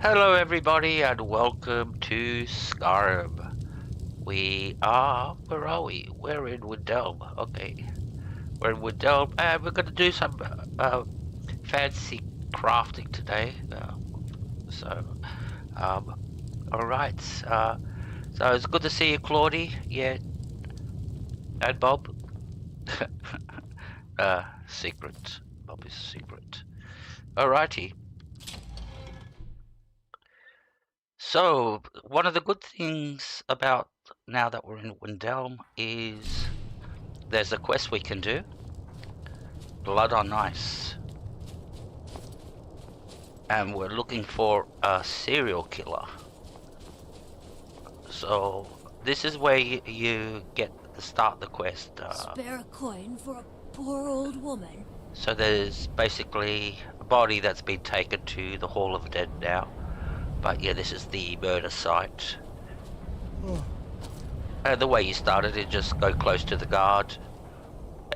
Hello everybody and welcome to Skyrim. Where are we? We're in Windhelm. Okay. We're in Windhelm and we're gonna do some fancy crafting today. Alright. So it's good to see you, Claudie. Yeah. And Bob. Secret. Bob is secret. Alrighty. So, one of the good things about now that we're in Windhelm is there's a quest we can do. Blood on Ice. And we're looking for a serial killer. So, this is where you get to start the quest. Spare a coin for a poor old woman. So there's basically a body that's been taken to the Hall of the Dead now. But yeah, this is the murder site. And the way you started is just go close to the guard.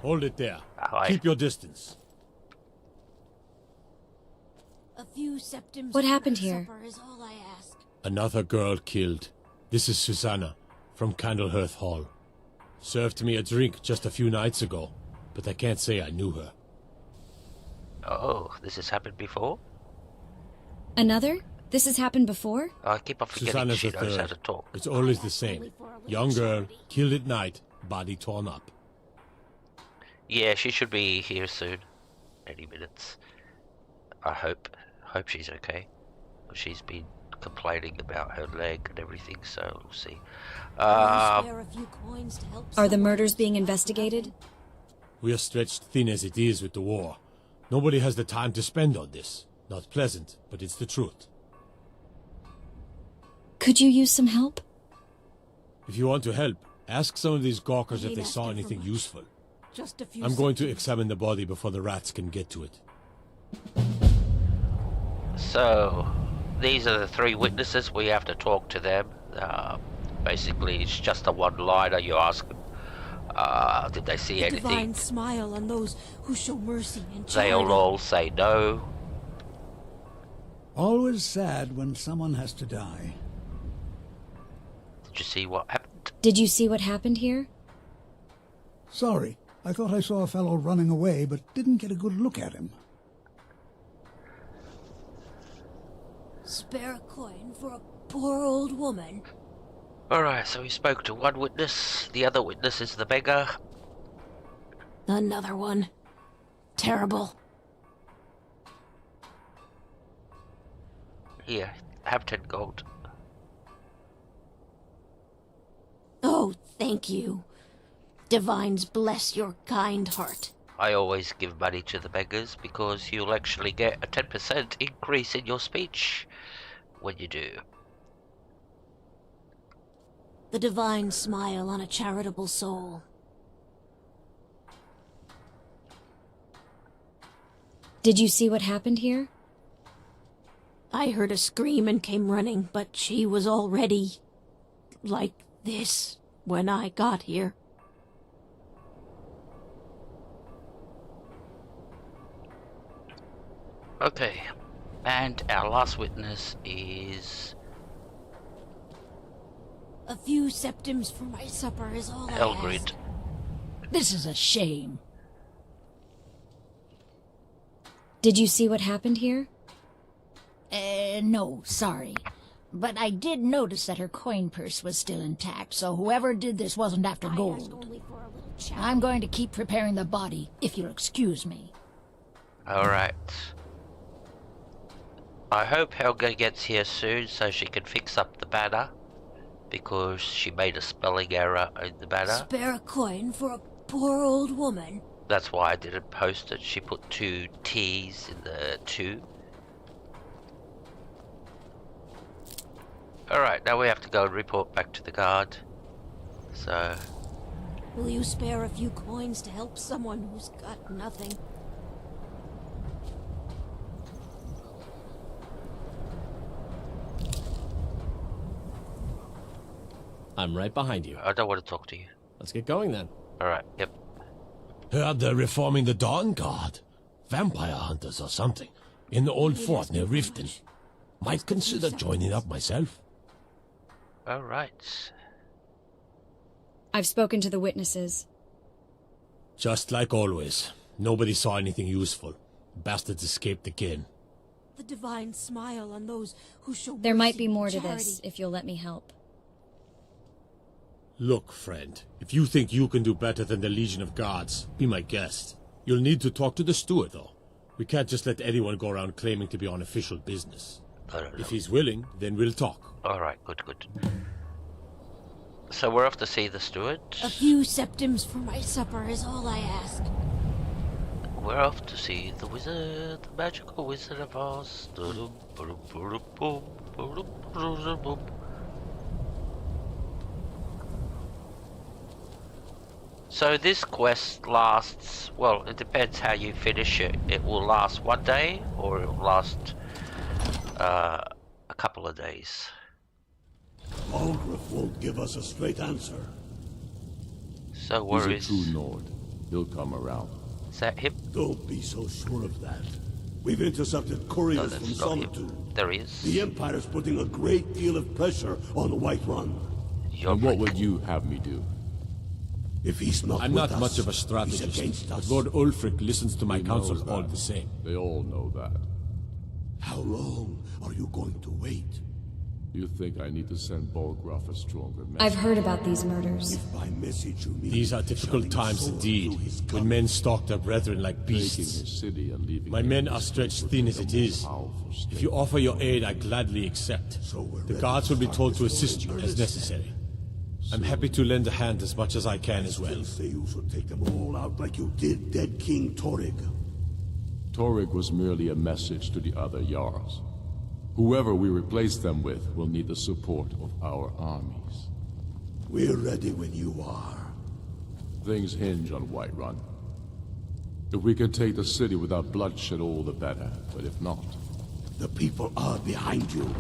Hold it there. Hi. Keep your distance. A few septims. What happened here? Supper is all I ask. Another girl killed. This is Susanna, from Candlehearth Hall. Served me a drink just a few nights ago, but I can't say I knew her. Oh, this has happened before? Another? This has happened before? I keep on forgetting Susanna's she the knows how third. to talk. It's always the same. Young girl, killed at night, body torn up. Yeah, she should be here soon. Any minutes. I hope she's okay. She's been complaining about her leg and everything, so we'll see. Spare a few coins to help Are the someone murders who's being got investigated? nothing. We are stretched thin as it is with the war. Nobody has the time to spend on this. Not pleasant, but it's the truth. Could you use some help? If you want to help, ask some of these gawkers I if they ain't saw asking for anything much. useful. Just a few. I'm going to septims. examine the body before the rats can get to it. So, these are the three witnesses. We have to talk to them. Basically, it's just a one-liner. You ask them, did they see The anything? divine smile on those who show mercy and charity. They'll all say no. Always sad when someone has to die. Did you see what happened? Did you see what happened here? Sorry, I thought I saw a fellow running away, but didn't get a good look at him. Spare a coin for a poor old woman. Alright, so we spoke to one witness. The other witness is the beggar. Another one. Terrible. Here, have 10 gold. Oh, thank you. Divines bless your kind heart. I always give money to the beggars because you'll actually get a 10% increase in your speech when you do. The divine smile on a charitable soul. Did you see what happened here? I heard a scream and came running, but she was already like this when I got here. Okay, and our last witness is A few septims for my supper is all I ask. Elgrid. This is a shame. Did you see what happened here? No, sorry. But I did notice that her coin purse was still intact, so whoever did this wasn't after I asked gold. only for a little chat. I'm going to keep preparing the body, if you'll excuse me. Alright. I hope Helga gets here soon so she can fix up the banner. Because she made a spelling error in the banner. Spare a coin for a poor old woman. That's why I didn't post it. She put 2 T's in the 2. Alright, now we have to go and report back to the guard. So, Will you spare a few coins to help someone who's got nothing? I'm right behind you. I don't want to talk to you. Let's get going then. Alright, yep. Heard they're reforming the Dawn Guard. Vampire hunters or something. In the old fort near Riften. Might consider joining up myself. Alright. I've spoken to the witnesses. Just like always. Nobody saw anything useful. Bastards escaped again. The divine smile on those who show There might mercy be and more to charity. this, if you'll let me help. Look, friend, if you think you can do better than the Legion of Guards, be my guest. You'll need to talk to the steward, though. We can't just let anyone go around claiming to be on official business. No. If he's willing, then we'll talk. Alright, good. So we're off to see the steward. A few septims for my supper is all I ask. We're off to see the wizard, the magical wizard of Oz. So this quest lasts, well, it depends how you finish it. It will last one day, or it will last a couple of days. Aldrich won't give us a straight answer. So where He's a is... true Nord. He'll come around. Is that him? Don't be so sure of that. We've intercepted No, couriers from that's not him. Solitude. There he is. The Empire's putting a great deal of pressure on the White Run. You're And what right. would you have me do? If he's not I'm with not us, much of a he's strategist, against but us. Lord Ulfric listens to my He knows counsel all that. the same. They all know that. How long are you going to wait? You think I need to send Bolgraf a stronger message? I've heard about these murders. If by message you mean These are difficult shutting a times sword indeed, through his when gut. men stalk their brethren like Taking beasts. his city and leaving My him men in are the stretched streets thin with as it the is. more powerful If state. you offer your aid, I gladly accept. So we're The ready guards to will be start told to this assist war you in as earnest. necessary. I'm happy to lend a hand as much as I can as well. Still say you should take them all out like you did dead King Torig. Torig was merely a message to the other Jarls. Whoever we replace them with will need the support of our armies. We're ready when you are. Things hinge on Whiterun. If we can take the city without bloodshed, all the better. But if not, The people are behind you.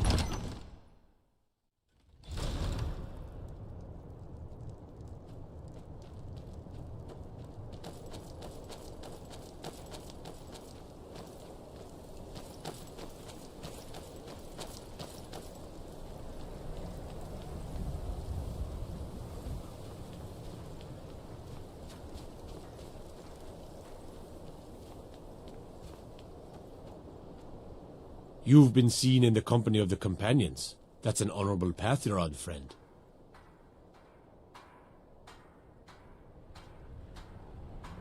You've been seen in the company of the companions. That's an honorable path you're on, friend.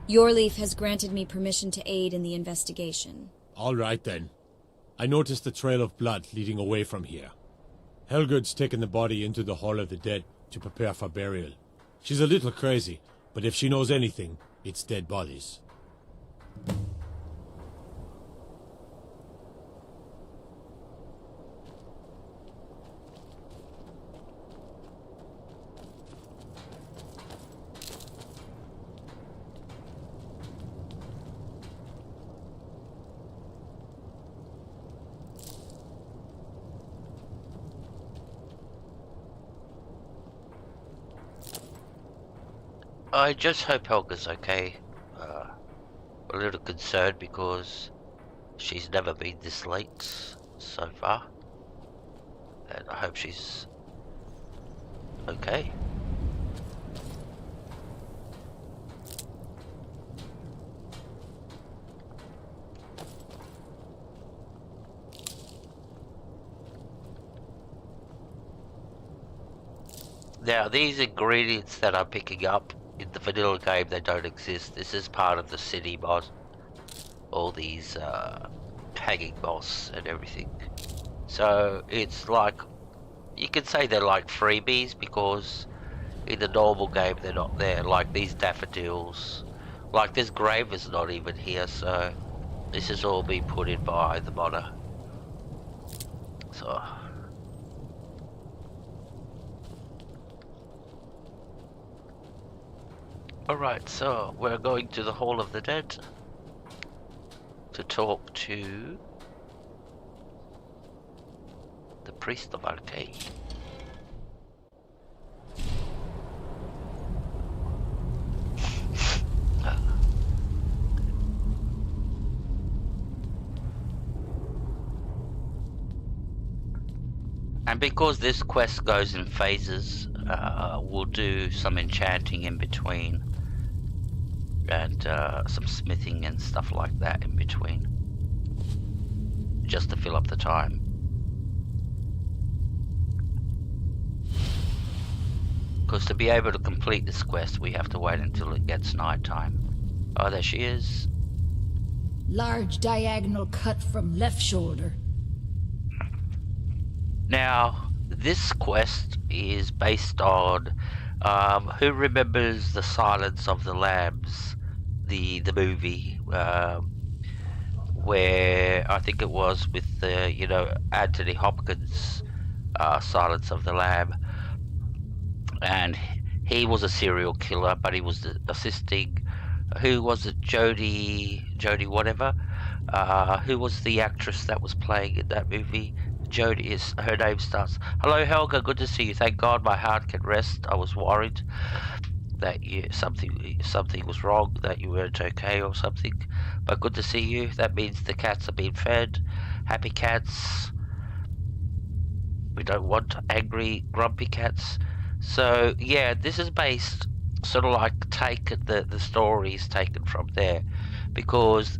Your Leaf has granted me permission to aid in the investigation. All right, then. I noticed a trail of blood leading away from here. Helgud's taken the body into the Hall of the Dead to prepare for burial. She's a little crazy, but if she knows anything, it's dead bodies. I just hope Helga's okay. A little concerned because she's never been this late so far. And I hope she's okay. Now, these ingredients that I'm picking up in the vanilla game, they don't exist. This is part of the city mod. All these hanging moss and everything. So it's like, you can say they're like freebies because in the normal game they're not there. Like these daffodils. Like this grave is not even here, so this has all been put in by the modder. So... Alright, so we're going to the Hall of the Dead to talk to the Priest of Arcane. And because this quest goes in phases, we'll do some enchanting in between. And some smithing and stuff like that in between. Just to fill up the time. Because to be able to complete this quest, we have to wait until it gets night time. Oh, there she is. Large diagonal cut from left shoulder. Now, this quest is based on... who remembers The Silence of the Lambs? The movie, where I think it was with, Anthony Hopkins, Silence of the Lamb. And he was a serial killer, but he was assisting... Who was it? Jodie whatever? Who was the actress that was playing in that movie? Jodie is... Her name starts... Hello, Helga. Good to see you. Thank God my heart can rest. I was worried that something was wrong, that you weren't okay or something. But good to see you. That means the cats are being fed. Happy cats. We don't want angry, grumpy cats. So, yeah, this is based... sort of like the story is taken from there, because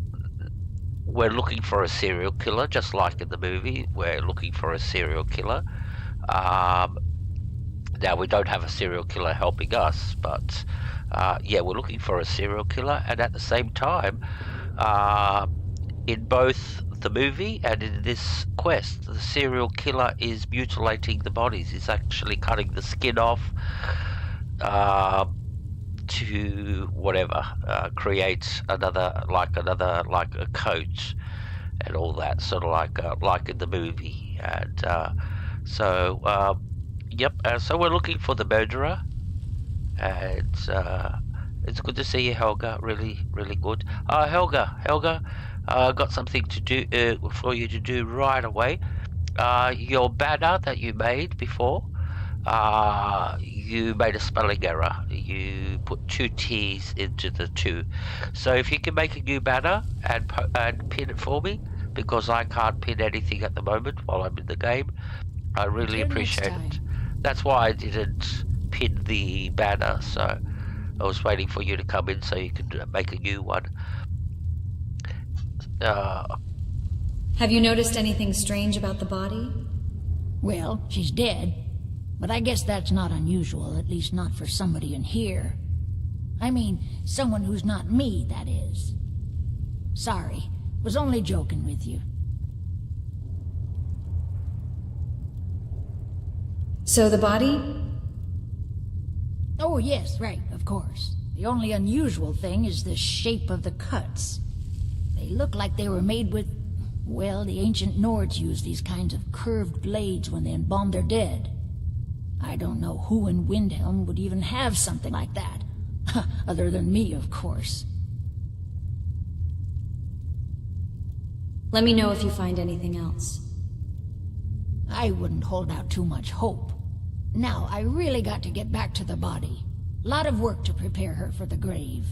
we're looking for a serial killer, just like in the movie. We're looking for a serial killer. Now we don't have a serial killer helping us, but yeah, we're looking for a serial killer. And at the same time, in both the movie and in this quest, the serial killer is mutilating the bodies. He's actually cutting the skin off to whatever, create another like a coat and all that, sort of like in the movie. And yep. So we're looking for the murderer, and it's good to see you, Helga. Really, really good. Helga, got something to do for you to do right away. Your banner that you made before. You made a spelling error. You put 2 T's into the 2. So if you can make a new banner and pin it for me, because I can't pin anything at the moment while I'm in the game, I really appreciate it. That's why I didn't pin the banner, so I was waiting for you to come in so you could make a new one. Have you noticed anything strange about the body? Well, she's dead. But I guess that's not unusual, at least not for somebody in here. I mean, someone who's not me, that is. Sorry, was only joking with you. So the body? Oh, yes, right, of course. The only unusual thing is the shape of the cuts. They look like they were made with... Well, the ancient Nords used these kinds of curved blades when they embalmed their dead. I don't know who in Windhelm would even have something like that. Other than me, of course. Let me know if you find anything else. I wouldn't hold out too much hope. Now, I really got to get back to the body. Lot of work to prepare her for the grave.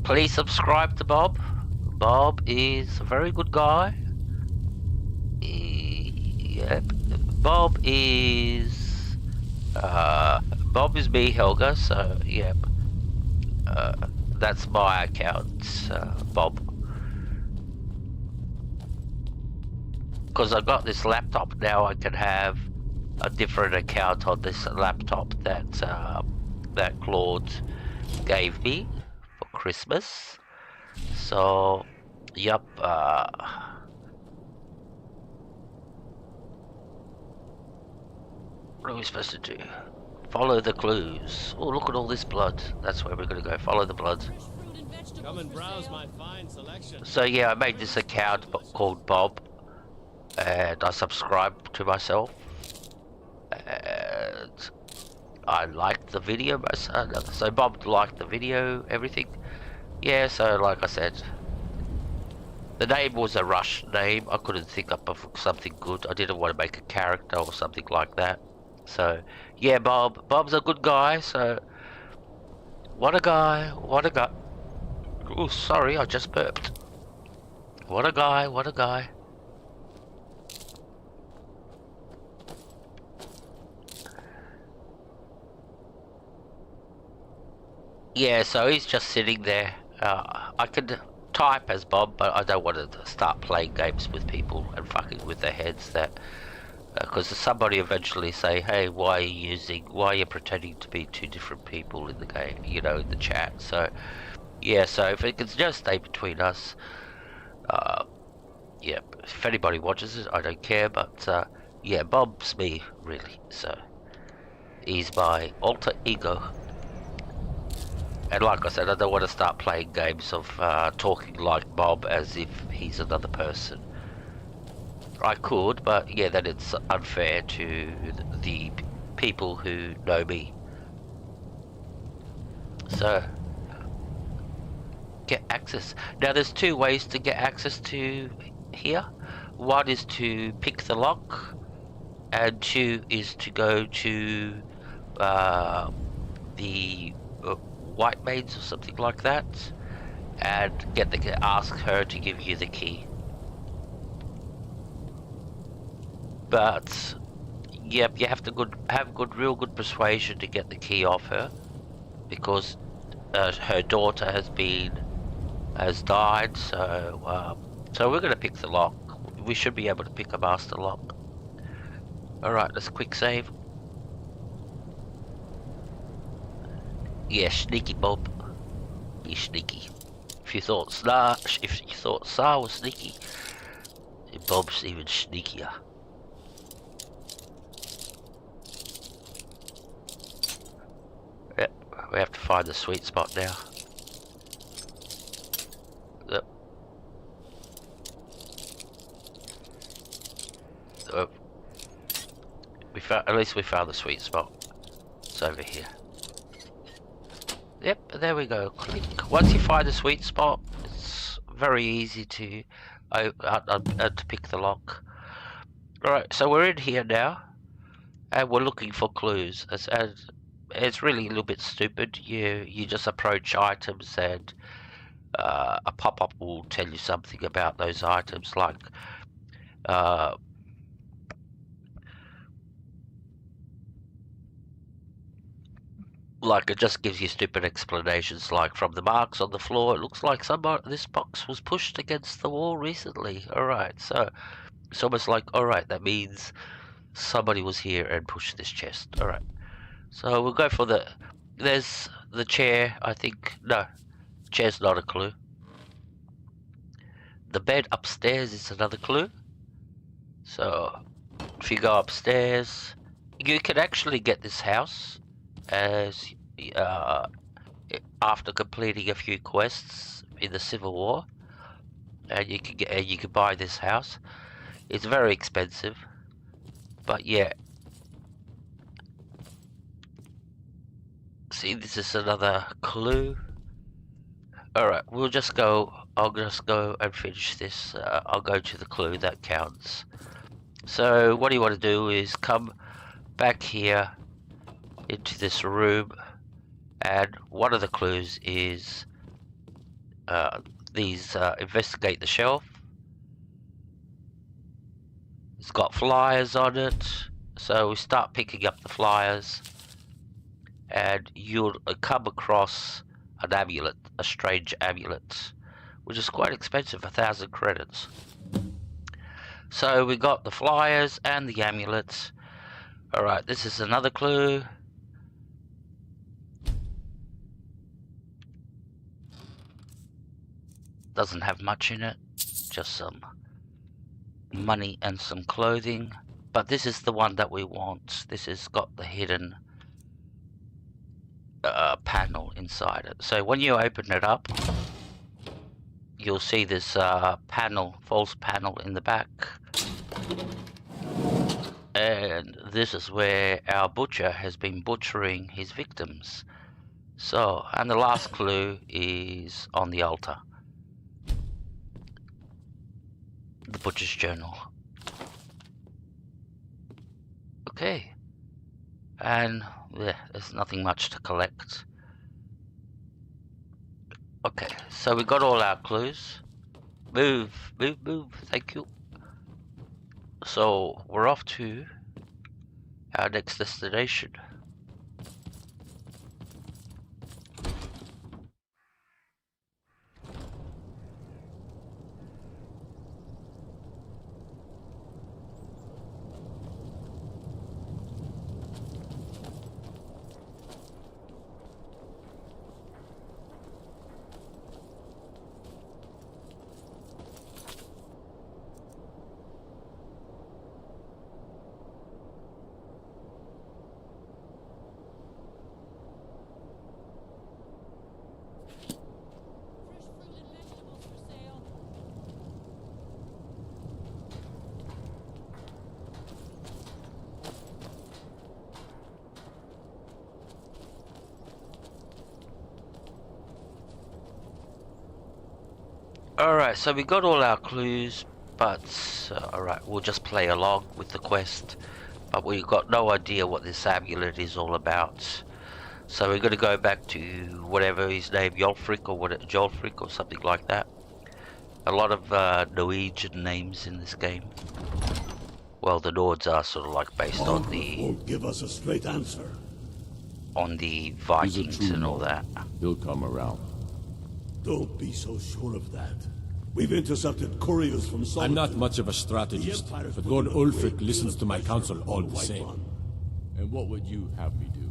Please subscribe to Bob. Bob is a very good guy. Yep. Bob is me, Helga. So yeah, that's my account, Bob. Because I got this laptop now, I can have a different account on this laptop that that Claude gave me for Christmas. So, yep. What are we supposed to do? Follow the clues. Oh, look at all this blood. That's where we're gonna go. Follow the blood. Come and browse my fine selection. So yeah, I made this account called Bob, and I subscribed to myself, and I liked the video. So Bob liked the video, everything. Yeah, so like I said, the name was a rush name. I couldn't think up of something good. I didn't want to make a character or something like that. So yeah, Bob's a good guy. So what a guy, what a guy. Oh, sorry, I just burped. What a guy, what a guy. Yeah, so he's just sitting there. I could type as Bob, but I don't want to start playing games with people and fucking with their heads. That because somebody eventually say, "Hey, why are you pretending to be two different people in the game?" You know, in the chat. So yeah, so if it can just stay between us, yeah. If anybody watches it, I don't care. But yeah, Bob's me really. So he's my alter ego. And like I said, I don't want to start playing games of talking like Bob as if he's another person. I could, but yeah, then it's unfair to the people who know me. So, get access. Now there's two ways to get access to here. One is to pick the lock, and two is to go to the White Maids or something like that, and ask her to give you the key. But yep, you have to have real good persuasion to get the key off her, because her daughter has died. So so we're gonna pick the lock. We should be able to pick a master lock. All right, let's quick save. Yeah, sneaky Bob. He's sneaky. If you thought Sar was sneaky, Bob's even sneakier. Yep, we have to find the sweet spot now. Yep. At least we found the sweet spot. It's over here. Yep, there we go. Click. Once you find a sweet spot, it's very easy to pick the lock. Alright, so we're in here now, and we're looking for clues. It's really a little bit stupid. You just approach items, and a pop-up will tell you something about those items, like it just gives you stupid explanations, like from the marks on the floor, it looks like this box was pushed against the wall recently. Alright, so it's almost like, alright, that means somebody was here and pushed this chest. Alright, so we'll go for there's the chair, I think. No, chair's not a clue. The bed upstairs is another clue. So if you go upstairs, you can actually get this house as after completing a few quests in the Civil War, and you can buy this house. It's very expensive, but yeah. See, this is another clue. Alright, I'll just go and finish this. I'll go to the clue that counts. So what you want to do is come back here into this room, and one of the clues is investigate the shelf. It's got flyers on it. So we start picking up the flyers, and you'll come across an amulet, a strange amulet, which is quite expensive, 1,000 credits. So we got the flyers and the amulets. Alright, this is another clue. Doesn't have much in it, just some money and some clothing. But this is the one that we want. This has got the hidden panel inside it. So when you open it up, you'll see this panel, false panel in the back. And this is where our butcher has been butchering his victims. So, and the last clue is on the altar. The butcher's journal. Okay. And yeah, there's nothing much to collect. Okay, so we got all our clues. Move, move, move, thank you. So we're off to our next destination. Alright, so we got all our clues, but alright, we'll just play along with the quest. But we got no idea what this amulet is all about. So we're going to go back to whatever his name, Jolfric or something like that. A lot of Norwegian names in this game. Well, the Nords are sort of like based on the... won't give us a straight answer. On the Vikings and all that. He'll come around. Don't be so sure of that. We've intercepted couriers from Solitude. I'm not much of a strategist, but Lord Ulfric listens to my counsel all the same. And what would you have me do?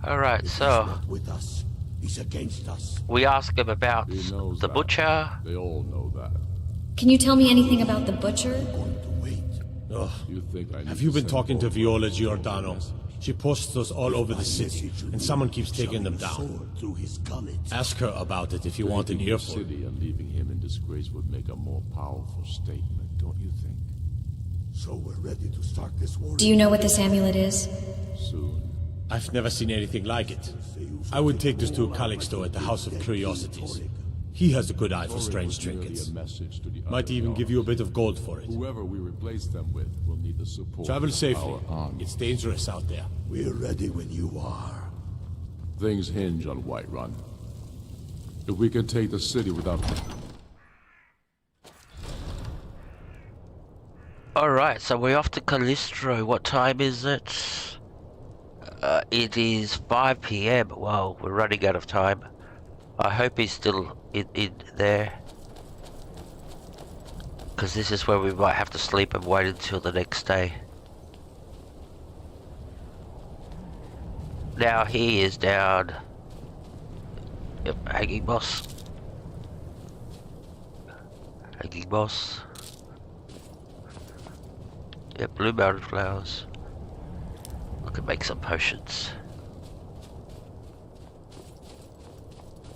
Alright, He's so... not with us. He's against us. We ask him about He knows the that. butcher. They all know that. Can you tell me anything about the butcher? Going to wait. Ugh. You think I need Have you been send talking to Ulfric Viola a Giordano? message? She posts us all over the city, and someone keeps taking them down. Sword through his gullet. Ask her about it if you want an Taking the earful. city and leaving him in disgrace would make a more powerful statement, don't you think? So we're ready to start this war. Do you know what this amulet is? Soon. I've never seen anything like it. I would take this to Calixto at the House of Curiosities. He has a good eye for strange Torek was merely trinkets. a message to the Might other even give you a Jarls. bit of gold for it. Whoever we replace them with will need the support Travel of safely. our army. It's dangerous out there. We're ready when you are. Things hinge on Whiterun. If we can take the city without... Alright, so we're off to Callistro. What time is it? It is 5 PM. Well, we're running out of time. I hope he's still in there. Because this is where we might have to sleep and wait until the next day. Now he is down. Yep, hanging boss. Hanging boss. Yep, blue mountain flowers. I could make some potions.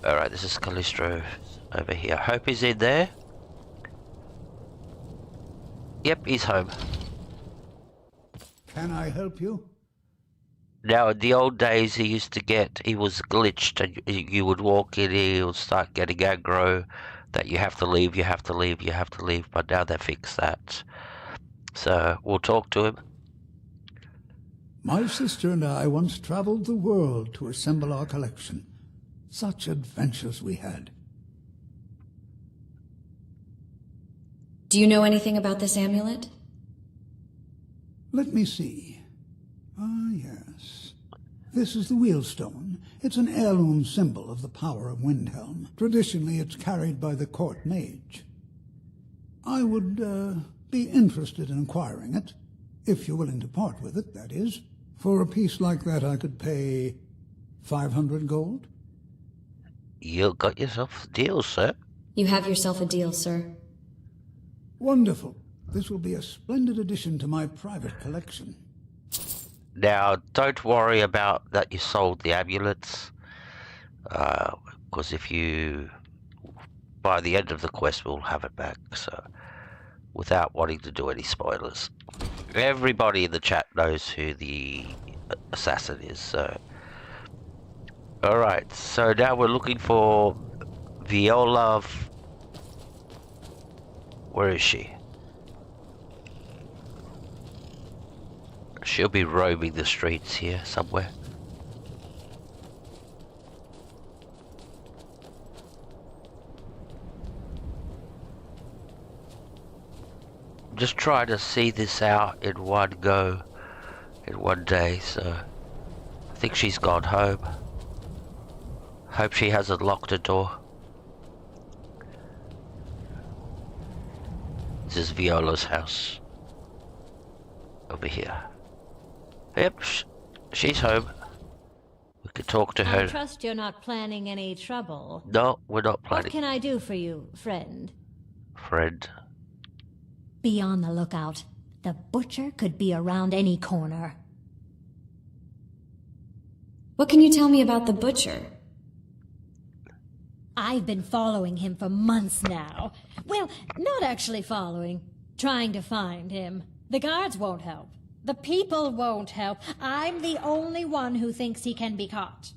Alright, this is Callistro over here. Hope he's in there. Yep, he's home. Can I help you? Now, in the old days, he was glitched, and you would walk in here, he would start getting aggro, that you have to leave, you have to leave, you have to leave, but now they fixed that. So, we'll talk to him. My sister and I once traveled the world to assemble our collection. Such adventures we had. Do you know anything about this amulet? Let me see. Ah, yes. This is the wheelstone. It's an heirloom symbol of the power of Windhelm. Traditionally, it's carried by the court mage. I would be interested in acquiring it, if you're willing to part with it, that is. For a piece like that, I could pay 500 gold. You got yourself a deal, sir. You have yourself a deal, sir. Wonderful. This will be a splendid addition to my private collection. Now, don't worry about that you sold the amulets, because if you, by the end of the quest, we'll have it back, so, without wanting to do any spoilers. Everybody in the chat knows who the assassin is, so. Alright, so now we're looking for Viola. Where is she? She'll be roaming the streets here somewhere. Just trying to see this out in one go, in one day, so I think she's gone home. Hope she hasn't locked her door. This is Viola's house. Over here. Yep, she's home. We could talk to her. I trust you're not planning any trouble. No, we're not planning. What can I do for you, friend? Friend. Be on the lookout. The butcher could be around any corner. What can you tell me about the butcher? I've been following him for months now. Well, not actually following. Trying to find him. The guards won't help. The people won't help. I'm the only one who thinks he can be caught.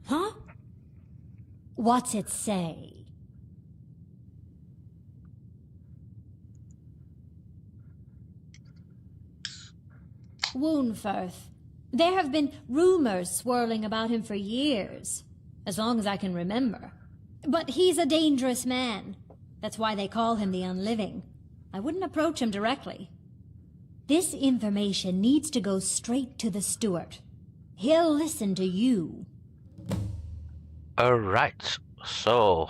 Huh? What's it say? Woundfirth. There have been rumors swirling about him for years, as long as I can remember. But he's a dangerous man. That's why they call him the Unliving. I wouldn't approach him directly. This information needs to go straight to the steward. He'll listen to you. Alright, so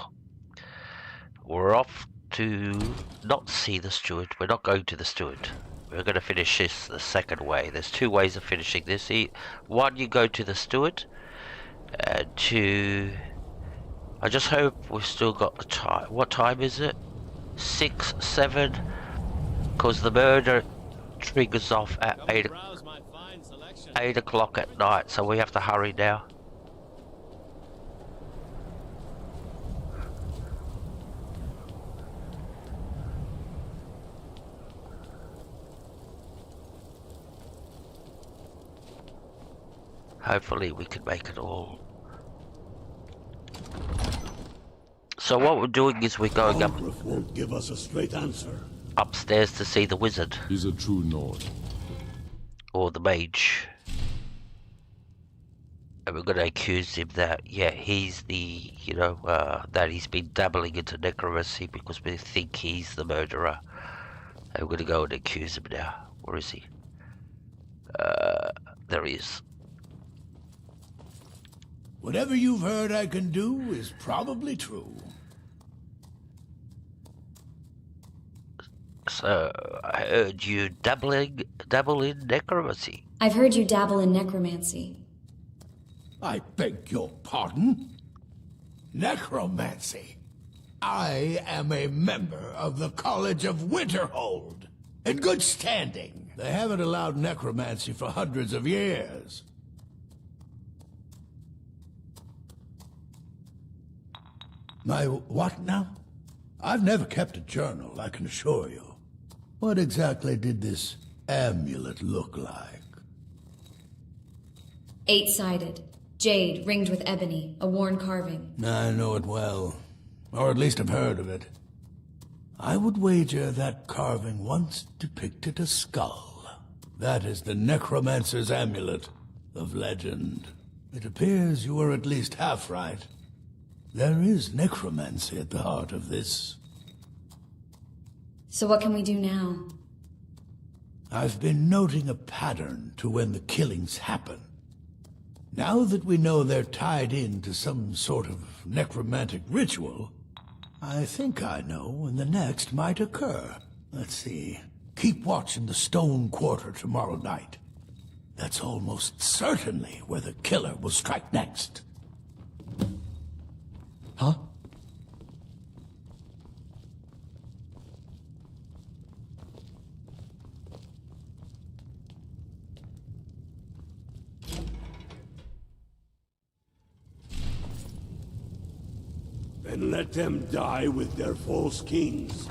we're off to not see the steward. We're not going to the steward. We're going to finish this the second way. There's two ways of finishing this. One, you go to the steward. And two, I just hope we've still got the time. What time is it? 6, 7? Because the murder triggers off at 8 o'clock at night, so we have to hurry now. Hopefully we can make it all. So what we're doing is we're going up. Ulgrif won't give us a straight answer. Upstairs to see the wizard. He's a true Nord. Or the mage. And we're gonna accuse him that, yeah, he's the, you know, that he's been dabbling into necromancy because we think he's the murderer. And we're gonna go and accuse him now. Where is he? There he is. Whatever you've heard I can do is probably true. So, I heard you dabble in necromancy. I've heard you dabble in necromancy. I beg your pardon? Necromancy. I am a member of the College of Winterhold. In good standing. They haven't allowed necromancy for hundreds of years. My what now? I've never kept a journal, I can assure you. What exactly did this amulet look like? 8-sided. Jade, ringed with ebony. A worn carving. I know it well. Or at least I've heard of it. I would wager that carving once depicted a skull. That is the necromancer's amulet of legend. It appears you were at least half right. There is necromancy at the heart of this. So what can we do now? I've been noting a pattern to when the killings happen. Now that we know they're tied into some sort of necromantic ritual, I think I know when the next might occur. Let's see. Keep watch in the Stone Quarter tomorrow night. That's almost certainly where the killer will strike next. Huh? And let them die with their false kings.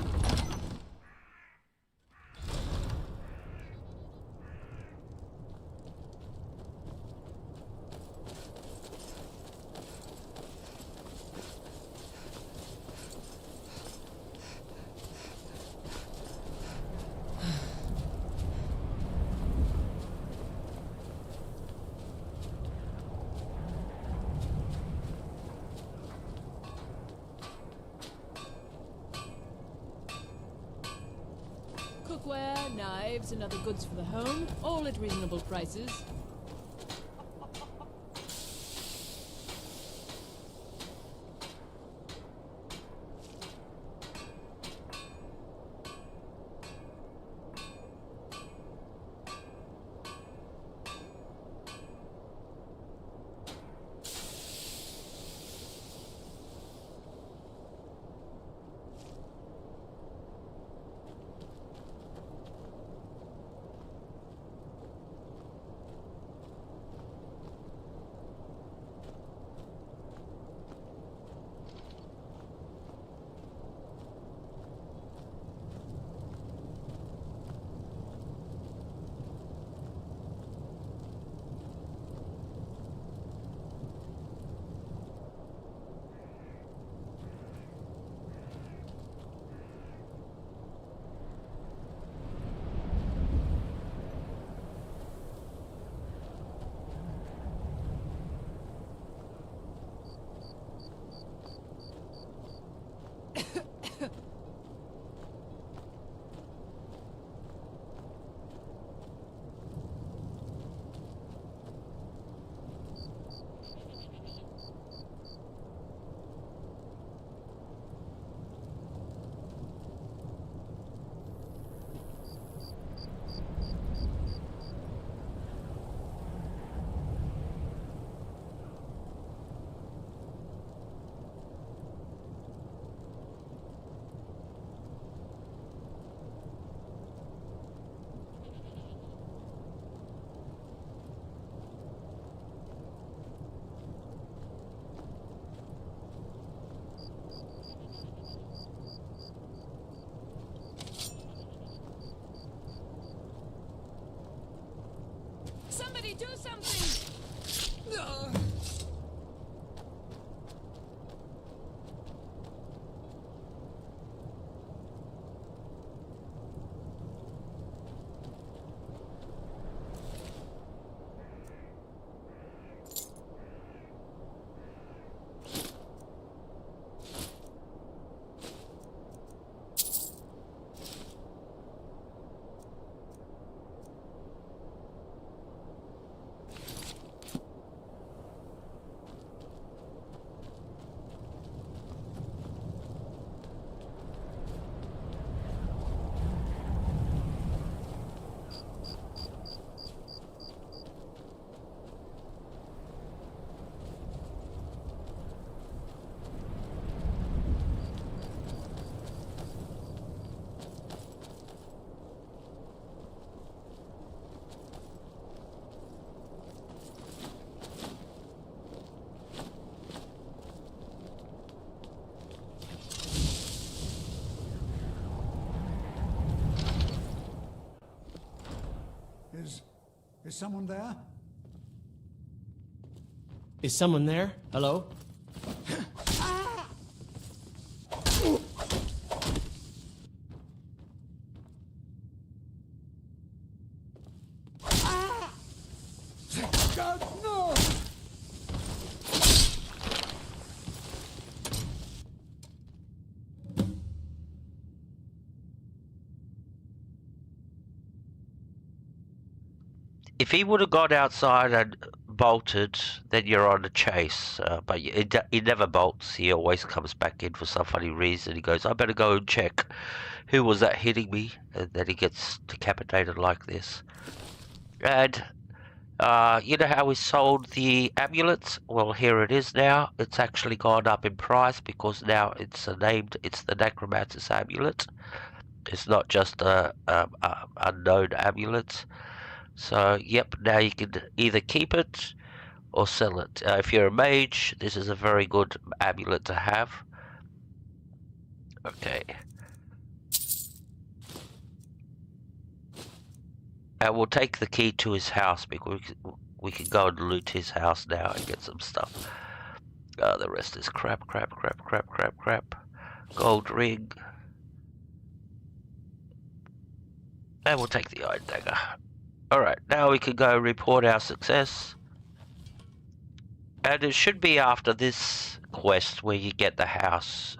Cookware, knives, and other goods for the home, all at reasonable prices. Somebody do something! Ugh. Is someone there? Is someone there? Hello? If he would have gone outside and bolted, then you're on the chase. But he never bolts. He always comes back in for some funny reason. He goes, I better go and check who was that hitting me. And then he gets decapitated like this. And you know how we sold the amulets? Well, here it is now. It's actually gone up in price because now it's the Necromancer's amulet. It's not just a unknown amulet. So, yep, now you can either keep it or sell it. If you're a mage, this is a very good amulet to have. Okay. And we'll take the key to his house because we can go and loot his house now and get some stuff. The rest is crap. Gold ring. And we'll take the iron dagger. Alright, now we can go report our success. And it should be after this quest where you get the house.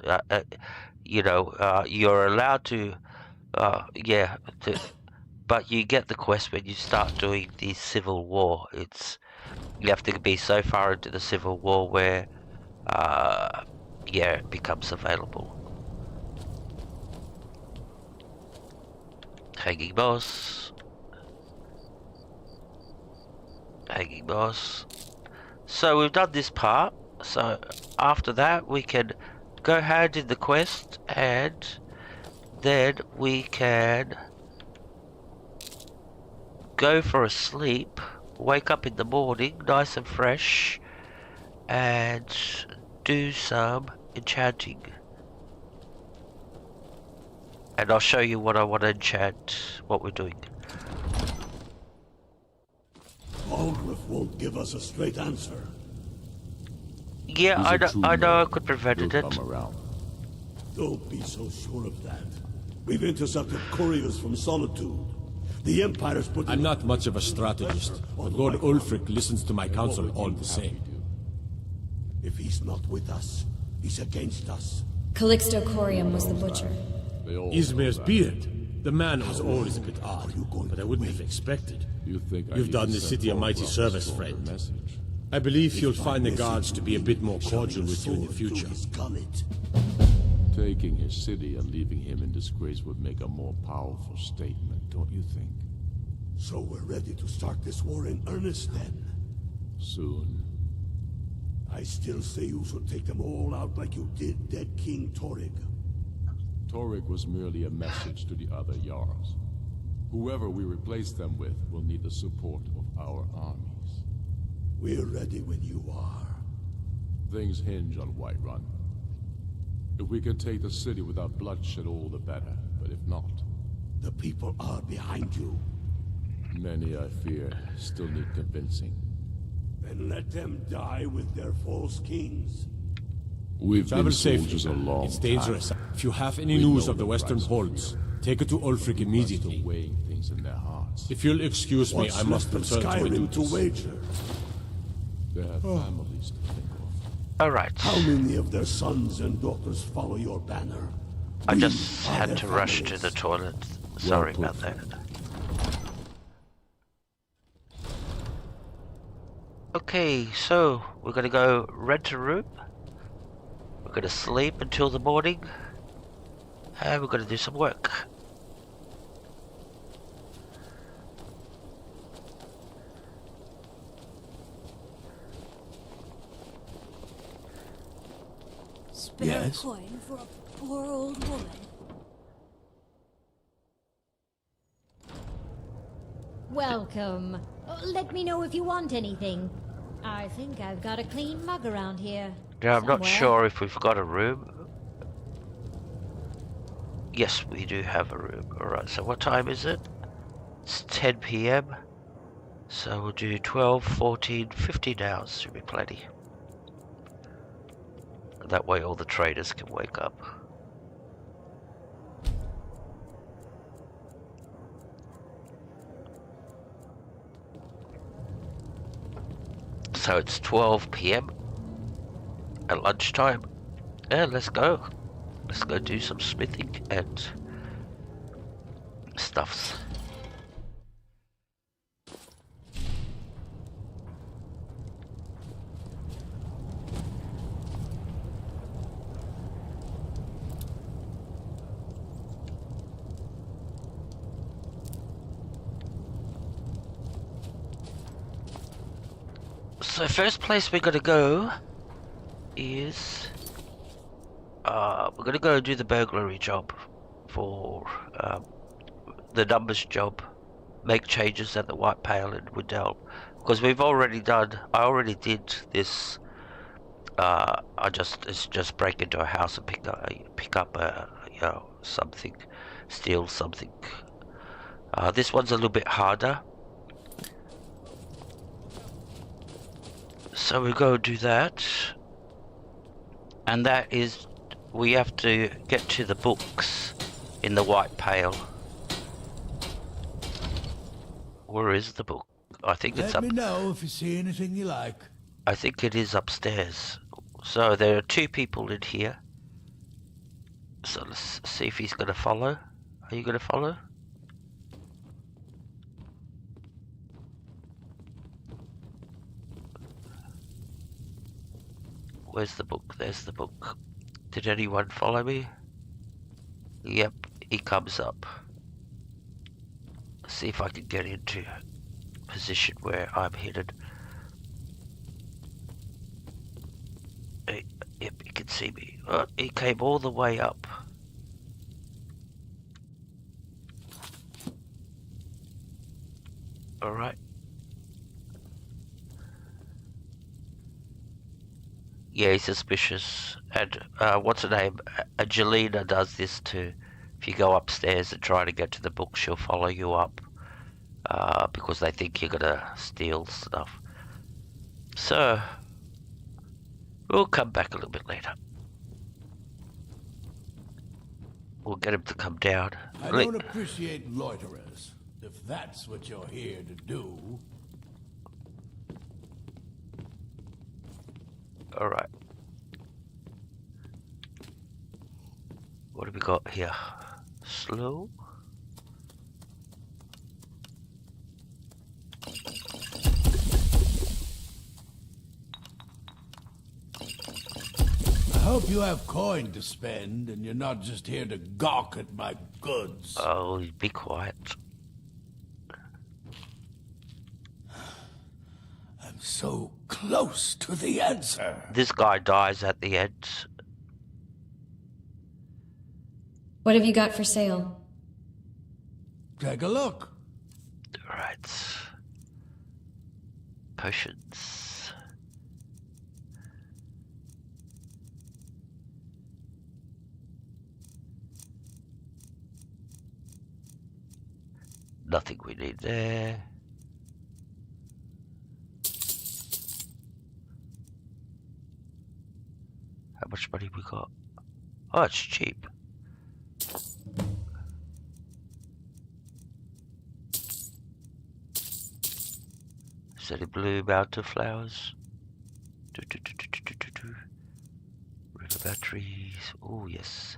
You're allowed to, but you get the quest when you start doing the Civil War. You have to be so far into the Civil War where, it becomes available. Hanging boss. So we've done this part. So after that we can go hand in the quest and then we can go for a sleep, wake up in the morning nice and fresh and do some enchanting. And I'll show you what I want to enchant, what we're doing. Algriff won't give us a straight answer. Yeah, I know I could prevent it. Come around. Don't be so sure of that. We've intercepted couriers from Solitude. The Empire's put... I'm not much of a strategist, but Lord Ulfric listens to my counsel all the same. If he's not with us, he's against us. Calixto Corium was the butcher. Ismir's beard. The man was always a bit odd, but I wouldn't have expected. You've done the city a mighty service, friend. I believe you'll find the guards to be a bit more cordial with you in the future. Taking his city and leaving him in disgrace would make a more powerful statement, don't you think? So we're ready to start this war in earnest then? Soon. I still say you should take them all out like you did dead King Torrig. Torrig was merely a message to the other Jarls. Whoever we replace them with will need the support of our armies. We're ready when you are. Things hinge on Whiterun. If we can take the city without bloodshed, all the better. But if not... The people are behind you. Many, I fear, still need convincing. Then let them die with their false kings. We've Travel been safely. soldiers a long It's dangerous. time. If you have any news of the Western Holds, take it to Ulfric immediately. Weighing things in their hearts. If you'll excuse me, I must return to my Skyrim to duties. wager. They have families to think of. Alright. How many of their sons and daughters follow your banner? I We just are had their to rush to families. the toilet. Sorry Well about put. that. Okay, so we're gonna go rent a room. We're gonna sleep until the morning. And we're gonna do some work. Spare Yes? a coin for a poor old woman. Welcome. Let me know if you want anything. I think I've got a clean mug around here. Now I'm not somewhere. sure if we've got a room. Yes, we do have a room. Alright, so what time is it? It's 10 PM. So we'll do 12, 14, 15 hours. Should be plenty. That way all the traders can wake up. So it's 12 PM at lunchtime. And let's go. Let's go do some smithing and stuffs. So first place we're gonna go is we're gonna go do the burglary job for the numbers job. Make changes at the White Pale in Windhelm, because I already did this. It's just break into a house and pick up something, steal something. This one's a little bit harder, so we go do that, and that is we have to get to the books in the White Pale. Where is the book? I think it's up. Let me know if you see anything you like. I think it is upstairs. So there are two people in here. So let's see if he's gonna follow. Are you gonna follow? Where's the book? There's the book. Did anyone follow me? Yep, he comes up. See if I can get into position where I'm headed. Yep, he can see me. He came all the way up. Alright. Yeah, he's suspicious. And what's her name? Angelina does this too. If you go upstairs and try to get to the book, she'll follow you up. Because they think you're gonna steal stuff. So, we'll come back a little bit later. We'll get him to come down. I don't appreciate loiterers, if that's what you're here to do. Alright. What do we got here? Slow? I hope you have coin to spend and you're not just here to gawk at my goods. Oh, be quiet. I'm so close to the answer. This guy dies at the end. What have you got for sale? Take a look. Alright. Potions. Nothing we need there. How much money we got? Oh, it's cheap. Is that a blue mountain flowers? River batteries. Oh, yes.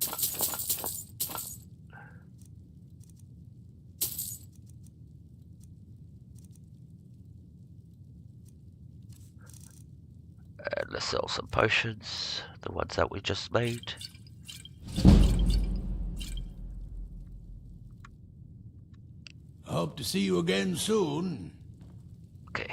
And let's sell some potions, the ones that we just made. Hope to see you again soon. Okay.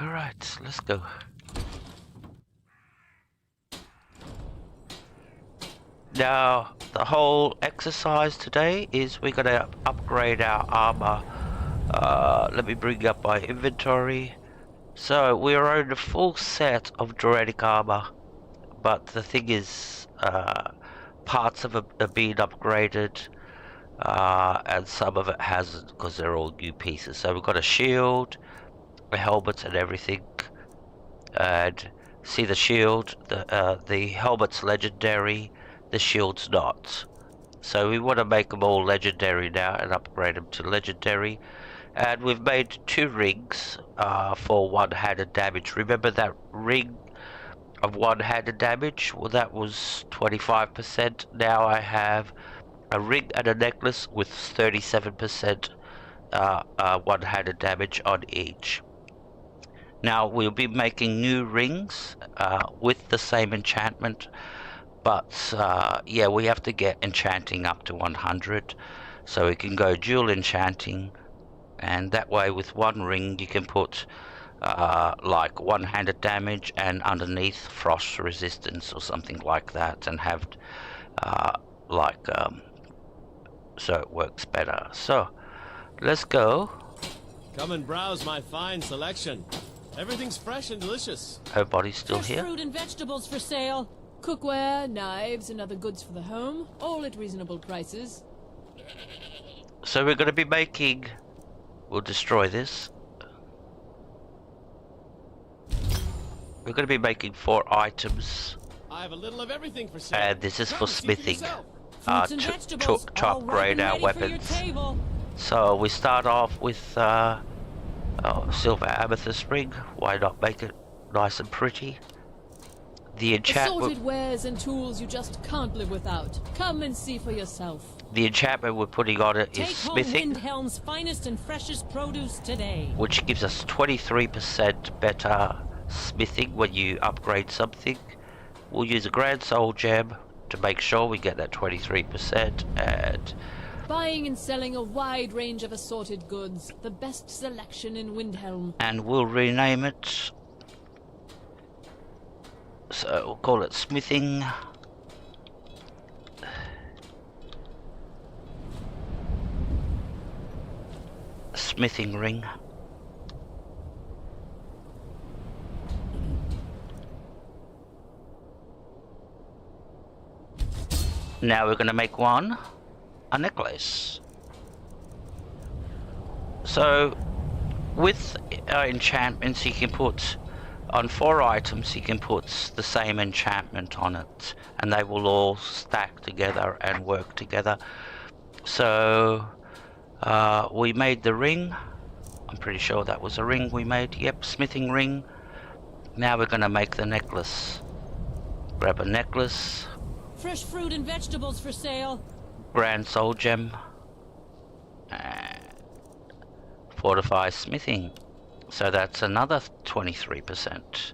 Alright, let's go. Now, the whole exercise today is we're gonna upgrade our armor. Let me bring up my inventory. So, we're on a full set of Draconic armor. But the thing is, parts of it are being upgraded. And some of it hasn't, because they're all new pieces. So we've got a shield, a helmet and everything. And see the shield, the helmet's legendary, the shield's not. So we want to make them all legendary now and upgrade them to legendary. And we've made 2 rings for one-handed damage. Remember that ring of one-handed damage. Well, that was 25%. Now I have a ring and a necklace with 37% one-handed damage on each. Now we'll be making new rings with the same enchantment, but yeah, we have to get enchanting up to 100, so we can go dual enchanting, and that way with one ring you can put like one-handed damage and underneath frost resistance or something like that, and have so it works better. So let's go. Come and browse my fine selection. Everything's fresh and delicious. Her body's still Fresh here. fruit and vegetables for sale. Cookware, knives, and other goods for the home, all at reasonable prices. So we're going to be making... We'll destroy this. We're going to be making 4 items. I have a little of everything for sale. And this is Come for see for smithing. yourself. Fruits and vegetables, To all upgrade ripe our and ready for your weapons. table. So we start off with silver amethyst ring. Why not make it nice and pretty? The Assorted wares and tools you just can't live without. Come and see for yourself. The enchantment we're putting on it is Take home smithing, Windhelm's finest and freshest produce today. which gives us 23% better smithing when you upgrade something. We'll use a grand soul gem to make sure we get that 23%, and Buying and selling a wide range of assorted goods. The best selection in Windhelm. we'll rename it. So we'll call it smithing. Smithing ring. Now we're going to make one a necklace. So with enchantments, you can put on 4 items, you can put the same enchantment on it, and they will all stack together and work together. So we made the ring. I'm pretty sure that was a ring we made. Yep, smithing ring. Now we're going to make the necklace. Grab a necklace. Fresh fruit and vegetables for sale. Grand soul gem. And fortify smithing. So that's another 23%.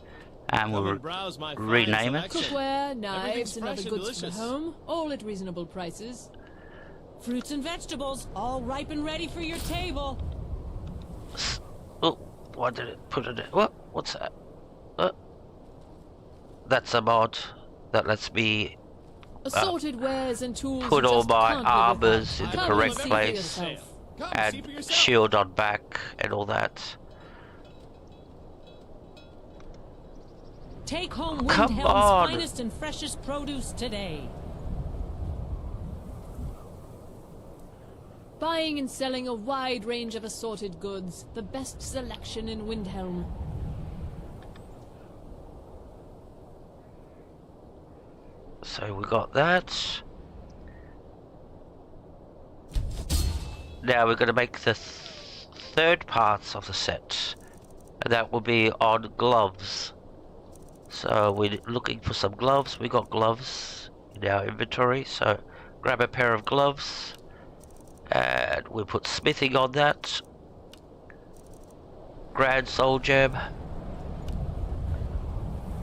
And Come we'll and browse my fine rename it. selection. Cookware, knives, and fresh other and goods for the delicious. home, all at reasonable prices. Fruits and vegetables, all ripe and ready for your table. Oh, why did it put it in? What? What's that? That's a mod that lets me Assorted wares and tools put you all just my can't live armors without. in the Come and correct see for place, yourself. Come see and for yourself. shield on back and all that. Take home Come Windhelm's on. finest and freshest produce today. Buying and selling a wide range of assorted goods. The best selection in Windhelm. So we got that. Now we're going to make the third parts of the set, and that will be on gloves. So we're looking for some gloves. We got gloves in our inventory, so grab a pair of gloves, and we'll put smithing on that. Grand soul gem,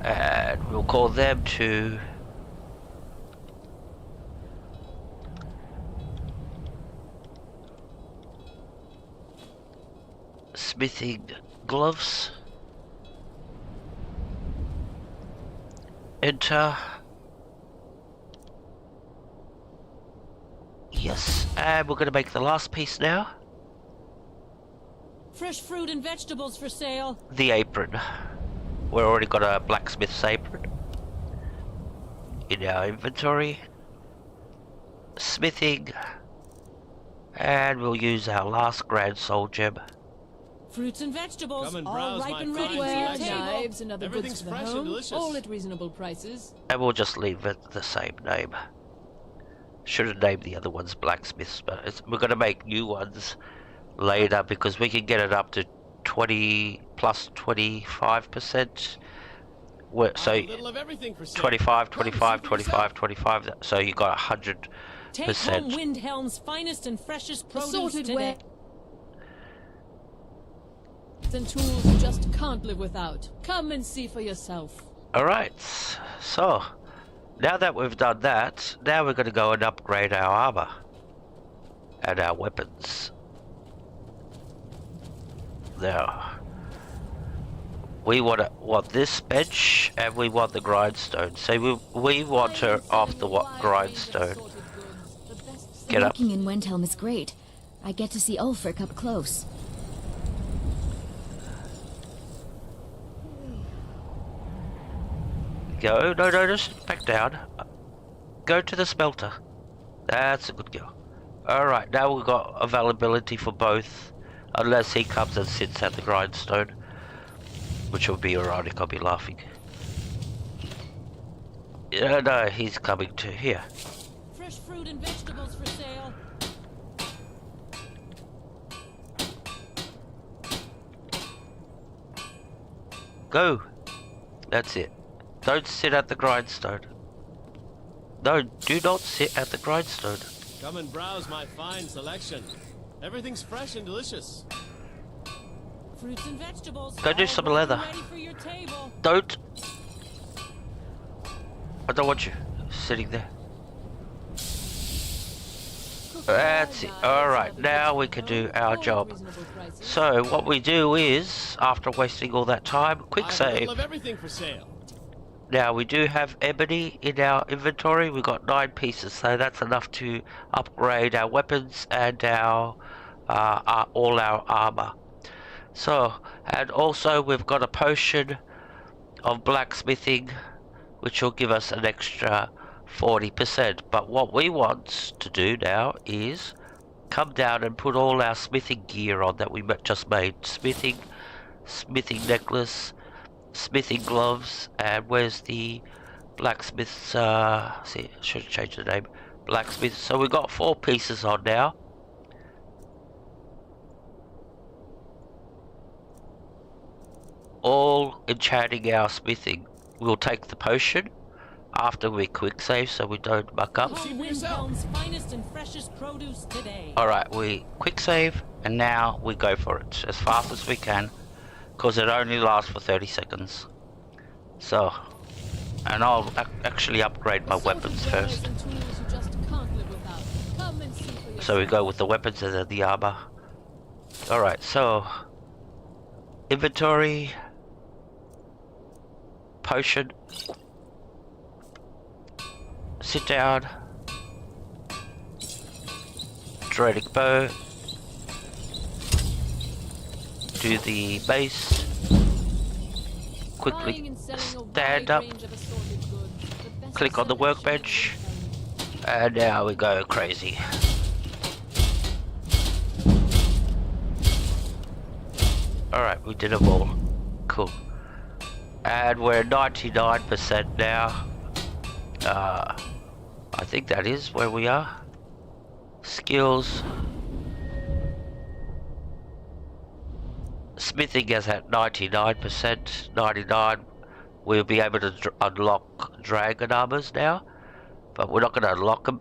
and we'll call them to smithing gloves. Enter. Yes, and we're going to make the last piece now. Fresh fruit and vegetables for sale. The apron. We've already got a blacksmith's apron in our inventory. Smithing. And we'll use our last grand soul gem. Fruits and vegetables, Come and all browse ripe my and ready fine for your Cookware, selection. table. knives, and other goods Everything's for the fresh and home, delicious. all at reasonable prices. And we'll just leave it the same name. Should have named the other ones blacksmiths, but we're going to make new ones later because we can get it up to 20 plus 25% So A little of everything for sale. 25, Come, 25, see for yourself. 25, 25. So you got 100%. Take home Windhelm's finest and freshest produce Assorted today. And tools you just can't live without. Come and see for yourself. Alright, so now that we've done that, now we're going to go and upgrade our armor and our weapons. Now, we want this bench and we want the grindstone. So we want her off the grindstone. Get up. Working in Windhelm is great. I get to see Ulfric up close. Go. No, just back down. Go to the smelter. That's a good girl. Alright, now we've got availability for both. Unless he comes and sits at the grindstone. Which would be ironic, I'll be laughing. Yeah, no, he's coming to here. Fresh fruit and vegetables for sale. Go. That's it. Don't sit at the grindstone. No, do not sit at the grindstone. Come and browse my fine selection. Everything's fresh and delicious. Fruits and vegetables. Go do some leather. Ready for your table. Don't. I don't want you sitting there. That's it. Alright, now we can do our job. So, what we do is, after wasting all that time, quick save. Of everything for sale. Now, we do have ebony in our inventory. We've got 9 pieces, so that's enough to upgrade our weapons and all our armor. So, and also we've got a potion of blacksmithing, which will give us an extra 40%. But what we want to do now is come down and put all our smithing gear on that we just made. Smithing necklace, smithing gloves, and where's the blacksmith's, see, I should have changed the name, blacksmith. So we've got 4 pieces on now. All enchanting our smithing. We'll take the potion after we quick save so we don't muck up. Windhelm's finest and freshest produce today. Alright, we quick save and now we go for it as fast as we can, because it only lasts for 30 seconds. So, and I'll actually upgrade my weapons first. So we go with the weapons and then the armor. Alright, so inventory, potion, sit down, Draconic bow, do the base, quickly stand up, click on the workbench, and now we go crazy. Alright, we did them all. Cool. And we're 99% now. I think that is where we are. Skills. Smithing is at 99%. 99. We'll be able to unlock dragon armors now. But we're not going to unlock them.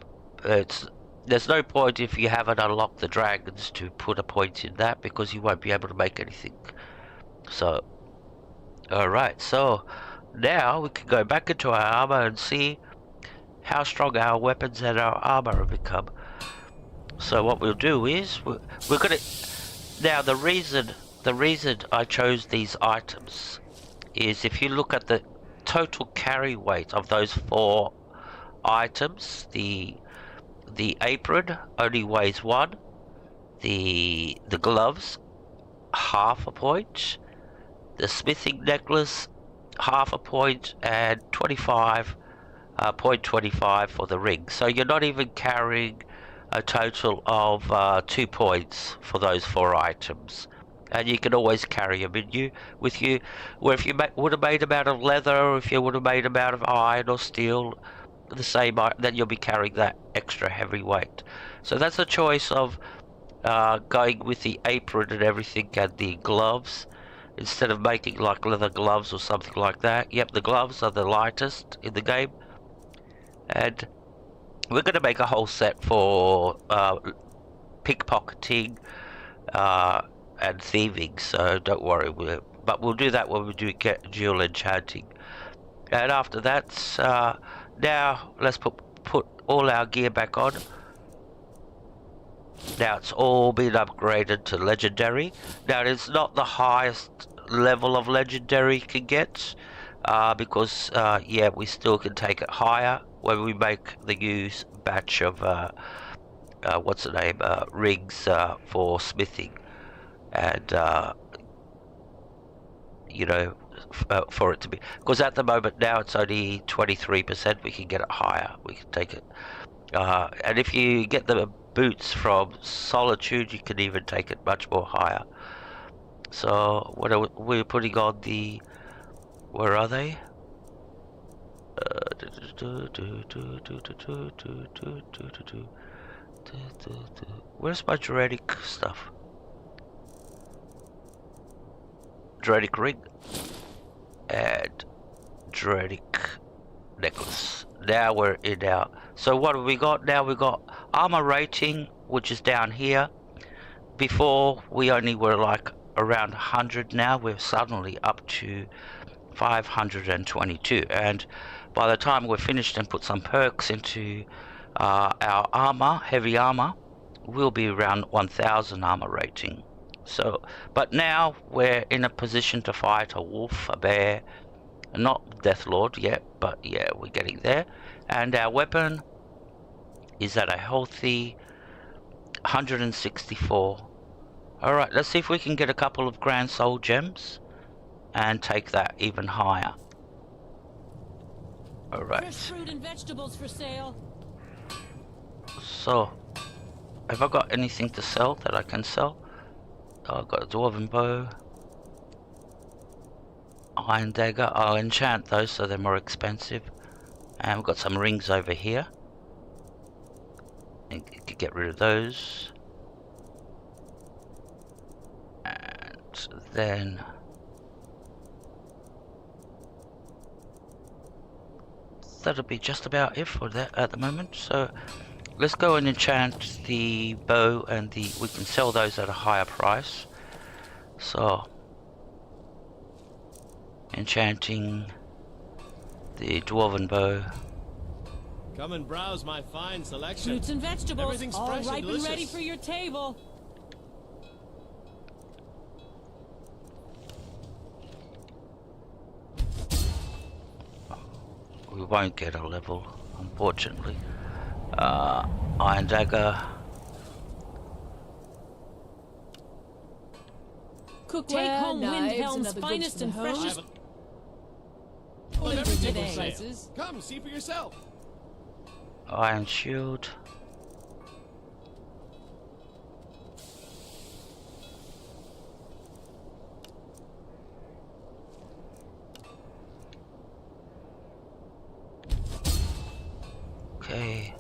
There's no point if you haven't unlocked the dragons to put a point in that, because you won't be able to make anything. So, alright, so now we can go back into our armor and see how strong our weapons and our armor have become. So what we'll do is, we're gonna, now the reason I chose these items is if you look at the total carry weight of those 4 items, the apron only weighs 1, the gloves half a point, the smithing necklace half a point, and 0.25 for the ring. So you're not even carrying a total of 2 points for those 4 items. And you can always carry them with you. Where if you would have made them out of leather, or if you would have made them out of iron or steel, the same, then you'll be carrying that extra heavy weight. So that's a choice of going with the apron and everything and the gloves, instead of making like leather gloves or something like that. Yep, the gloves are the lightest in the game. And we're going to make a whole set for pickpocketing and thieving, so don't worry. But we'll do that when we do get dual enchanting. And after that, now let's put all our gear back on. Now it's all been upgraded to legendary. Now it's not the highest level of legendary you can get, because yeah, we still can take it higher when we make the new batch of what's the name, rigs for smithing, and you know, for it to be, because at the moment now it's only 23%. We can get it higher. We can take it, and if you get the boots from Solitude, you can even take it much more higher. So what are we're putting on the, where are they? Where's my Draconic stuff? Draconic ring and Draconic necklace. Now we're in our, so what have we got now? We got armor rating, which is down here. Before we only were like around 100. Now we're suddenly up to 522, and by the time we're finished and put some perks into our armor, heavy armor, we'll be around 1000 armor rating. So, but now we're in a position to fight a wolf, a bear, not Deathlord yet, but yeah, we're getting there. And our weapon is at a healthy 164. Alright, let's see if we can get a couple of Grand Soul Gems and take that even higher. Alright. Fresh fruit and vegetables for sale. So, have I got anything to sell that I can sell? Oh, I've got a Dwarven Bow. Iron Dagger. I'll enchant those so they're more expensive. And we've got some rings over here. And could get rid of those. And then that'll be just about it for that at the moment. So let's go and enchant the bow, and we can sell those at a higher price. So enchanting the Dwarven Bow. Come and browse my fine selection. Fruits and vegetables, Everything's all fresh ripe and and delicious. ready for your table. We won't get a level, unfortunately. Iron Dagger. Cookware, Take home knives, Windhelm's and other finest goods and from home. freshest. Well, Only for everything today. for sale. Prices. Come, see for yourself. Iron Shield. Okay.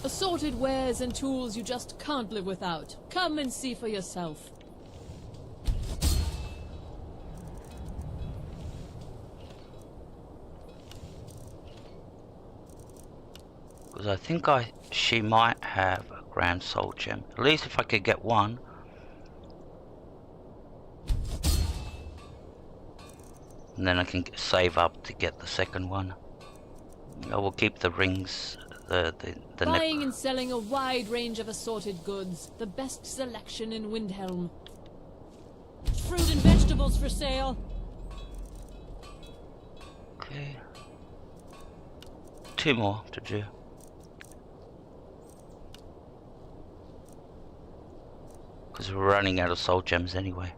Assorted wares and tools you just can't live without. Come and see for yourself. Because I think she might have a Grand Soul Gem. At least if I could get one. And then I can save up to get the second one. I will keep the rings, the Buying and selling a wide range of assorted goods. The best selection in Windhelm. Fruit and vegetables for sale. Okay. 2 more to do. Because we're running out of soul gems anyway.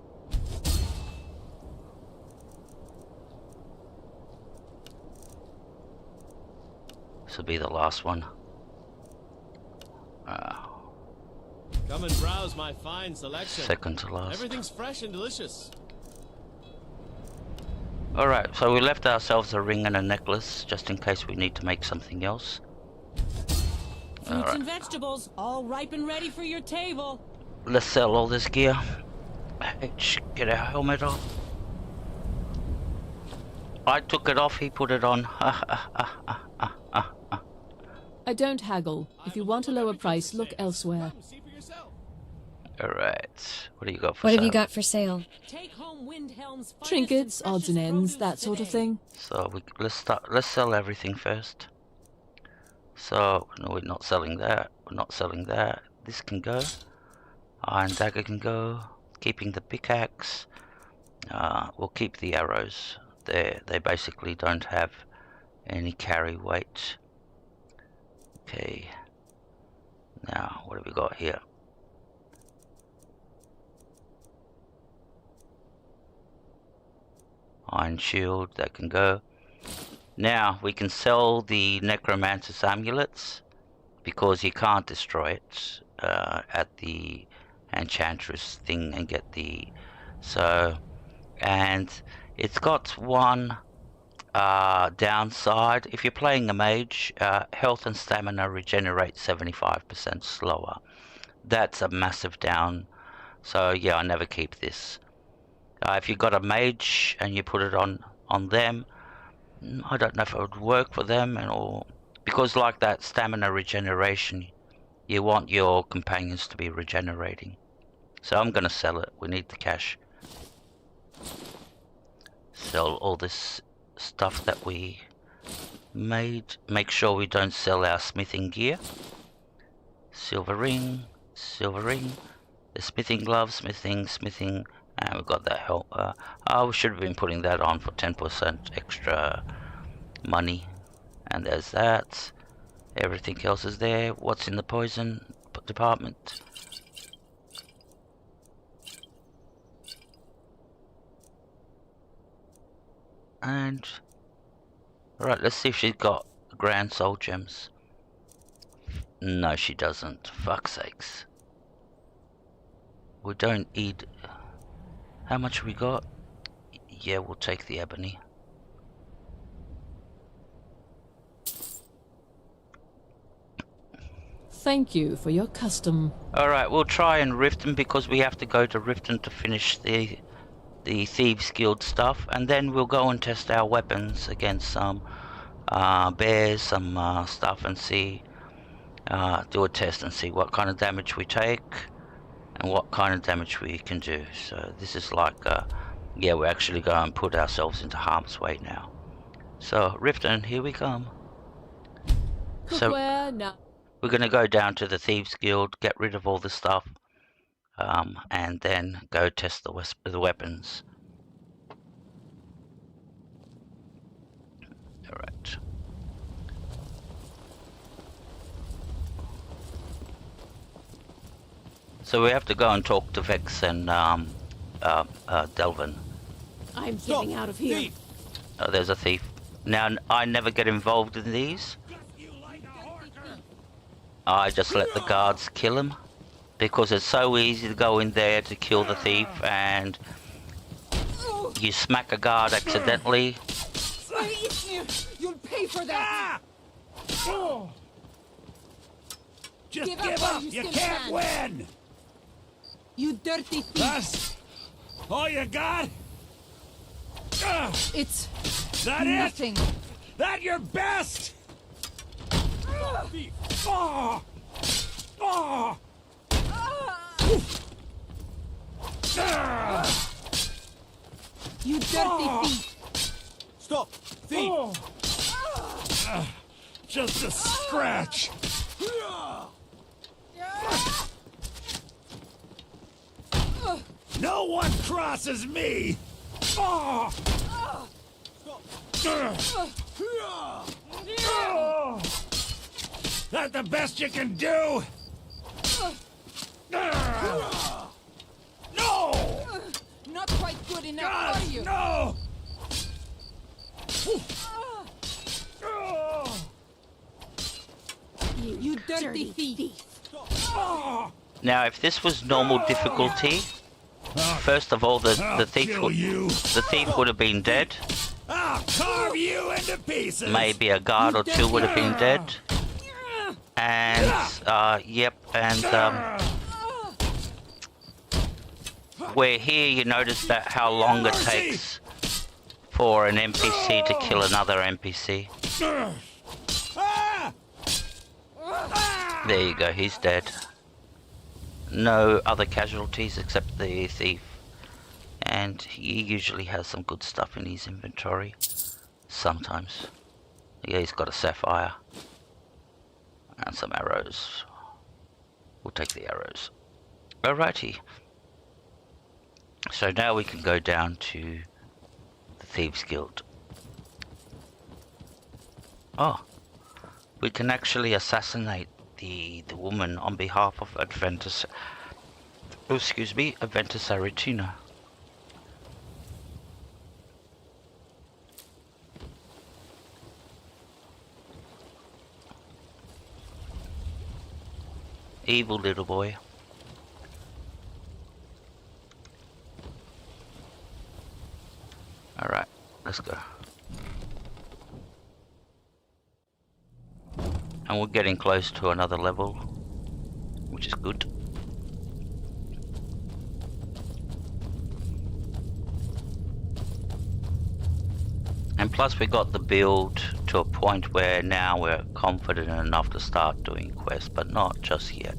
This will be the last one. Come and browse my fine selection. Second to last. Everything's fresh and delicious. Alright, so we left ourselves a ring and a necklace just in case we need to make something else. Fruits and vegetables, all ripe and ready for your table. Let's sell all this gear. H, get our helmet off. I took it off, he put it on. I don't haggle. If you want a lower price, look elsewhere. Alright, what do you got for What sale? have you got for sale? Take home Windhelm's trinkets, odds and ends, that sort of thing. So let's sell everything first. So no, we're not selling that. We're not selling that. This can go. Iron dagger can go. Keeping the pickaxe. We'll keep the arrows. They basically don't have any carry weight. Okay. Now what have we got here? Iron shield, that can go. Now we can sell the necromancer's amulets because you can't destroy it at the enchantress thing and get the and it's got one downside. If you're playing a mage, health and stamina regenerate 75% slower. That's a massive down. So yeah, I never keep this. If you've got a mage and you put it on them, I don't know if it would work for them, because like that stamina regeneration, you want your companions to be regenerating. So I'm gonna sell it. We need the cash. Sell all this stuff that we made. Make sure we don't sell our smithing gear. Silver ring, the smithing gloves, smithing. And we've got that help. We should have been putting that on for 10% extra money. And there's that. Everything else is there. What's in the poison department? And right, let's see if she's got grand soul gems. No, she doesn't. Fuck's sakes. We don't need. How much we got? Yeah, we'll take the ebony. Thank you for your custom. Alright, we'll try and Riften because we have to go to Riften to finish the Thieves Guild stuff, and then we'll go and test our weapons against some bears, some stuff, and see, do a test and see what kind of damage we take and what kind of damage we can do. So this is like, yeah, we're actually going to put ourselves into harm's way now. So Riften, here we come. Cookware, no. We're going to go down to the Thieves Guild, get rid of all the stuff, and then go test the weapons. Alright. So we have to go and talk to Vex and Delvin. I'm getting out of here. Oh, there's a thief. Now, I never get involved in these. I just let the guards kill him. Because it's so easy to go in there to kill the thief and you smack a guard accidentally. You'll pay for that! Just give up! You can't win! You dirty thief! That's all you got? It's that nothing. That your best? You dirty thief! Stop! Thief! Just a scratch! No one crosses me! That the best you can do? No! Not quite good enough, are you? No! You dirty thief! Now, if this was normal difficulty, first of all, the thief would have been dead. I'll carve you into pieces. Maybe a guard or two would have been dead. And, yep, and, where here you notice that how long it takes for an NPC to kill another NPC. There you go, he's dead. No other casualties except the thief. And he usually has some good stuff in his inventory. Sometimes. Yeah, he's got a sapphire. And some arrows. We'll take the arrows. Alrighty. So now we can go down to the Thieves Guild. Oh. We can actually assassinate the woman on behalf of Adventus Aretina. Evil little boy. Alright, let's go. And we're getting close to another level, which is good. And plus we got the build to a point where now we're confident enough to start doing quests, but not just yet.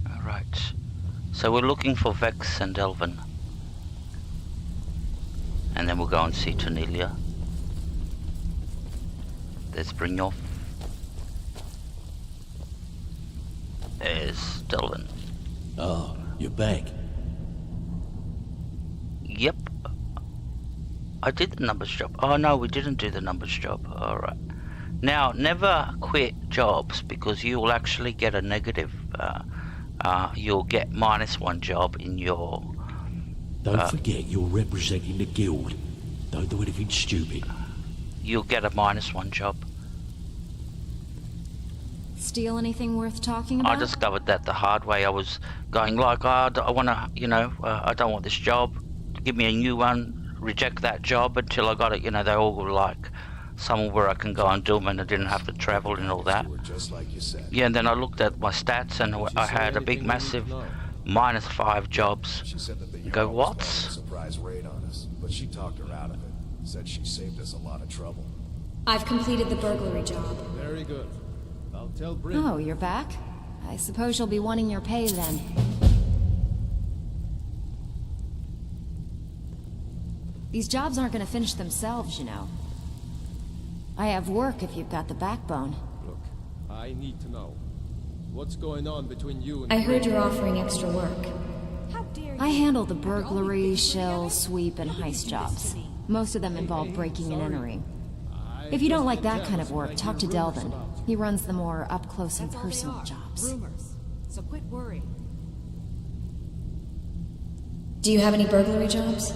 Alright, so we're looking for Vex and Delvin. And then we'll go and see Tonelia. There's Brynjolf. There's Delvin. Oh, you're back. Yep. I did the numbers job. Oh no, we didn't do the numbers job. Alright. Now, never quit jobs because you will actually get a negative. You'll get -1 job in your... Don't forget you're representing the guild. Don't do anything stupid. You'll get a -1 job. Steal anything worth talking about? I discovered that the hard way. I was going like, oh, I want to, you know, I don't want this job. Give me a new one. Reject that job until I got it. You know, they all were like somewhere where I can go and do them and I didn't have to travel and all that. Just like you said. Yeah, and then I looked at my stats and I had a big, massive -5 jobs. She said that the Go, Jarl was what? planning a surprise raid on us, but she talked her out of it. Said she saved us a lot of trouble. I've completed the burglary job. Very good. I'll tell Bryn. Oh, you're back? I suppose you'll be wanting your pay then. These jobs aren't gonna finish themselves, you know. I have work if you've got the backbone. Look, I need to know. What's going on between you and... I heard you're offering extra work. I handle the burglary, shell, sweep, and heist jobs. Most of them involve breaking and entering. If you don't like that kind of work, talk to Delvin. He runs the more up-close and personal jobs. Rumors. So quit worrying. Do you have any burglary jobs?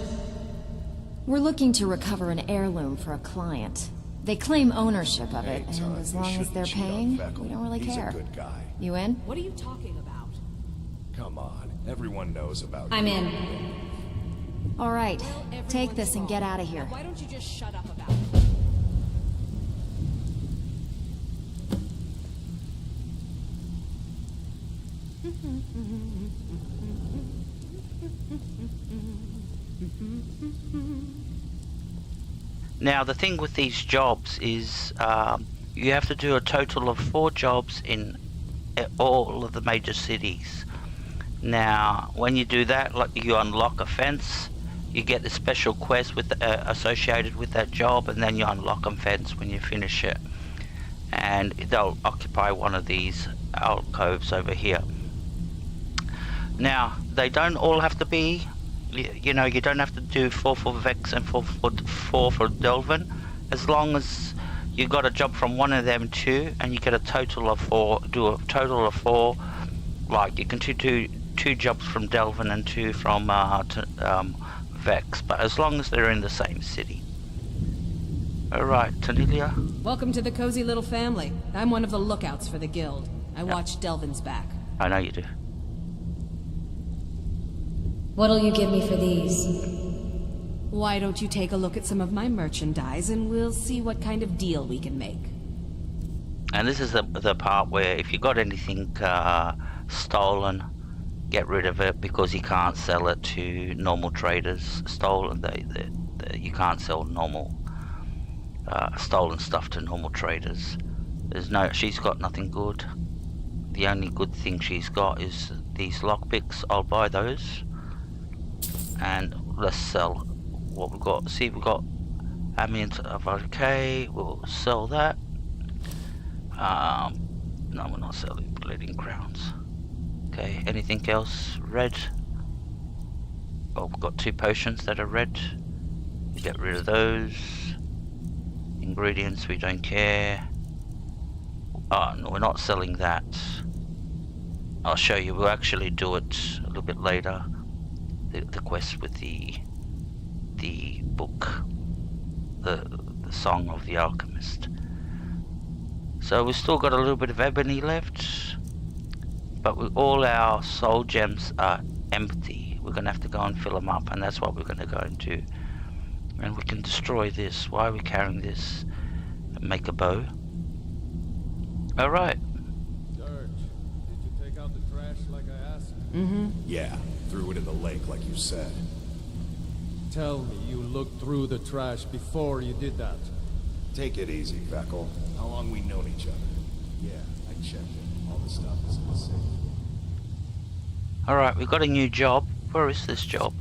We're looking to recover an heirloom for a client. They claim ownership of it, and as long as they're paying, we don't really care. He's a good guy. You in? What are you talking about? Come on, everyone knows about I'm you. in. All right, Well, take this and get out of here. Now, why don't you just shut up about it? Now, the thing with these jobs is you have to do a total of 4 jobs in all of the major cities. Now, when you do that, like, you unlock a fence, you get the special quest with associated with that job, and then you unlock a fence when you finish it. And they'll occupy one of these alcoves over here. Now, they don't all have to be... You know, you don't have to do 4 for Vex and 4 for Delvin. As long as you got a job from one of them too, and you get a total of 4, do a total of 4. Like, you can do 2 jobs from Delvin and 2 from Vex, but as long as they're in the same city. Alright, Tonelia. Welcome to the cozy little family. I'm one of the lookouts for the guild. I watch Delvin's back. I know you do. What'll you give me for these? Why don't you take a look at some of my merchandise and we'll see what kind of deal we can make. And this is the part where if you got anything stolen, get rid of it, because you can't sell it to normal traders. Stolen, you can't sell normal stolen stuff to normal traders. She's got nothing good. The only good thing she's got is these lockpicks. I'll buy those, and let's sell what we've got. See, we've got ambient of okay. We'll sell that. No, we're not selling bleeding crowns. Okay, anything else? Red. Oh, we've got 2 potions that are red. We get rid of those. Ingredients, we don't care. Oh, no, we're not selling that. I'll show you. We'll actually do it a little bit later. The quest with the book, the Song of the Alchemist. So we've still got a little bit of ebony left, but all our soul gems are empty. We're gonna have to go and fill them up, and that's what we're gonna go and do. And we can destroy this. Why are we carrying this? Make a bow. Alright. Dirge, did you take out the trash like I asked? Yeah, threw it in the lake like you said. Tell me you looked through the trash before you did that. Take it easy, Vekel. How long we known each other? Yeah, I checked it. All the stuff is in the safe. Alright, we've got a new job. Where is this job?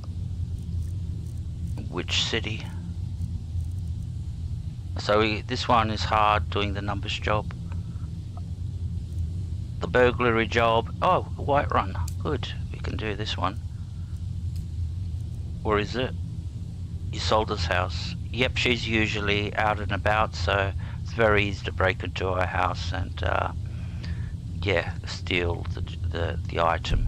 Which city? So this one is hard, doing the numbers job. The burglary job. Oh, Whiterun. Good. We can do this one. Where is it? Isolde's house. Yep, she's usually out and about, so it's very easy to break into her house and yeah, steal the item.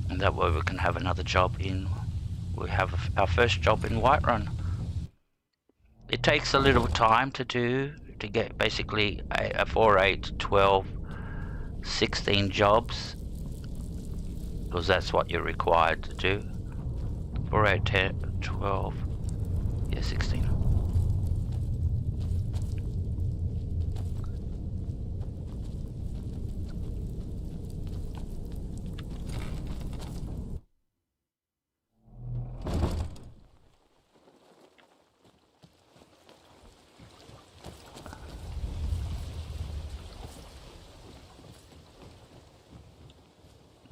And that way we can have another job in. We have our first job in Whiterun. It takes a little time to get basically a 4, 8, 12, 16 jobs, because that's what you're required to do. 4, 8, 10, 12, yeah, 16.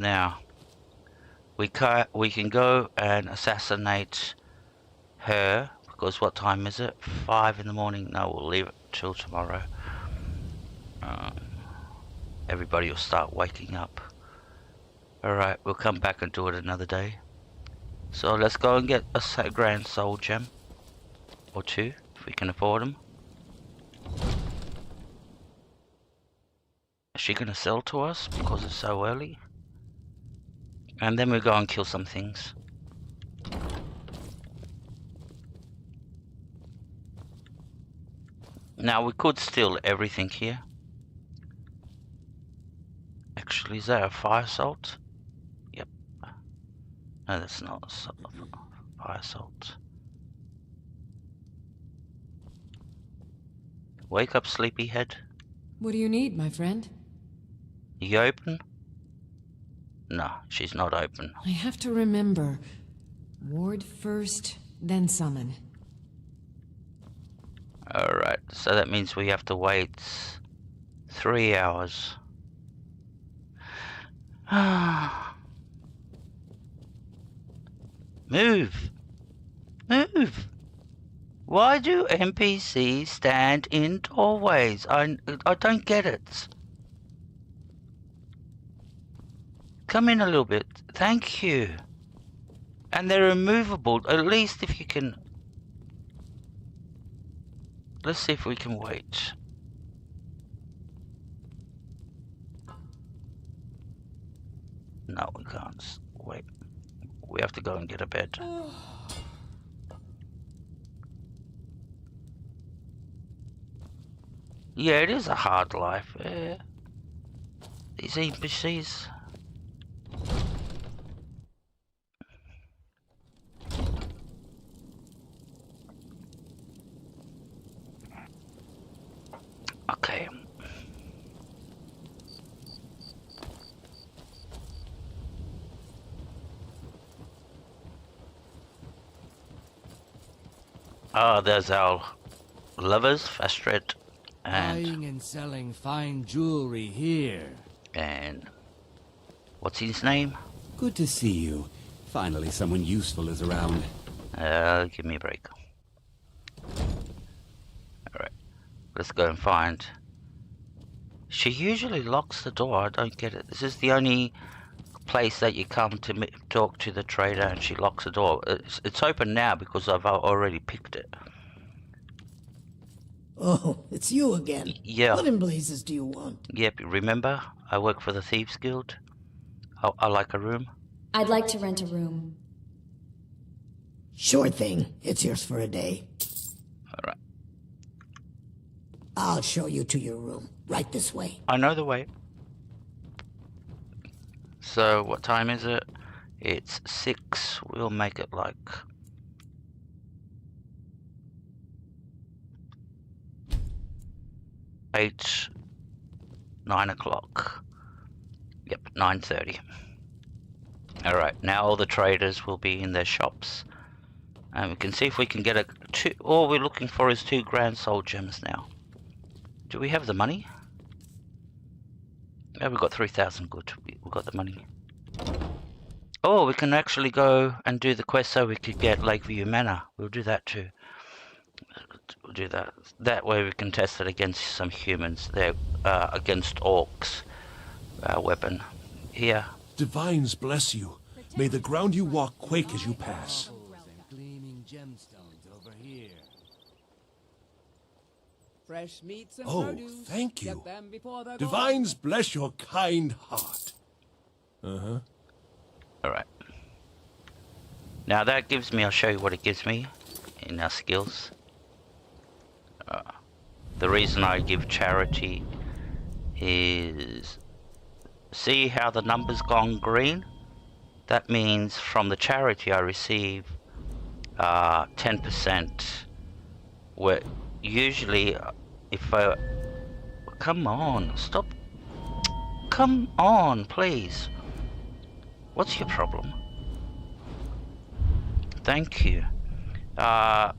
Now, we can go and assassinate her, because what time is it? 5 in the morning? No, we'll leave it till tomorrow. Everybody will start waking up. Alright, we'll come back and do it another day. So let's go and get a grand soul gem. Or 2, if we can afford them. Is she gonna sell to us because it's so early? And then we'll go and kill some things. Now we could steal everything here. Actually, is that a fire salt? Yep. No, that's not a fire salt. Wake up, sleepyhead. What do you need, my friend? You open? No, she's not open. I have to remember. Ward first, then summon. Alright, so that means we have to wait 3 hours. Move! Move! Why do NPCs stand in doorways? I don't get it. Come in a little bit. Thank you. And they're immovable. At least if you can... Let's see if we can wait. No, we can't. Wait. We have to go and get a bed. Yeah, it is a hard life. These NPCs... Ah, there's our lovers, Fastred Buying and selling fine jewelry here. and what's his name? Good to see you. Finally, someone useful is around. Give me a break. Alright, let's go and find. She usually locks the door, I don't get it. This is the only place that you come to talk to the trader and she locks the door. It's open now because I've already picked it. Oh, it's you again. Yeah. What in blazes do you want? Yep, remember? I work for the Thieves Guild. I like a room. I'd like to rent a room. Sure thing. It's yours for a day. Alright. I'll show you to your room. Right this way. I know the way. So, what time is it? It's 6. We'll make it like... eight, 9 o'clock. Yep, 9:30. Alright, now all the traders will be in their shops. And we can see if we can get all we're looking for is 2 grand soul gems now. Do we have the money? Yeah, we've got 3,000, good. We've got the money. Oh, we can actually go and do the quest so we could get Lakeview Manor. We'll do that too. We'll do that. That way we can test it against some humans. They're against orcs. Weapon. Here. Divines bless you. May the ground you walk quake as you pass. Gleaming gemstones over here. Fresh meats and Oh, produce. thank you. Get them before they're Divines bless your kind heart. Uh-huh. Alright. Now that gives me, I'll show you what it gives me in our skills. The reason I give charity is... See how the number's gone green? That means from the charity I receive 10%. Where usually if I... Come on, stop. Come on, please. What's your problem? Thank you. My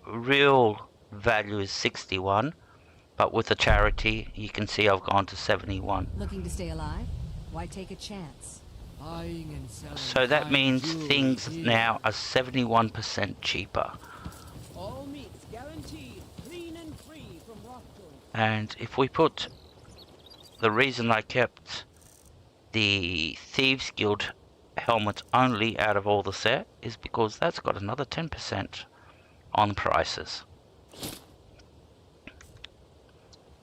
real value is 61. But with the charity, you can see I've gone to 71. Looking to stay alive? Why take a chance? Buying and selling So that fine means jewelry things here. now are 71% cheaper. all meats guaranteed, clean and free from rotting. And if we put... The reason I kept the Thieves Guild helmet only out of all the set is because that's got another 10% on prices.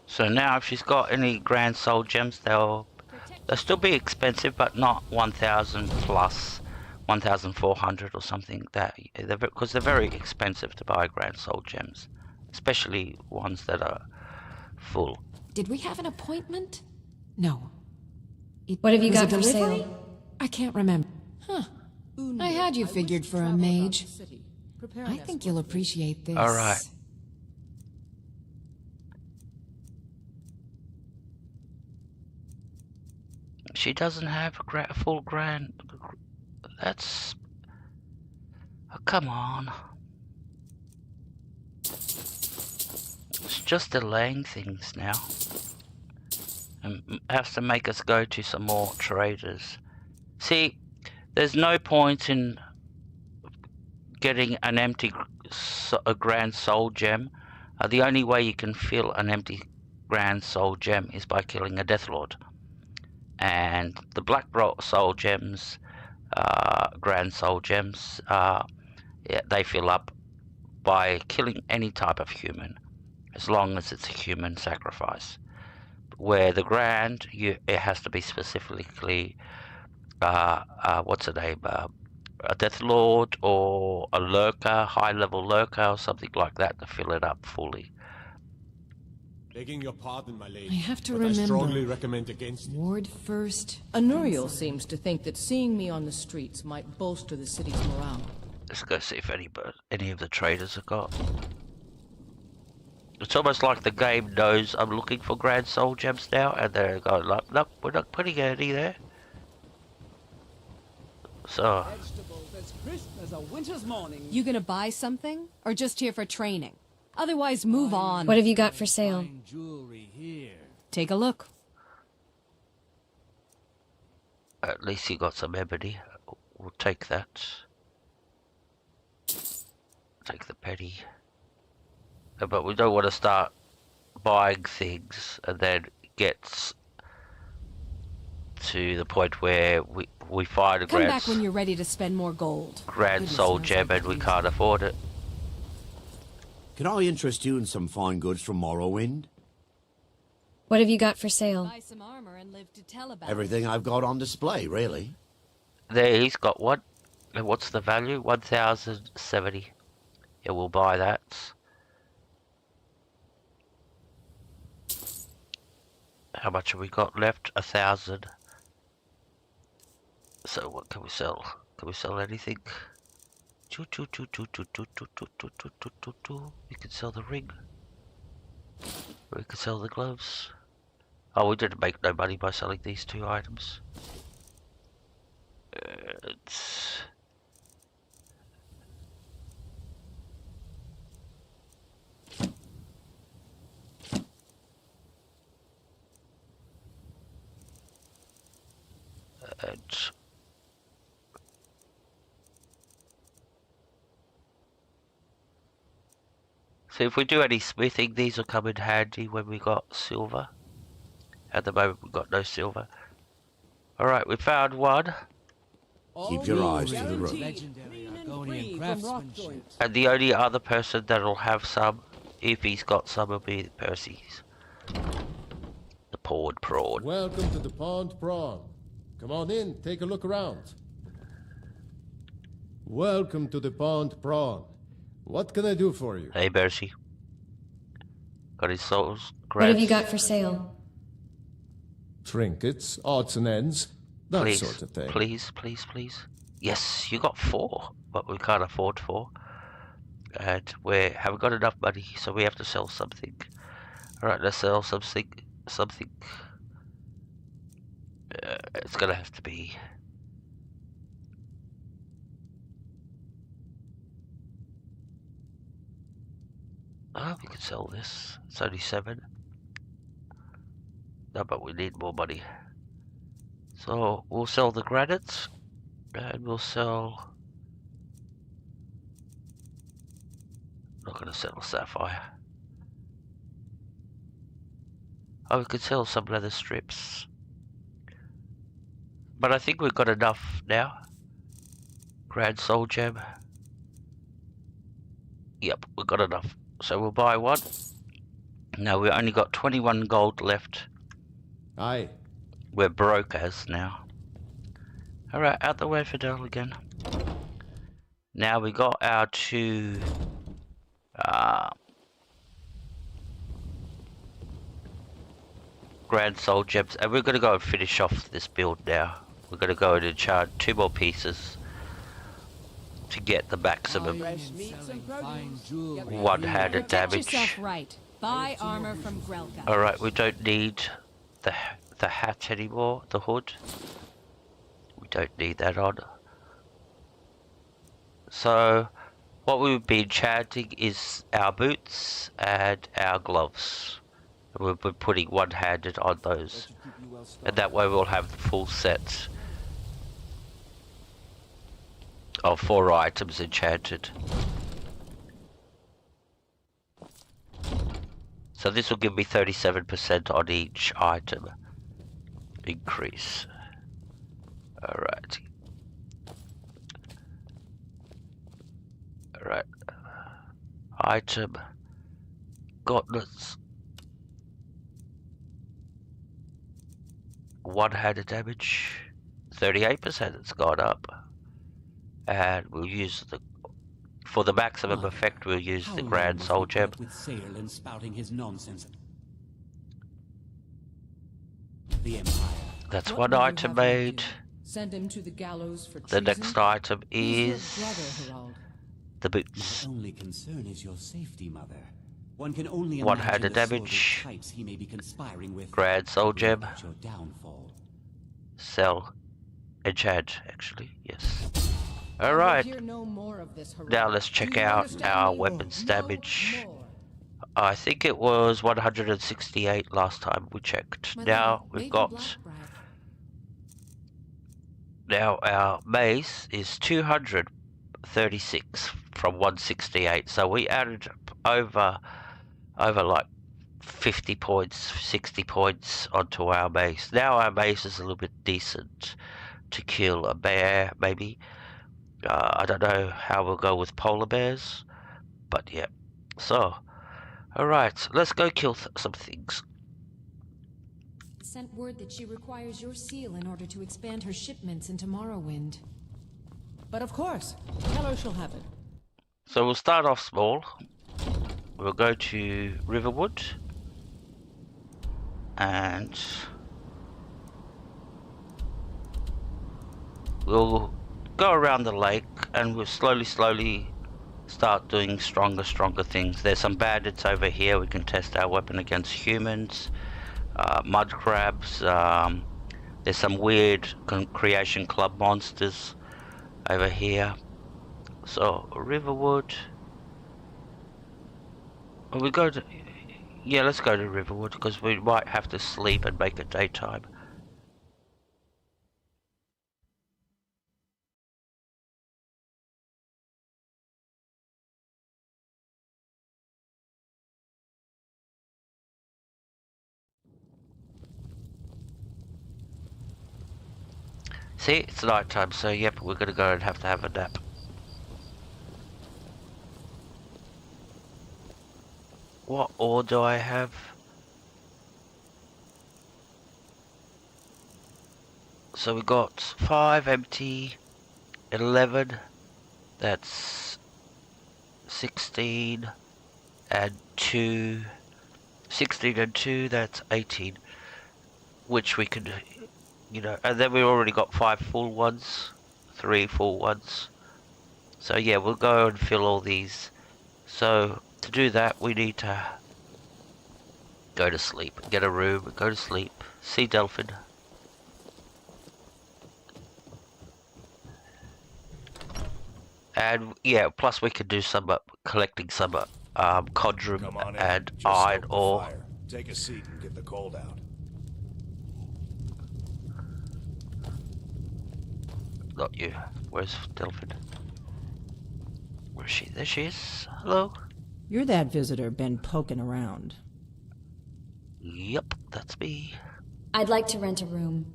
So now if she's got any grand soul gems, they'll still be expensive, but not 1,000 plus 1,400 or something. Because they're very expensive to buy grand soul gems, especially ones that are full. Did we have an appointment? No. What have you Was got it for delivery? sale? I can't remember. Huh. I had you figured for a mage. Prepare I an think you'll appreciate this. All right. She doesn't have a full grand. That's... Oh, come on. It's just delaying things now. And has to make us go to some more traders. See, there's no point in getting an empty a grand soul gem. The only way you can fill an empty grand soul gem is by killing a Deathlord. And the black soul gems, grand soul gems, yeah, they fill up by killing any type of human, as long as it's a human sacrifice. Where the grand, it has to be specifically, what's the name, a Deathlord or a lurker, high-level lurker or something like that to fill it up fully. Begging your pardon, my lady. I have to but remember. I strongly recommend against it. Ward first. Anuriel seems to think that seeing me on the streets might bolster the city's morale. Let's go see if any of the traders have got. It's almost like the game knows I'm looking for grand soul gems now, and they're going like, nope, we're not putting any there. So, Vegetables as crisp as a winter's morning. You gonna buy something? Or just here for training? Otherwise, move on. What have you got for sale? Jewelry here. Take a look. at least you got some ebony. We'll take that. Take the penny. But we don't want to start buying things and then get to the point where we find a Come back when you're ready to spend more gold. grand soul gem and we can't afford it. Can I interest you in some fine goods from Morrowind? What have you got for sale? Buy some armor and live to tell about Everything I've got on display, really. There, he's got one. And what's the value? 1,070. Yeah, we'll buy that. How much have we got left? 1,000. So what can we sell? Can we sell anything? We can sell the ring. We can sell the gloves. Oh, we didn't make no money by selling these two items. So if we do any smithing, these will come in handy when we got silver. At the moment we've got no silver. Alright, we found one. Keep your eyes to the road. Legendary Argonian craftsmanship. And the only other person that'll have some, if he's got some, will be Percy's. The pawed prawn. Welcome to the Pond Prawn. Come on in, take a look around. Welcome to the Pond Prawn. What can I do for you? Hey, Percy. Got his souls. What have you got for sale? Trinkets, odds and ends, that Please, sort of thing. please, please, please. Yes, you got 4, but we can't afford 4. And we haven't got enough money, so we have to sell something. Alright, let's sell something. It's gonna have to be... Oh, we could sell this. It's only 7. No, but we need more money. So, we'll sell the granites. And we'll sell... Not gonna sell sapphire. Oh, we could sell some leather strips. But I think we've got enough now. Grand soul gem. Yep, we've got enough. So we'll buy one. Now we've only got 21 gold left. Aye. We're broke as now. Alright, out the way, Fidel again. Now we got our 2 grand soul gems, and we're gonna go and finish off this build now. We're gonna go and enchant 2 more pieces to get the maximum one-handed Protect damage. yourself right. Buy armor from Grelka. Alright, we don't need the hat anymore, the hood. We don't need that on. So, what we would be enchanting is our boots and our gloves. And we'll be putting one-handed on those. And that way we'll have the full set of 4 items enchanted. So this will give me 37% on each item increase. Alright. Alright. Item. Gauntlets. One-handed damage. 38% it's gone up. And we'll use the... For the maximum effect, we'll use the grand soul gem. With Sailin spouting his nonsense. The Empire. That's one item made. Send him to the gallows for The next item is the His boots. only concern is your safety, Mother. One can only One-handed imagine the damage. sordid types he may be conspiring with. Grand soul gem. Your downfall. Sell. Enchant, actually, yes. I will Alright, hear no more of this heroic. now let's check Do you out understand our me? weapons No damage. more. I think it was 168 last time we checked. My Now lady, we've Lady got... Blackbriar. Now our mace is 236 from 168. So we added over like 50 points, 60 points onto our mace. Now our mace is a little bit decent to kill a bear, maybe. I don't know how we'll go with polar bears, but yeah. So, alright, let's go kill some things. Sent word that she requires your seal in order to expand her shipments into Morrowind. But of course, tell her she'll have it. So we'll start off small. We'll go to Riverwood. And we'll go around the lake and we'll slowly start doing stronger things. There's some bandits over here. We can test our weapon against humans. Mud crabs. There's some weird creation club monsters over here. So Riverwood. We go to... Yeah, let's go to Riverwood because we might have to sleep and make it daytime. See, it's nighttime, so yep, we're gonna go and have to have a nap. What ore do I have? So we got 5 empty, 11, that's 16, and 2, 16 and 2, that's 18, which we could, you know, and then we already got 5 full ones, 3 full ones. So yeah, we'll go and fill all these. So to do that, we need to go to sleep, get a room, go to sleep, see Delphin. And yeah, plus we could do some collecting some conjurum and iron ore. Take a seat and get the cold out. Not you. Where's Delphin? Where is she? There she is. Hello. You're that visitor been poking around. Yep, that's me. I'd like to rent a room.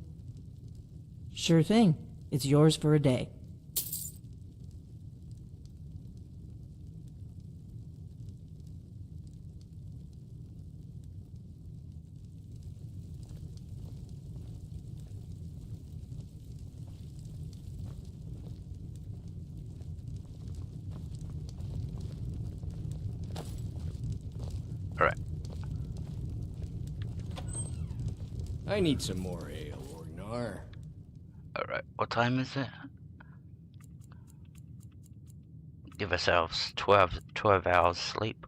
Sure thing. It's yours for a day. Alright. I need some more ale, Orgnar. Alright, what time is it? Give ourselves 12 hours sleep.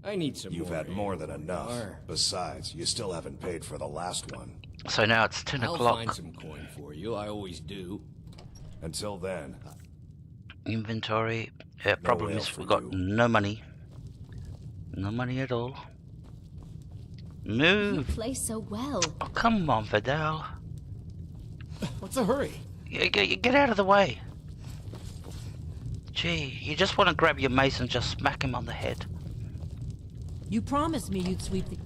I need some You've more had more than ale, enough. Orgnar. Besides, you still haven't paid for the last one. So now it's 10 I'll o'clock. find some coin for you, I always do. Until then, Inventory. Yeah, problem ale is for we've got you. no money. No money at all. You Move! play so well. Oh, come on, Vidal. What's the hurry? Get out of the way. Gee, you just want to grab your mace and just smack him on the head. You promised me you'd sweep the...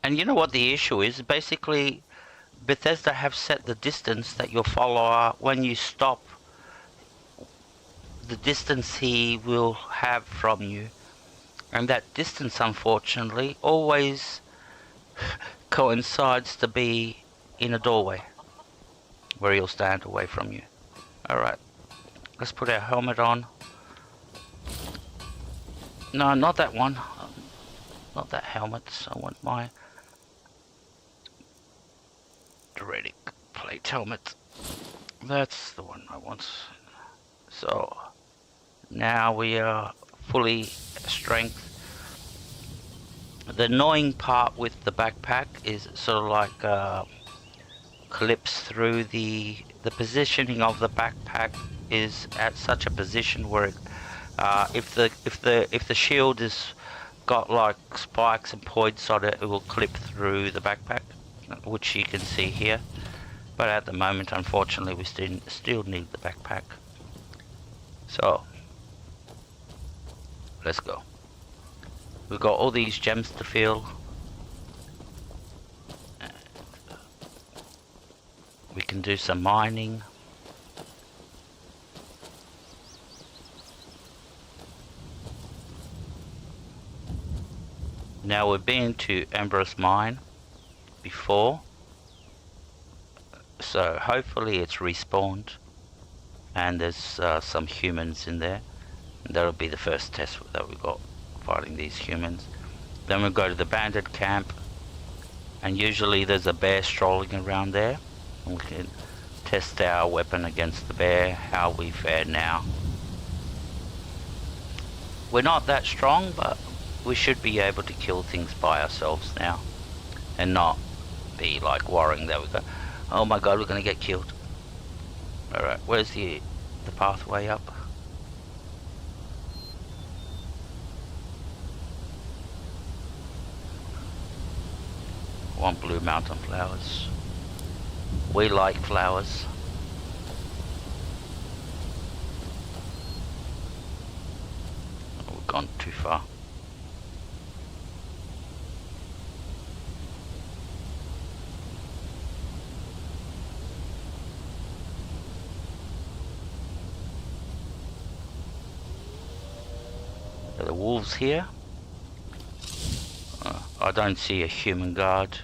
And you know what the issue is? Basically, Bethesda have set the distance that your follower, when you stop, the distance he will have from you. And that distance, unfortunately, always coincides to be in a doorway, where he'll stand away from you. Alright, let's put our helmet on. No, not that one. Not that helmet. I want my Draconic plate helmet. That's the one I want. So now we are fully strength. The annoying part with the backpack is sort of like clips through the positioning of the backpack is at such a position where it, if the shield is got like spikes and points on it, it will clip through the backpack, which you can see here. But at the moment, unfortunately, we still need the backpack. So let's go. We've got all these gems to fill. We can do some mining. Now we've been to Ember's mine before, so hopefully it's respawned and there's some humans in there. And that'll be the first test that we got, fighting these humans. Then we'll go to the bandit camp, and usually there's a bear strolling around there, and we can test our weapon against the bear, how we fare now. We're not that strong, but we should be able to kill things by ourselves now, and not be like worrying that we go, oh my god, we're gonna get killed. Alright, where's the pathway up? Want blue mountain flowers. We like flowers. Oh, we've gone too far. Are the wolves here? I don't see a human guard.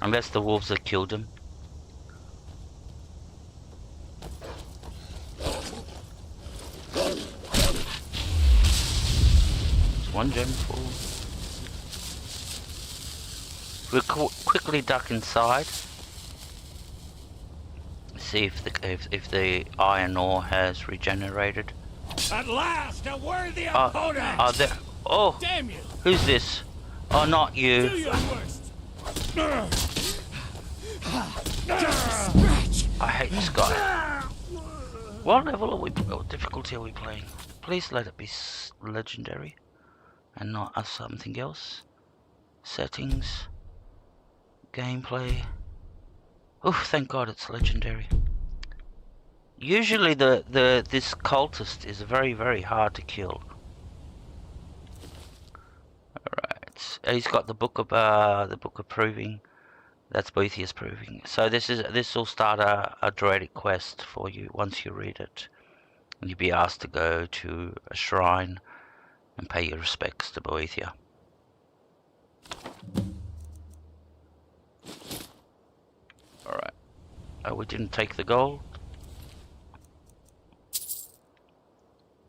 Unless the wolves have killed him. It's one gem full. We'll quickly duck inside. See if the iron ore has regenerated. At last, a worthy opponent! Oh, damn you! Who's this? Oh, not you. Do your worst. I hate this guy. What level are we? What difficulty are we playing? Please let it be legendary, and not something else. Settings, gameplay. Oh, thank God it's legendary. Usually this cultist is very hard to kill. Alright, he's got the book of proving. That's Boethius proving. So this will start a Draconic quest for you once you read it. And you'll be asked to go to a shrine and pay your respects to Boethia. Alright. Oh, we didn't take the gold.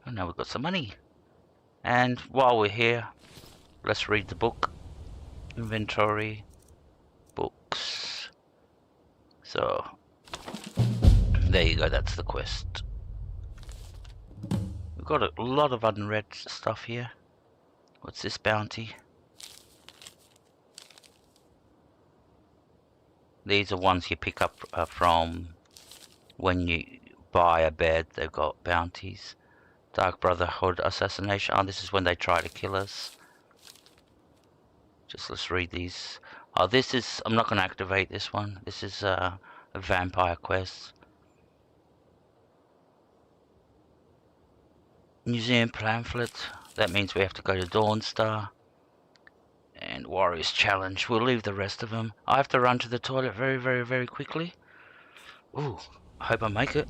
Oh, now we've got some money. And while we're here, let's read the book. Inventory. Books. So, there you go, that's the quest. We've got a lot of unread stuff here. What's this bounty? These are ones you pick up from when you buy a bed. They've got bounties. Dark Brotherhood assassination. Oh, this is when they try to kill us. Just let's read these. Oh, this is, I'm not going to activate this one. This is a vampire quest. Museum pamphlet. That means we have to go to Dawnstar. And Warriors Challenge. We'll leave the rest of them. I have to run to the toilet very quickly. Ooh, I hope I make it.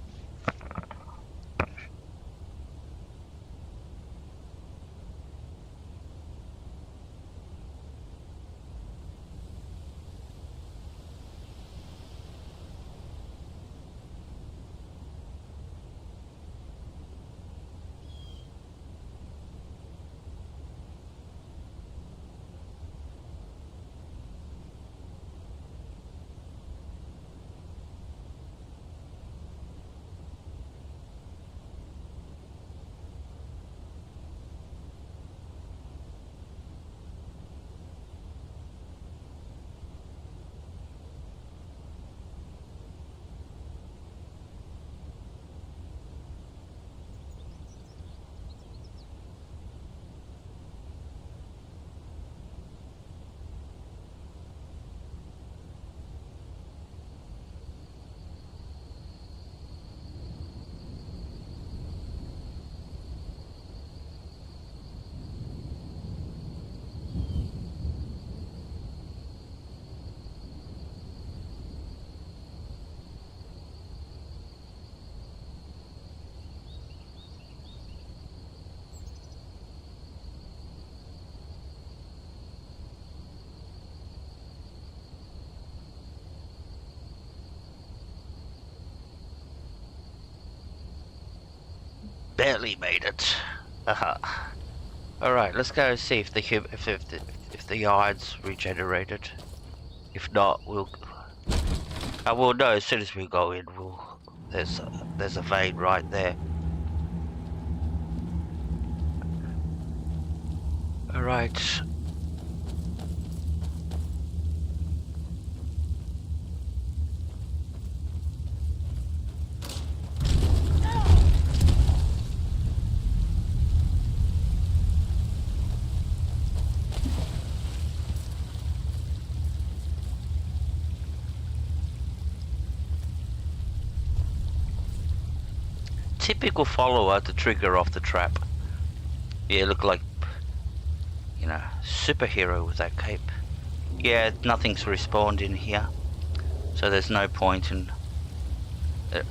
Barely made it. Alright, let's go see if the yards regenerated. If not, we'll know as soon as we go in. There's a vein right there. Alright. Typical follower to trigger off the trap. Yeah, look like, you know, superhero with that cape. Yeah, nothing's respawned in here, so there's no point in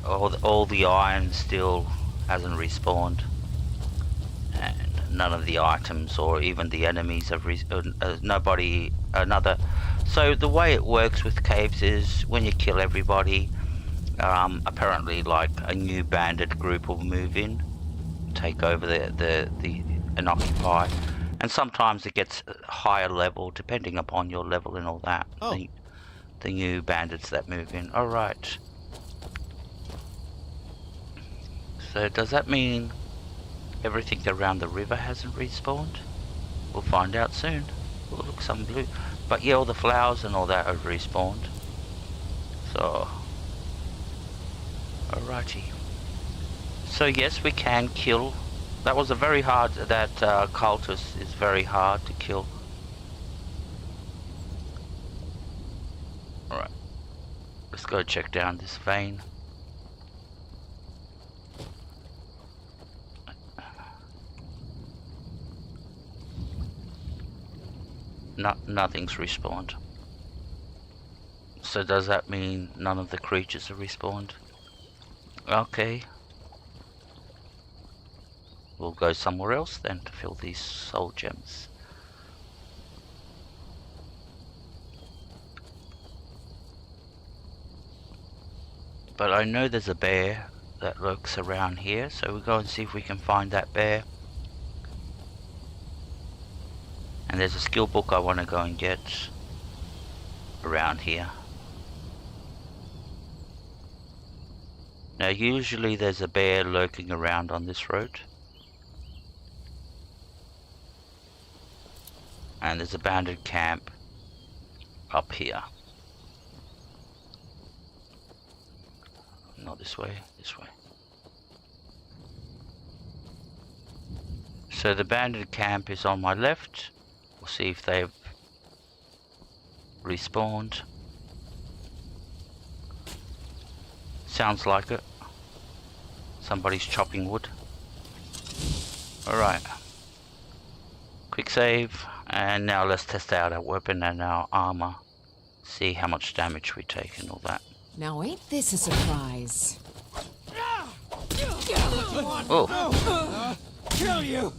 all the iron still hasn't respawned, and none of the items or even the enemies have so the way it works with caves is when you kill everybody, apparently like a new bandit group will move in, take over and occupy, and sometimes it gets higher level depending upon your level and all that. Oh. The new bandits that move in. Alright. So does that mean everything around the river hasn't respawned? We'll find out soon. Oh, look, some blue. But yeah, all the flowers and all that have respawned. So alrighty. So yes, we can kill. That was a very hard. That cultist is very hard to kill. All right. Let's go check down this vein. Nothing's respawned. So does that mean none of the creatures are respawned? Okay. We'll go somewhere else then to fill these soul gems. But I know there's a bear that lurks around here, so we'll go and see if we can find that bear. And there's a skill book I want to go and get around here. Now usually there's a bear lurking around on this road. And there's a bandit camp up here. Not this way, this way. So the bandit camp is on my left. We'll see if they've respawned. Sounds like it. Somebody's chopping wood. Alright. Quick save. And now let's test out our weapon and our armor. See how much damage we take and all that. Now ain't this a surprise? Oh. Kill you!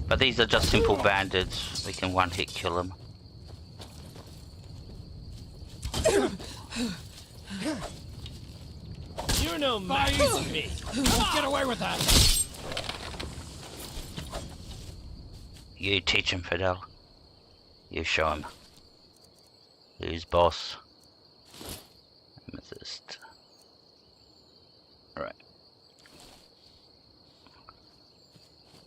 But these are just simple bandits. We can one-hit kill them. You're no match for me. Get away with that. You teach him, Fidel. You show him. Who's boss? Amethyst. Alright.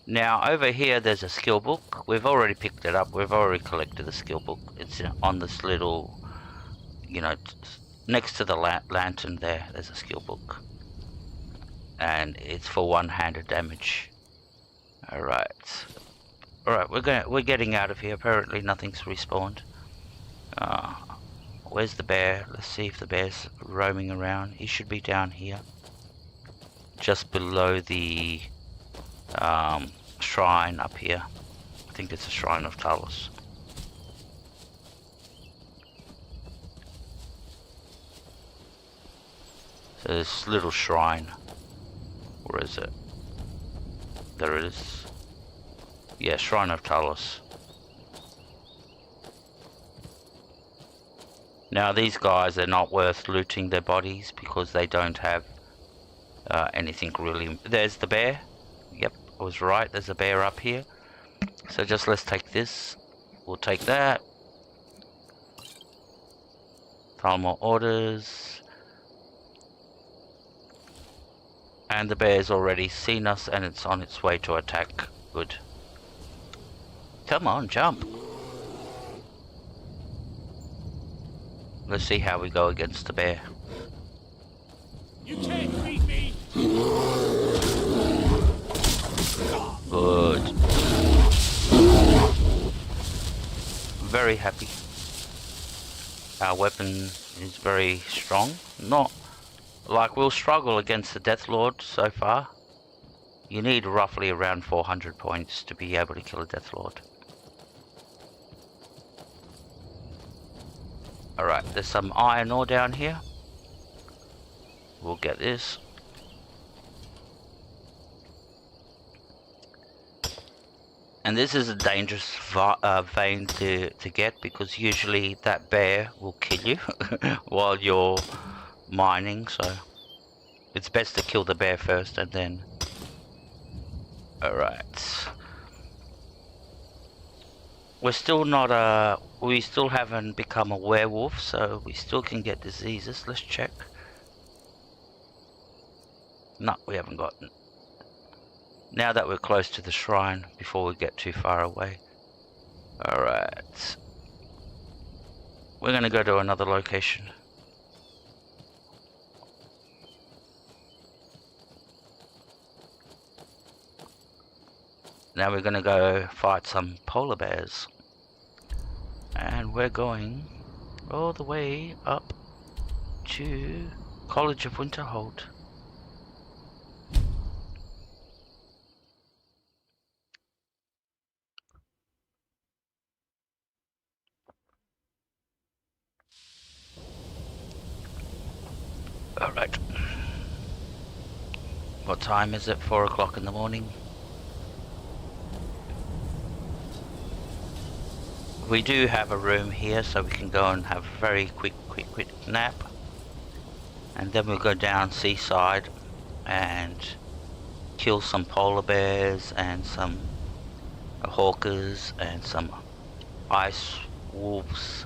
Now over here there's a skill book. We've already picked it up. We've already collected the skill book. It's on this little, you know, next to the lantern there. There's a skill book. And it's for one-handed damage. Alright. Alright, we're getting out of here. Apparently nothing's respawned. Where's the bear? Let's see if the bear's roaming around. He should be down here. Just below the shrine up here. I think it's a shrine of Talos. So this little shrine. Where is it? There it is. Yeah, Shrine of Talos. Now these guys are not worth looting their bodies because they don't have anything really. There's the bear. Yep, I was right. There's a bear up here. So just let's take this. We'll take that. File more orders. And the bear's already seen us and it's on its way to attack. Good. Come on, jump. Let's see how we go against the bear. You can't beat me! Good. Very happy. Our weapon is very strong. Not like we'll struggle against the Death Lord so far. You need roughly around 400 points to be able to kill a Death Lord. Alright, there's some iron ore down here. We'll get this. And this is a dangerous vein to get, because usually that bear will kill you while you're mining, so it's best to kill the bear first and then... Alright. We're still not we still haven't become a werewolf, so we still can get diseases. Let's check. No, we haven't gotten. Now that we're close to the shrine, before we get too far away. Alright. We're gonna go to another location. Now we're gonna go fight some polar bears. And we're going all the way up to College of Winterhold. Alright. What time is it? 4 o'clock in the morning. We do have a room here, so we can go and have a very quick nap. And then we'll go down seaside and kill some polar bears and some hawkers and some ice wolves.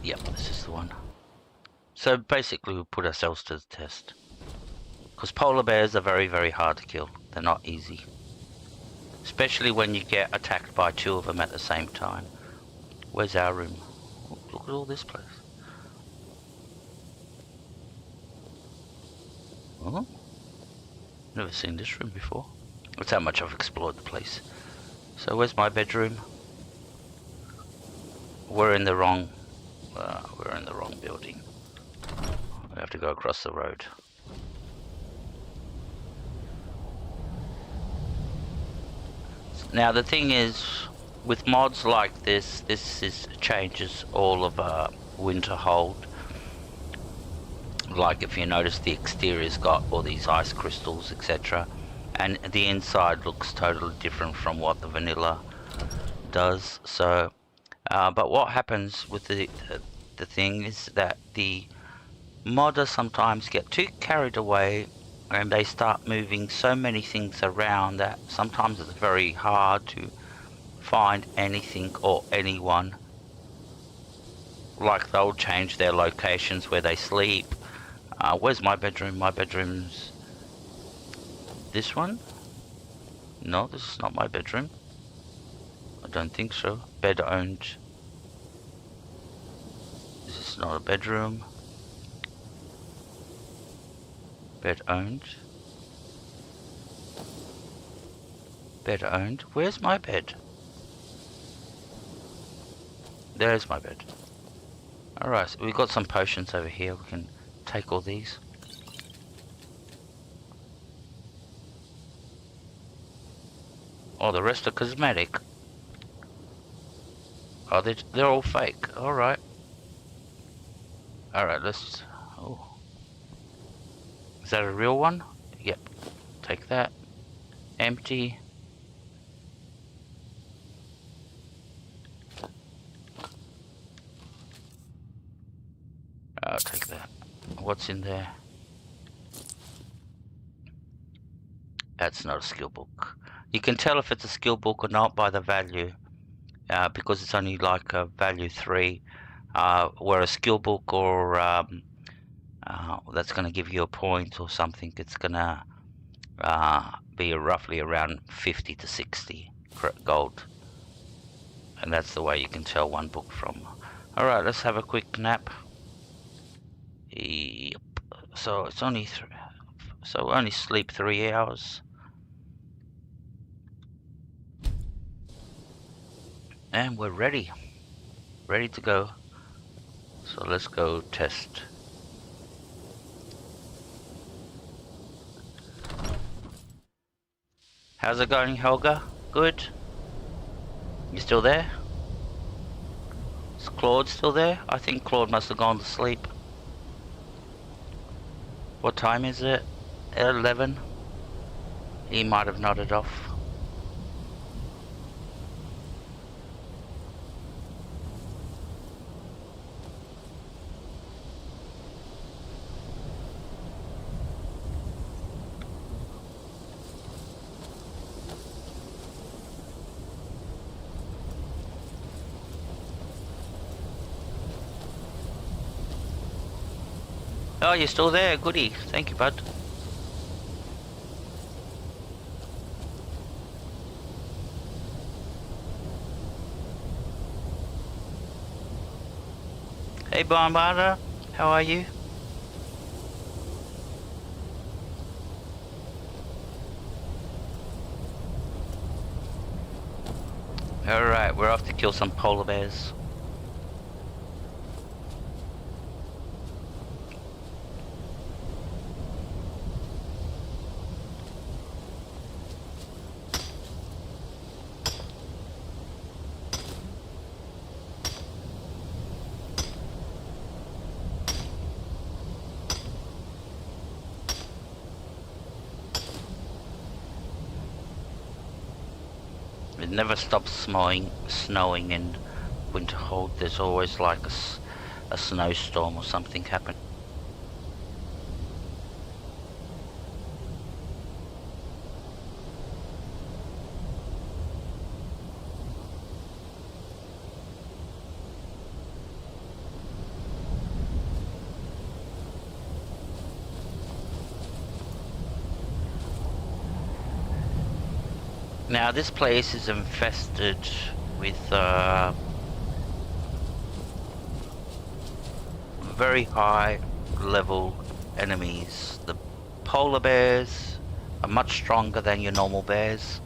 Yep, this is the one. So basically we put ourselves to the test. Because polar bears are very hard to kill. They're not easy. Especially when you get attacked by two of them at the same time. Where's our room? Look at all this place. Oh, never seen this room before. That's how much I've explored the place. So where's my bedroom? We're in the wrong building. We have to go across the road. Now the thing is, with mods like this changes all of Winterhold. Like if you notice, the exterior's got all these ice crystals, etc. And the inside looks totally different from what the vanilla does. So, but what happens with the thing is that the modders sometimes get too carried away and they start moving so many things around that sometimes it's very hard to find anything or anyone. Like they'll change their locations where they sleep. Where's my bedroom? My bedroom's this one? No, this is not my bedroom. I don't think so. Bed owned. This is not a bedroom. Bed owned. Bed owned. Where's my bed? There's my bed. Alright, so we've got some potions over here. We can take all these. Oh, the rest are cosmetic. Oh, they're all fake. Alright. Alright, let's... Oh. Is that a real one? Yep. Take that. Empty. I'll take that. What's in there? That's not a skill book. You can tell if it's a skill book or not by the value, because it's only like a value 3, where a skill book or that's going to give you a point or something, it's going to be roughly around 50 to 60 gold. And that's the way you can tell one book from. Alright, let's have a quick nap. Yep. So it's only so only sleep 3 hours. And we're ready to go. So let's go test. How's it going, Helga? Good? You still there? Is Claude still there? I think Claude must have gone to sleep. What time is it? 11? He might have nodded off. Oh, you're still there? Goody. Thank you, bud. Hey, Bombada. How are you? Alright, we're off to kill some polar bears. It never stops snowing in Winterhold. There's always like a snowstorm or something happen. Now this place is infested with very high level enemies. The polar bears are much stronger than your normal bears.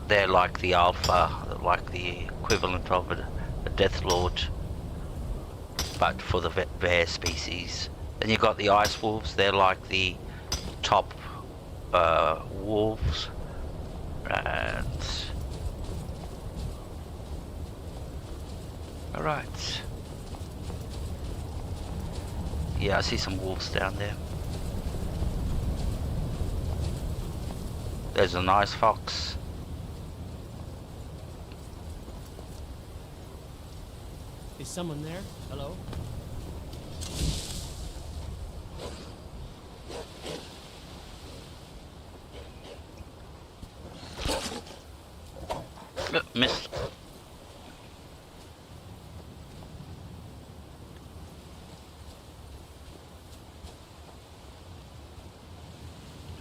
They're like the alpha, like the equivalent of a death lord, but for the bear species. Then you've got the ice wolves. They're like the top wolves. And alright. Yeah, I see some wolves down there. There's a nice fox. Is someone there? Hello? Missed.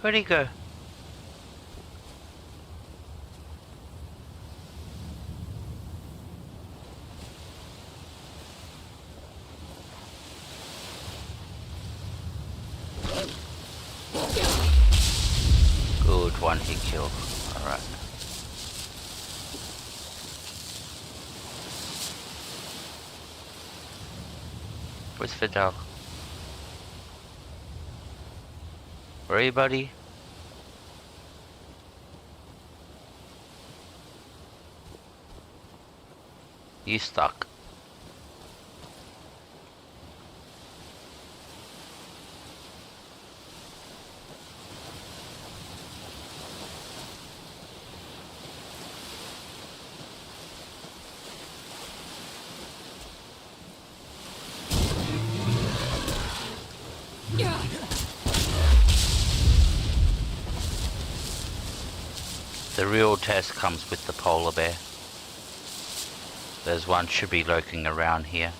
Where'd he go? Good one, he killed. All right. Where's Fidel? Where are you, buddy? You stuck. The real test comes with the polar bear. There's one should be lurking around here.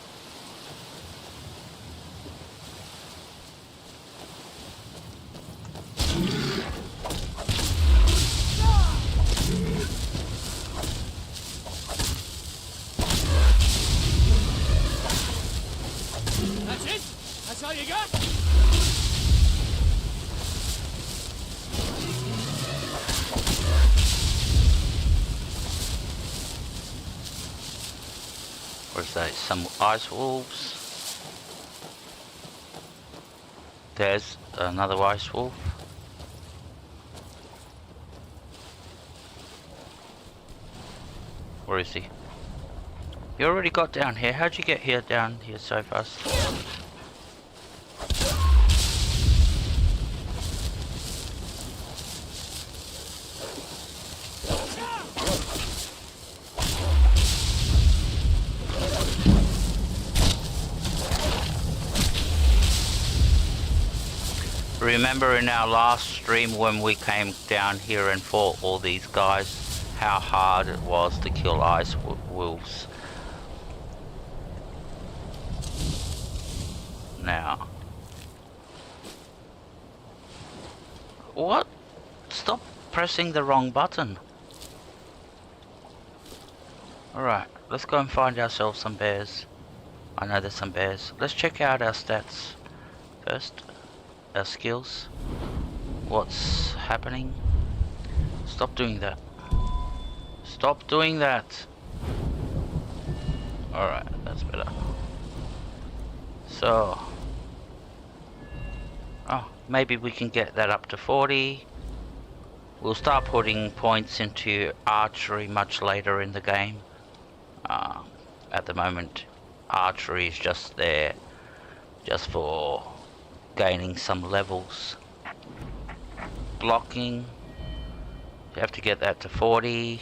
That's it? That's all you got? Where's that? Some ice wolves. There's another ice wolf. Where is he? You already got down here. How'd you get here down here so fast? Remember in our last stream when we came down here and fought all these guys, how hard it was to kill ice wolves. Now. What? Stop pressing the wrong button. Alright, let's go and find ourselves some bears. I know there's some bears. Let's check out our stats first. Our skills. What's happening? Stop doing that. Stop doing that. Alright, that's better. So. Oh, maybe we can get that up to 40. We'll start putting points into archery much later in the game. At the moment, archery is just there, just for gaining some levels. Blocking, you have to get that to 40.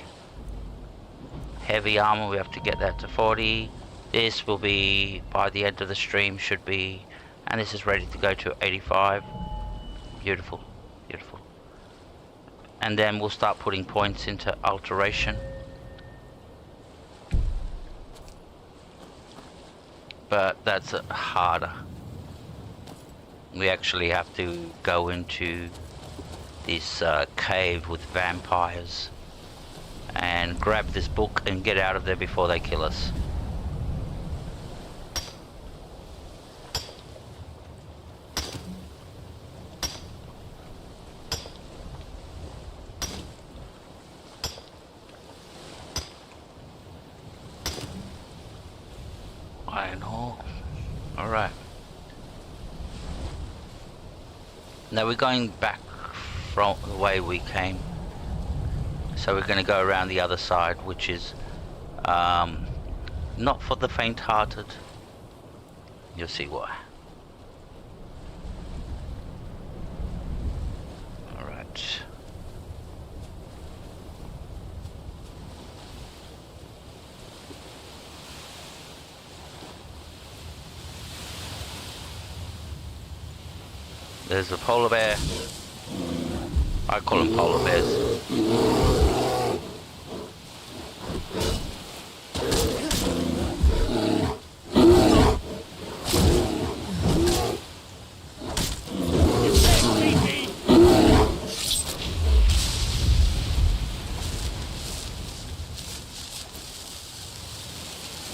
Heavy armor, we have to get that to 40. This will be, by the end of the stream, should be, and this is ready to go to 85. Beautiful, beautiful. And then we'll start putting points into alteration. But that's harder. We actually have to go into this cave with vampires and grab this book and get out of there before they kill us. I know. Alright. Now we're going back from the way we came. So we're going to go around the other side, which is not for the faint-hearted. You'll see why. Alright. There's a polar bear. I call them polar bears.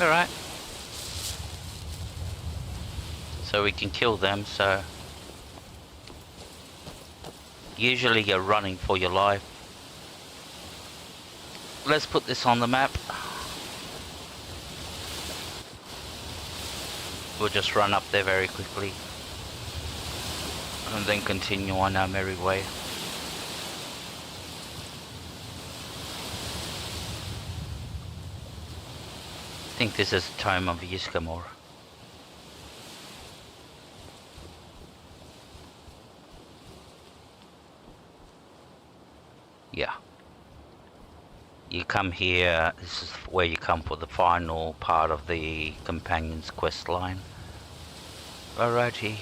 Alright. So we can kill them, so usually you're running for your life. Let's put this on the map. We'll just run up there very quickly and then continue on our merry way. I think this is the Tome of Yiskamor. Yeah. You come here, this is where you come for the final part of the companion's quest line. Alrighty.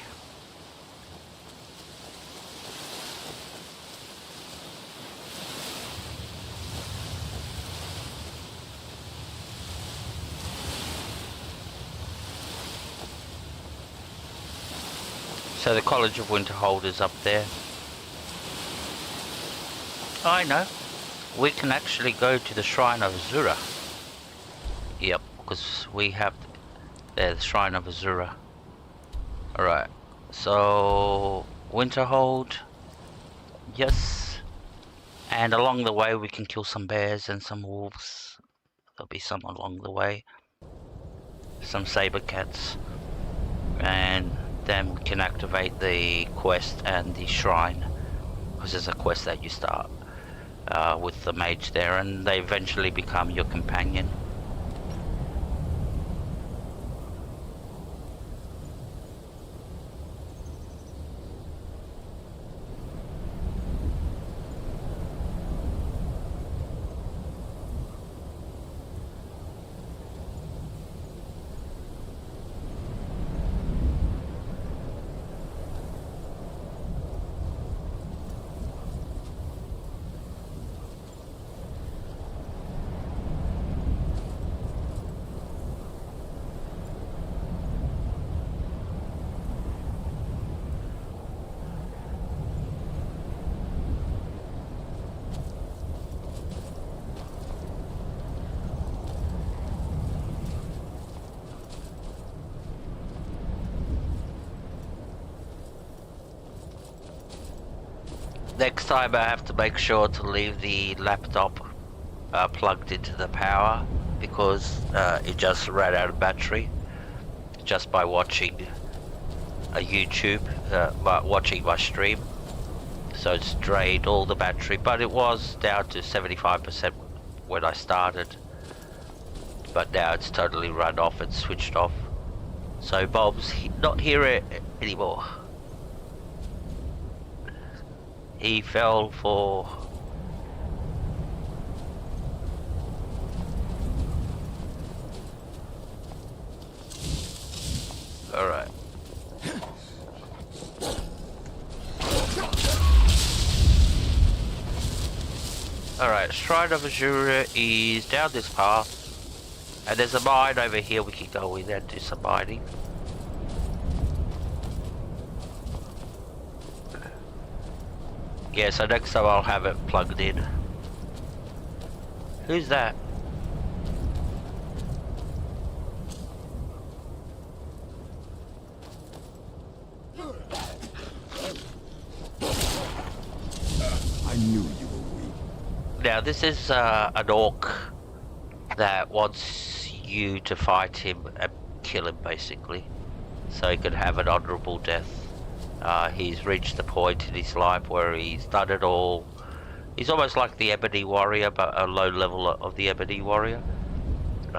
So the College of Winterhold is up there. I know. We can actually go to the Shrine of Azura. Yep, because we have the Shrine of Azura. Alright, so Winterhold. Yes. And along the way we can kill some bears and some wolves. There'll be some along the way. Some saber cats. And then we can activate the quest and the shrine. Because there's a quest that you start with the mage there, and they eventually become your companion. Next time I have to make sure to leave the laptop plugged into the power, because it just ran out of battery just by watching a YouTube, watching my stream. So it's drained all the battery, but it was down to 75% when I started. But now it's totally run off and switched off. So Bob's not here anymore. He fell for... Alright. Alright, Shrine of Azura is down this path. And there's a mine over here we can go in and do some mining. Yeah, so next time I'll have it plugged in. Who's that? I knew you were weak. Now this is an orc that wants you to fight him and kill him basically. So he could have an honourable death. He's reached the point in his life where he's done it all. He's almost like the Ebony Warrior, but a low level of the Ebony Warrior.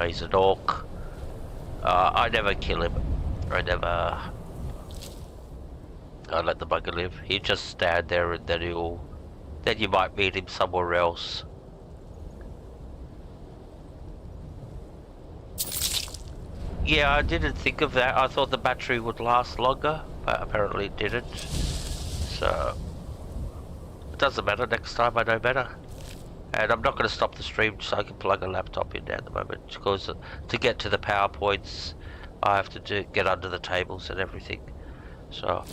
He's an orc. I never kill him. I let the bugger live. He'd just stand there and then then you might meet him somewhere else. Yeah, I didn't think of that. I thought the battery would last longer, but apparently it didn't. So, it doesn't matter. Next time I know better. And I'm not going to stop the stream so I can plug a laptop in at the moment, because to get to the PowerPoints, I have to get under the tables and everything. So,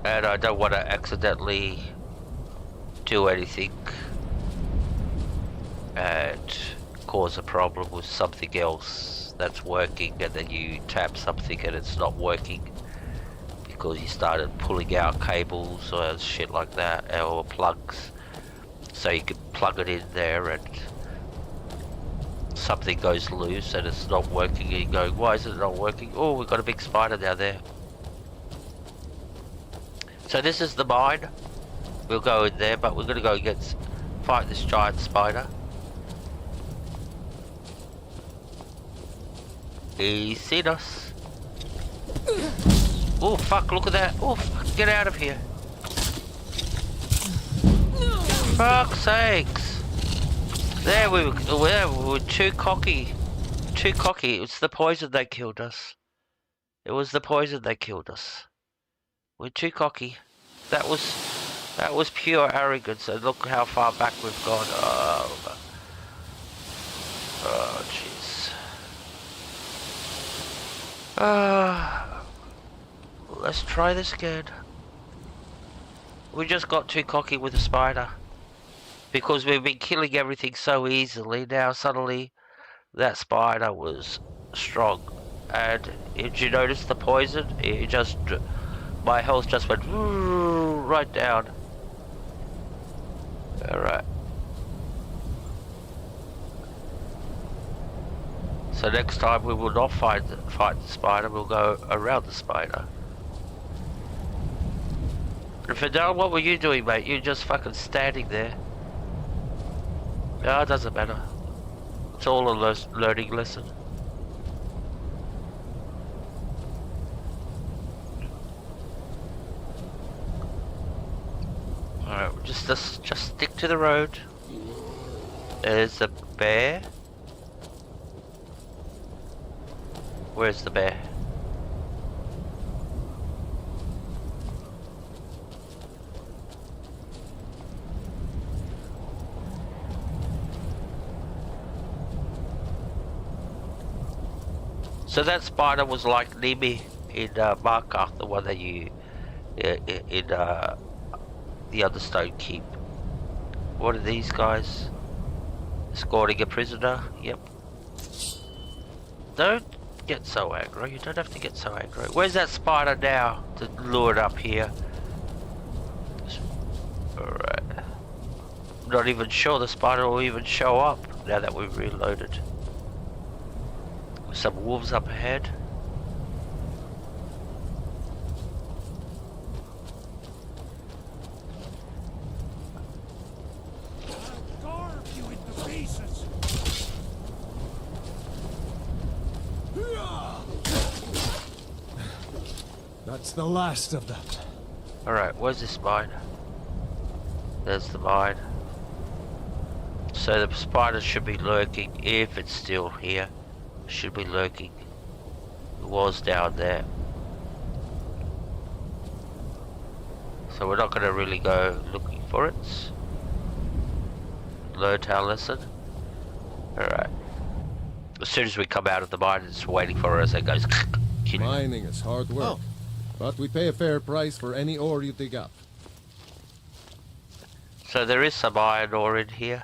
and I don't want to accidentally do anything and cause a problem with something else that's working, and then you tap something and it's not working because you started pulling out cables or shit like that, or plugs, so you can plug it in there and something goes loose and it's not working, and you go, why is it not working? Oh, we've got a big spider down there. So this is the mine. We'll go in there, but we're gonna go fight this giant spider. He's seen us. Oh fuck, look at that. Oh fuck, get out of here. Fuck's sakes. There we were too cocky. Too cocky. It was the poison that killed us. It was the poison that killed us. We're too cocky. That was pure arrogance, and look how far back we've gone. Oh jeez. Let's try this again. We just got too cocky with the spider. Because we've been killing everything so easily, now suddenly that spider was strong. And did you notice the poison? It just... my health just went right down. Alright. So next time we will not fight the spider, we'll go around the spider. And Fidel, what were you doing, mate? You're just fucking standing there. No, it doesn't matter. It's all a learning lesson. Alright, just stick to the road. There's a bear. Where's the bear? So that spider was like Nemi in Marka, the one that you in the other stone keep. What are these guys? Escorting a prisoner? Yep. Don't get so aggro. You don't have to get so aggro. Where's that spider now to lure it up here? Alright. I'm not even sure the spider will even show up now that we've reloaded. Some wolves up ahead. Carve you into pieces. That's the last of them. Alright, where's this mine? There's the mine. So the spider should be lurking, if it's still here. Should be lurking. It was down there. So we're not going to really go looking for it. Learned our lesson. Alright. As soon as we come out of the mine, it's waiting for us. It goes... Mining is hard work. But we pay a fair price for any ore you dig up. So there is some iron ore in here.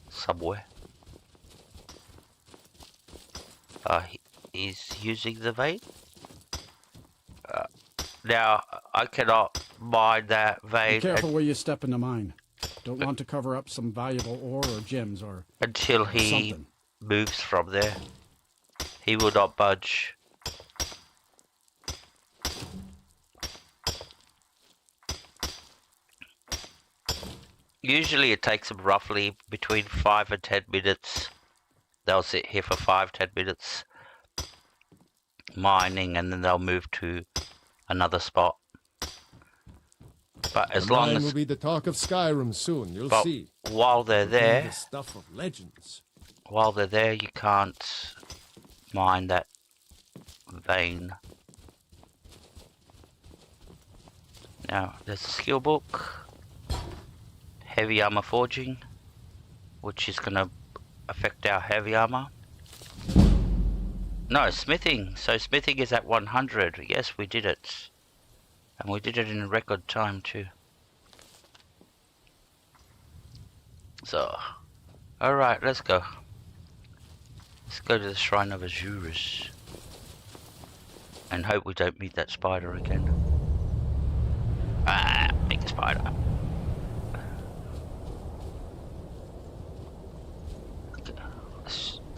Somewhere. He's using the vein. Now, I cannot mine that vein. Be careful where you step in the mine. Don't want to cover up some valuable ore or gems or until he something. Moves from there. He will not budge. Usually it takes them roughly between 5 and 10 minutes. They'll sit here for 5-10 minutes mining, and then they'll move to another spot. But as long as will be the talk of Skyrim soon, you'll see. While they're there, the stuff of legends. While they're there, you can't mine that vein. Now, there's a skill book. Heavy armor forging, which is gonna affect our heavy armor. No, smithing. So smithing is at 100. Yes, we did it. And we did it in record time too. So, alright, let's go. Let's go to the Shrine of Azurus. And hope we don't meet that spider again. Ah, big spider.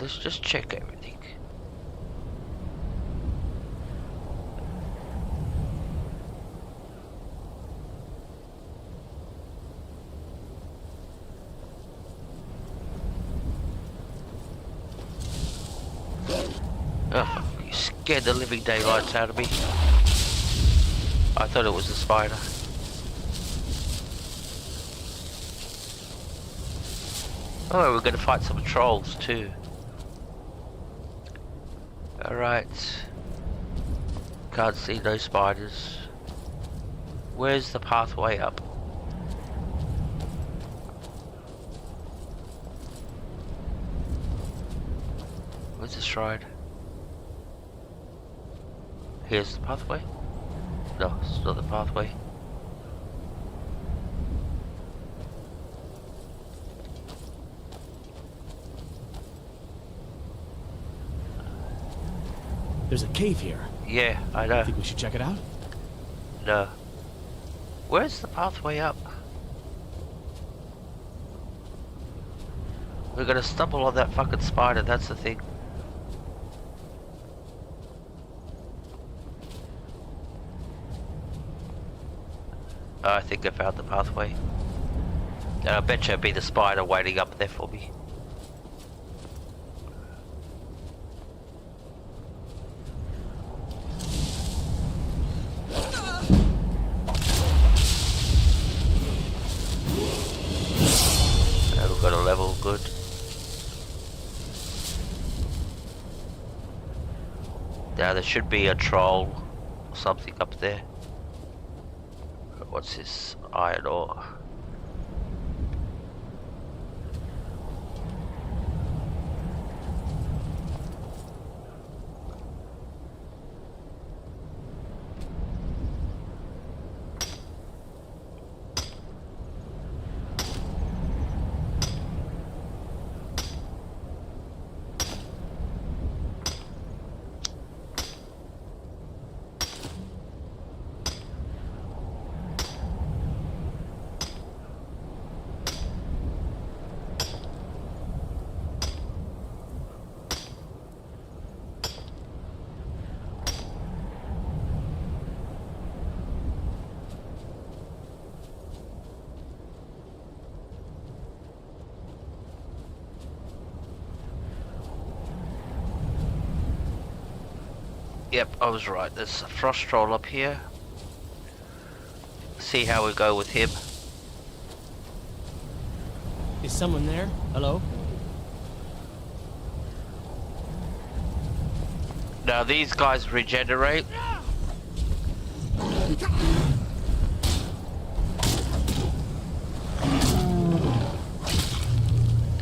Let's just check everything. Oh, you scared the living daylights out of me. I thought it was a spider. Oh, we're gonna fight some trolls too. Alright. Can't see no spiders. Where's the pathway up? Where's the shrine? Here's the pathway. No, it's not the pathway. There's a cave here. Yeah, I know. Think we should check it out? No. Where's the pathway up? We're gonna stumble on that fucking spider, that's the thing. I think I found the pathway. And I bet you it'll be the spider waiting up there for me. We've got a level, good. Now there should be a troll or something up there. What's this? Iron ore. Yep, I was right. There's a frost troll up here. See how we go with him. Is someone there? Hello? Now these guys regenerate.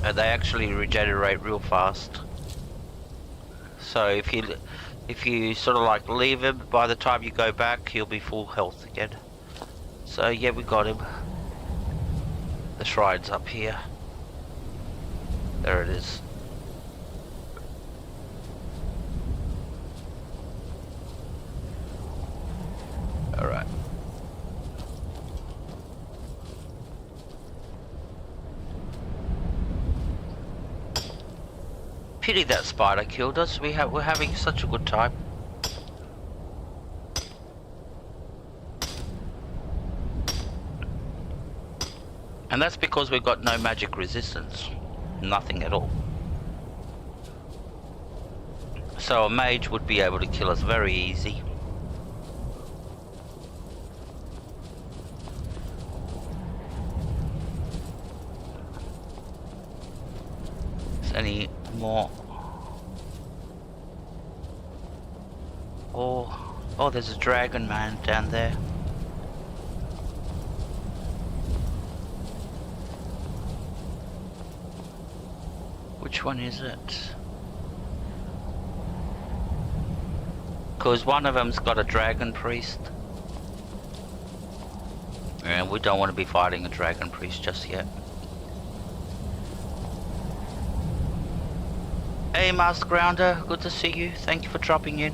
And they actually regenerate real fast. So if you sort of like leave him, by the time you go back he'll be full health again. So yeah, we got him. The shrine's up here. There it is. Alright. Pity that spider killed us. We're having such a good time. And that's because we've got no magic resistance. Nothing at all. So a mage would be able to kill us very easy. Is any more? Oh, there's a dragon man down there. Which one is it? Because one of them's got a dragon priest. And we don't want to be fighting a dragon priest just yet. Hey Master Grounder, good to see you. Thank you for dropping in.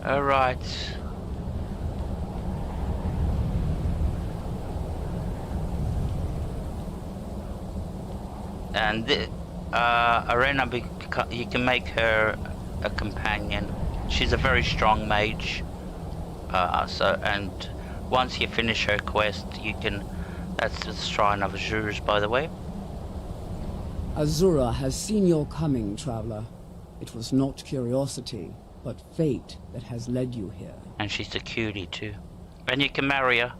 Alright. And Arena, you can make her a companion. She's a very strong mage. And once you finish her quest, you can. That's the Shrine of Azures, by the way. Azura has seen your coming, traveler. It was not curiosity, but fate that has led you here. And she's a cutie too. And you can marry her.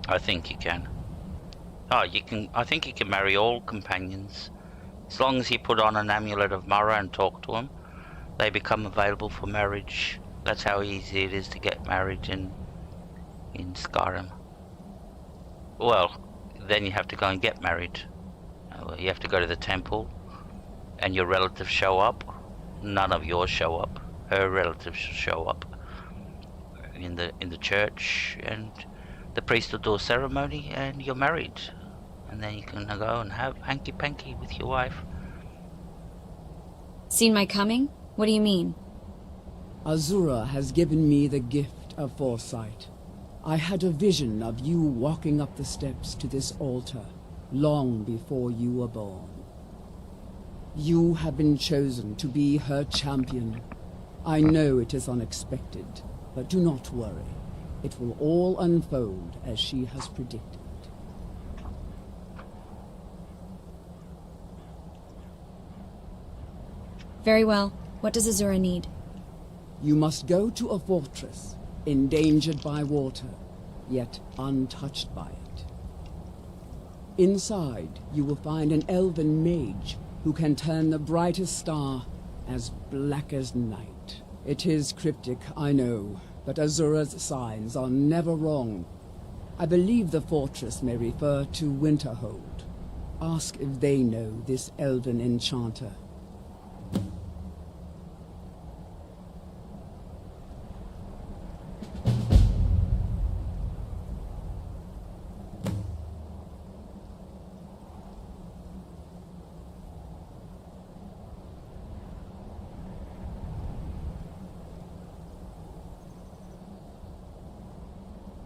I think you can. Oh, you can. I think you can marry all companions. As long as you put on an amulet of Mara and talk to them, they become available for marriage. That's how easy it is to get married in Skyrim. Well, then you have to go and get married. You have to go to the temple, and your relatives show up, none of yours show up. Her relatives show up in the church, and the priest will do a ceremony, and you're married, and then you can go and have hanky panky with your wife. Seen my coming? What do you mean? Azura has given me the gift of foresight. I had a vision of you walking up the steps to this altar long before you were born. You have been chosen to be her champion. I know it is unexpected, but do not worry. It will all unfold as she has predicted. Very well. What does Azura need? You must go to a fortress, endangered by water, yet untouched by it. Inside, you will find an elven mage who can turn the brightest star as black as night. It is cryptic, I know, but Azura's signs are never wrong. I believe the fortress may refer to Winterhold. Ask if they know this elven enchanter.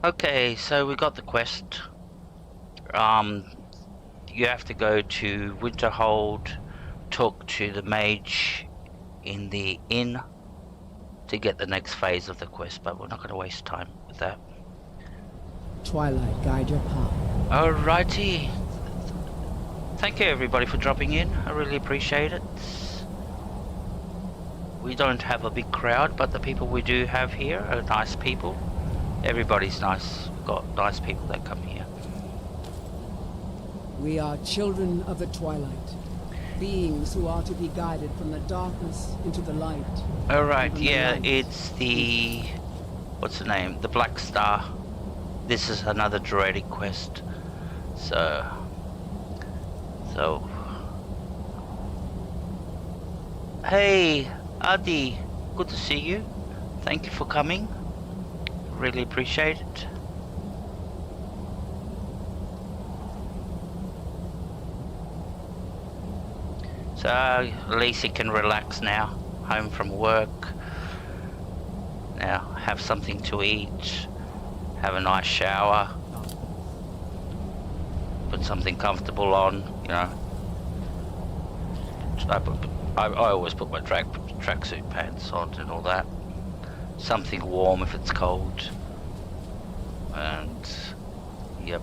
Okay, so we got the quest. You have to go to Winterhold, talk to the mage in the inn to get the next phase of the quest, but we're not going to waste time with that. Twilight, guide your path. Alrighty. Thank you everybody for dropping in. I really appreciate it. We don't have a big crowd, but the people we do have here are nice people. Everybody's nice. We've got nice people that come here. We are children of the twilight, beings who are to be guided from the darkness into the light. Alright, yeah, it's the... what's the name? The Black Star. This is another Draconic quest. So... Hey, Adi, good to see you. Thank you for coming. Really appreciate it. So at least you can relax now, home from work. Now have something to eat, have a nice shower, put something comfortable on, you know. I always put my tracksuit pants on and all that. Something warm if it's cold. And yep.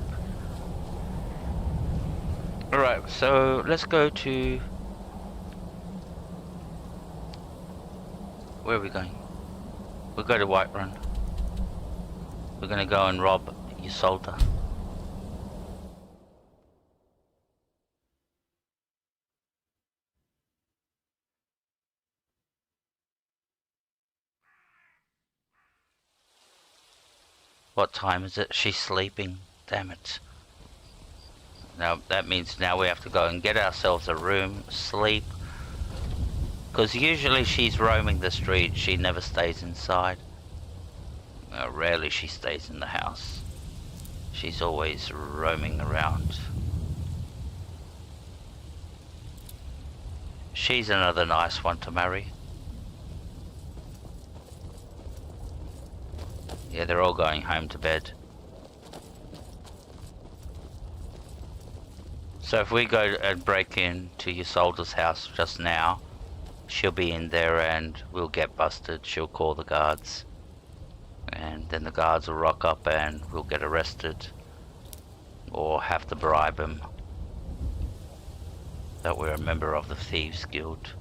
Alright, so let's go to... where are we going? We'll go to Whiterun. We're gonna go and rob Isolde. What time is it? She's sleeping. Damn it. Now that means now we have to go and get ourselves a room, sleep. Because usually she's roaming the street, she never stays inside. Rarely she stays in the house. She's always roaming around. She's another nice one to marry. Yeah, they're all going home to bed. So if we go and break into Isolde's house just now, she'll be in there and we'll get busted. She'll call the guards. And then the guards will rock up and we'll get arrested. Or have to bribe them that we're a member of the Thieves Guild.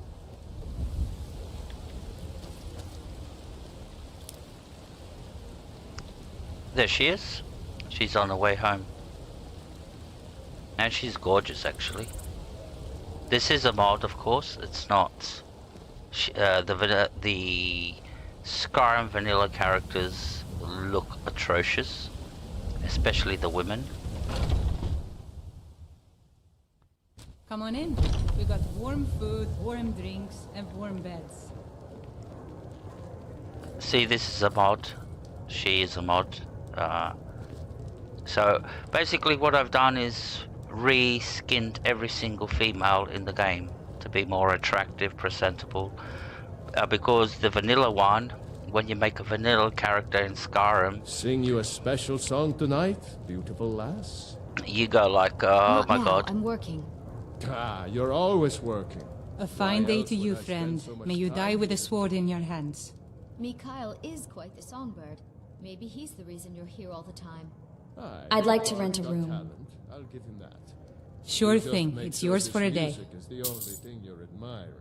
There she is. She's on her way home. And she's gorgeous actually. This is a mod, of course. It's not... the Skyrim vanilla characters look atrocious. Especially the women. Come on in. We got warm food, warm drinks, and warm beds. See, this is a mod. She is a mod. So basically what I've done is re-skinned every single female in the game to be more attractive, presentable. Because the vanilla one, when you make a vanilla character in Skyrim, Sing you a special song tonight, beautiful lass? you go like, oh Not my now, god. I'm working. Ah, you're always working. A fine Why day else to would you, I spend friend. so much May you time die with a here? sword in your hands. Mikhail is quite the songbird. Maybe he's the reason you're here all the time. Aye, I'd like to rent a got room. talent. I'll give him that. Sure You just thing. make It's sure yours this for a day. music is the only thing you're admiring.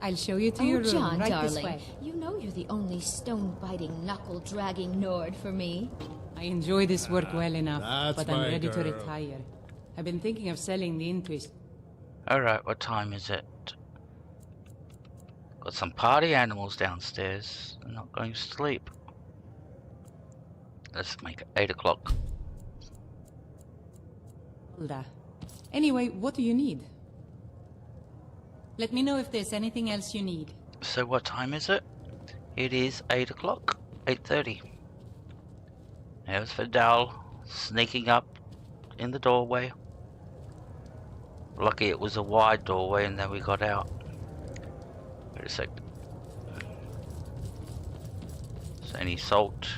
I'll show you to Oh, your room John, right darling, this way. you know you're the only stone-biting, knuckle-dragging Nord for me. I enjoy this work well enough, that's but I'm my ready to girl. retire. I've been thinking of selling the interest. Alright, what time is it? Got some party animals downstairs. They're not going to sleep. Let's make it 8 o'clock. Anyway, what do you need? Let me know if there's anything else you need. So what time is it? It is 8 o'clock. 8:30. There's Vidal sneaking up in the doorway. Lucky it was a wide doorway and then we got out. Wait a sec. Is there any salt?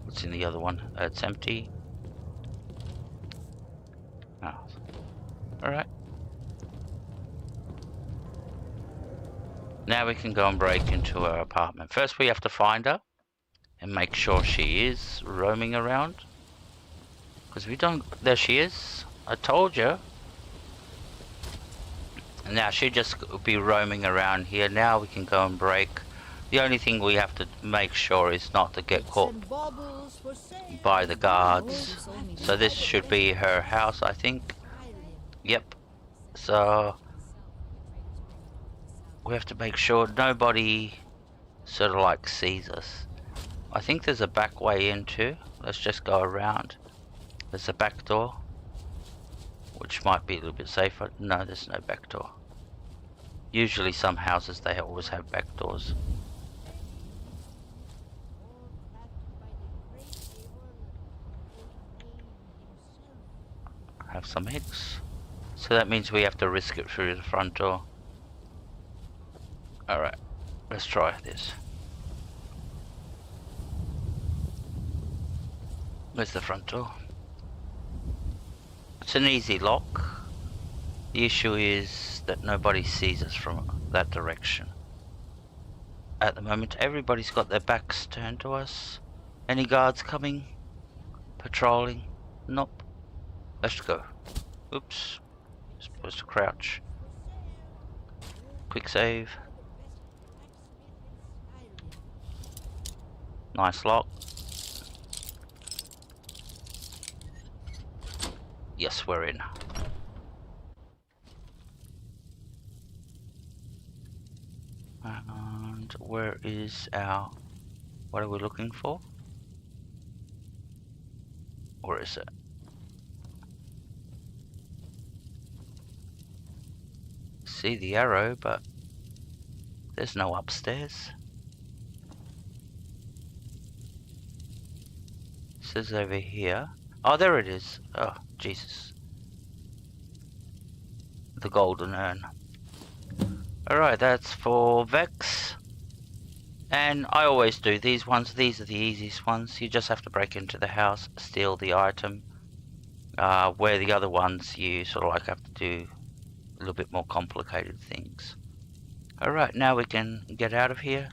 What's in the other one? It's empty. Oh. Alright. Now we can go and break into her apartment. First we have to find her and make sure she is roaming around. Because we don't... There she is. I told you. And now she'd just be roaming around here. Now we can go and break. The only thing we have to make sure is not to get caught by the guards. So this should be her house, I think. Yep. So we have to make sure nobody sort of like sees us. I think there's a back way in too. Let's just go around. There's a back door, which might be a little bit safer. No, there's no back door. Usually some houses, they always have back doors. Have some eggs. So that means we have to risk it through the front door. Alright, let's try this. Where's the front door? It's an easy lock. The issue is that nobody sees us from that direction. At the moment, everybody's got their backs turned to us. Any guards coming? Patrolling? Nope. Let's go. Oops. Supposed to crouch. Quick save. Nice lock. Yes, we're in. And where is our... What are we looking for? Where is it? See the arrow, but there's no upstairs. It says over here. Oh, there it is. Oh, Jesus. The golden urn. Alright, that's for Vex. And I always do these ones. These are the easiest ones. You just have to break into the house, steal the item. Where the other ones, you sort of like have to do a little bit more complicated things. Alright, now we can get out of here.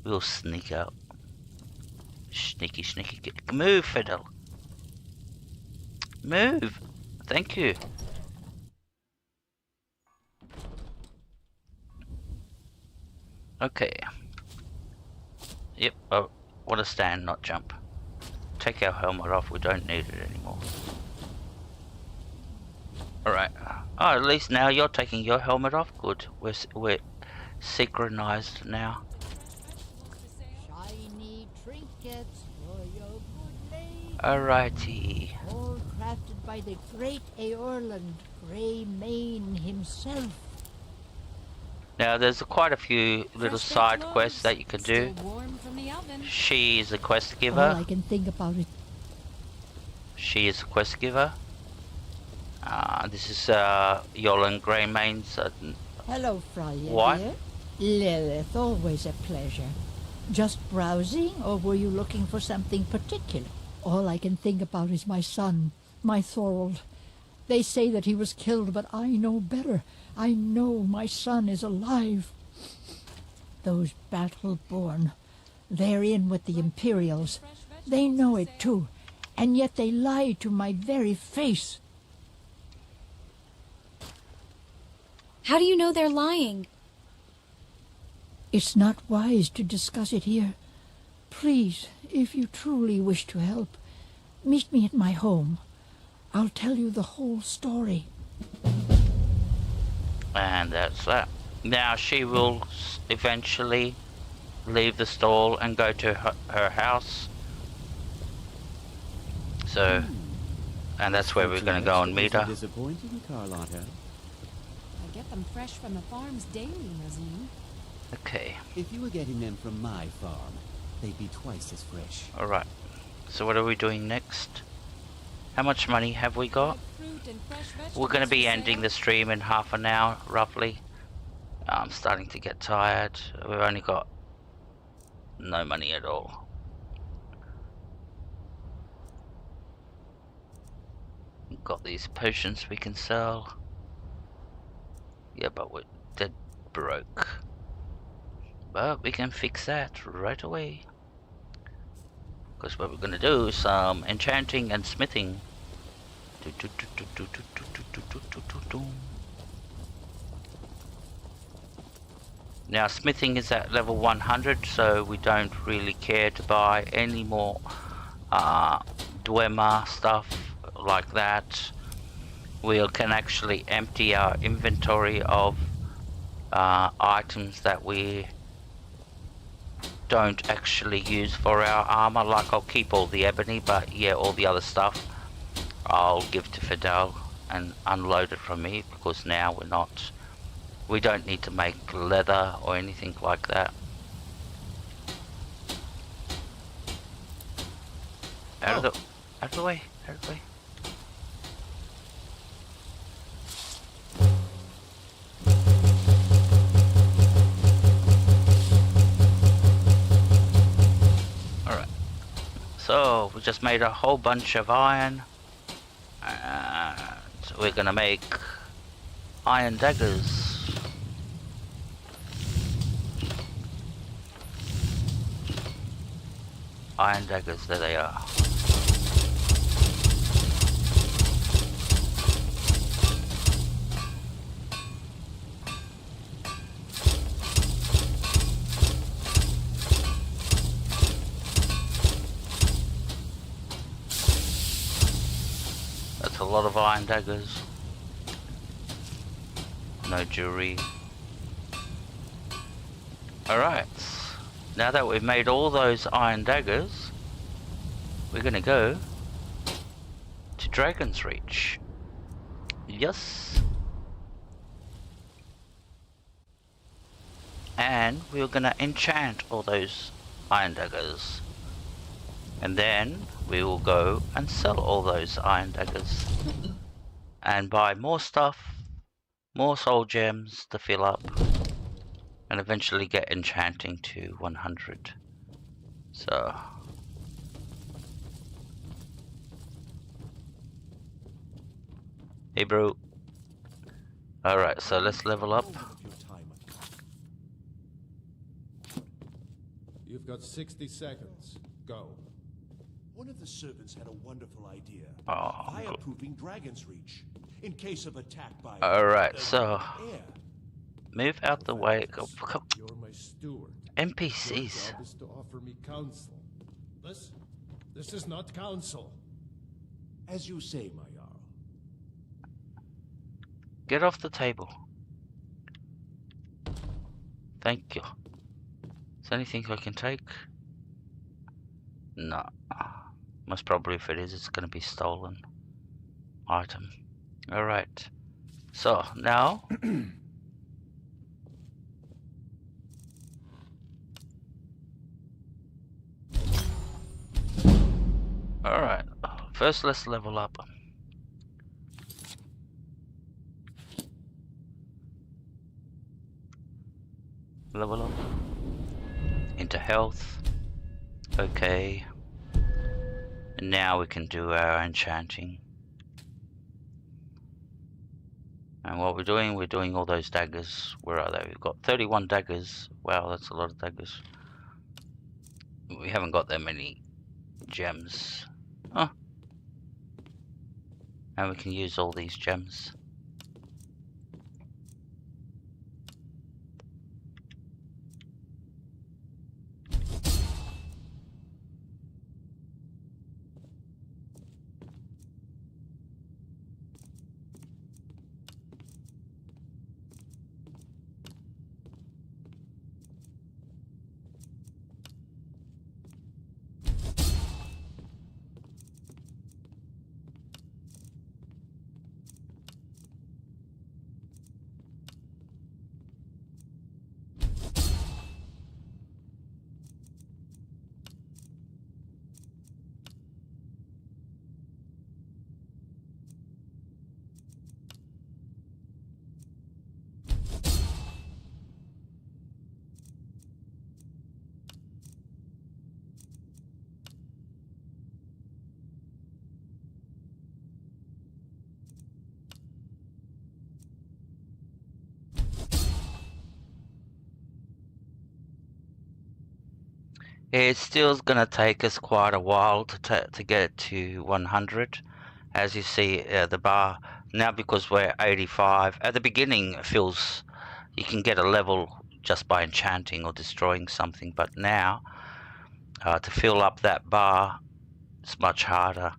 We'll sneak out. Sneaky, sneaky. Move, Fiddle. Move. Thank you. Okay. Yep. Oh, what a stand, not jump. Take our helmet off. We don't need it anymore. Alright. Oh, at least now you're taking your helmet off. Good. We're synchronized now. trinkets for your good lady. Alrighty. All crafted by the great Eorland Greymane himself. Now there's quite a few little Fresh side baked quests loaves, that you can still do. warm from the oven. She's a quest All giver. I can think about is She is a quest giver. This is Yolan Greymane's hello, Freya What? dear. Lilith, always a pleasure. Just browsing, or were you looking for something particular? All I can think about is my son, my Thorold. They say that he was killed, but I know better. I know my son is alive. Those battle-born, they're in with the Imperials. They know it too, and yet they lie to my very face. How do you know they're lying? It's not wise to discuss it here. Please, if you truly wish to help, meet me at my home. I'll tell you the whole story. And that's that. Now she will eventually leave the stall and go to her house. So, and that's where we're going to go and meet her. Disappointing, Carlotta. I get them fresh from the farms daily, Rosine. Okay. If you were getting them from my farm, they'd be twice as fresh. Alright. So what are we doing next? How much money have we got? We're going to be ending the stream in half an hour, roughly. I'm starting to get tired. We've only got no money at all. We've got these potions we can sell. Yeah, but we're dead broke. But we can fix that right away. Because what we're going to do is some enchanting and smithing. Now smithing is at level 100, so we don't really care to buy any more Dwemer stuff like that. We can actually empty our inventory of items that we don't actually use for our armor. Like I'll keep all the ebony, but yeah, all the other stuff I'll give to Fidel and unload it from me, because now we don't need to make leather or anything like that. Out of the way, out of the way. Alright. So we just made a whole bunch of iron. So we're gonna make iron daggers. Iron daggers, there they are. That's a lot of iron daggers. No jewelry. Alright. Now that we've made all those iron daggers, we're gonna go to Dragon's Reach. Yes. And we're gonna enchant all those iron daggers. And then we will go and sell all those iron daggers. And buy more stuff, more soul gems to fill up. And eventually get enchanting to 100. So hey bro. Alright, so let's level up. You've got 60 seconds. Go. One of the servants had a wonderful idea. Oh, Fireproofing Dragon's Reach in case of attack by alright, so air. move out the way. Go. You're my steward. NPCs. Your job is to offer me counsel. This is not counsel. As you say, my Jarl. Get off the table. Thank you. Is there anything I can take? No. Most probably if it is, it's going to be stolen item. Alright. So, now... Alright. First, let's level up. Level up. Into health. Okay. And now we can do our enchanting. And what we're doing all those daggers. Where are they? We've got 31 daggers. Wow, that's a lot of daggers. We haven't got that many gems. Huh. And we can use all these gems. It's still gonna take us quite a while to get to 100. As you see, the bar now, because we're 85. At the beginning, it feels you can get a level just by enchanting or destroying something, but now to fill up that bar, it's much harder.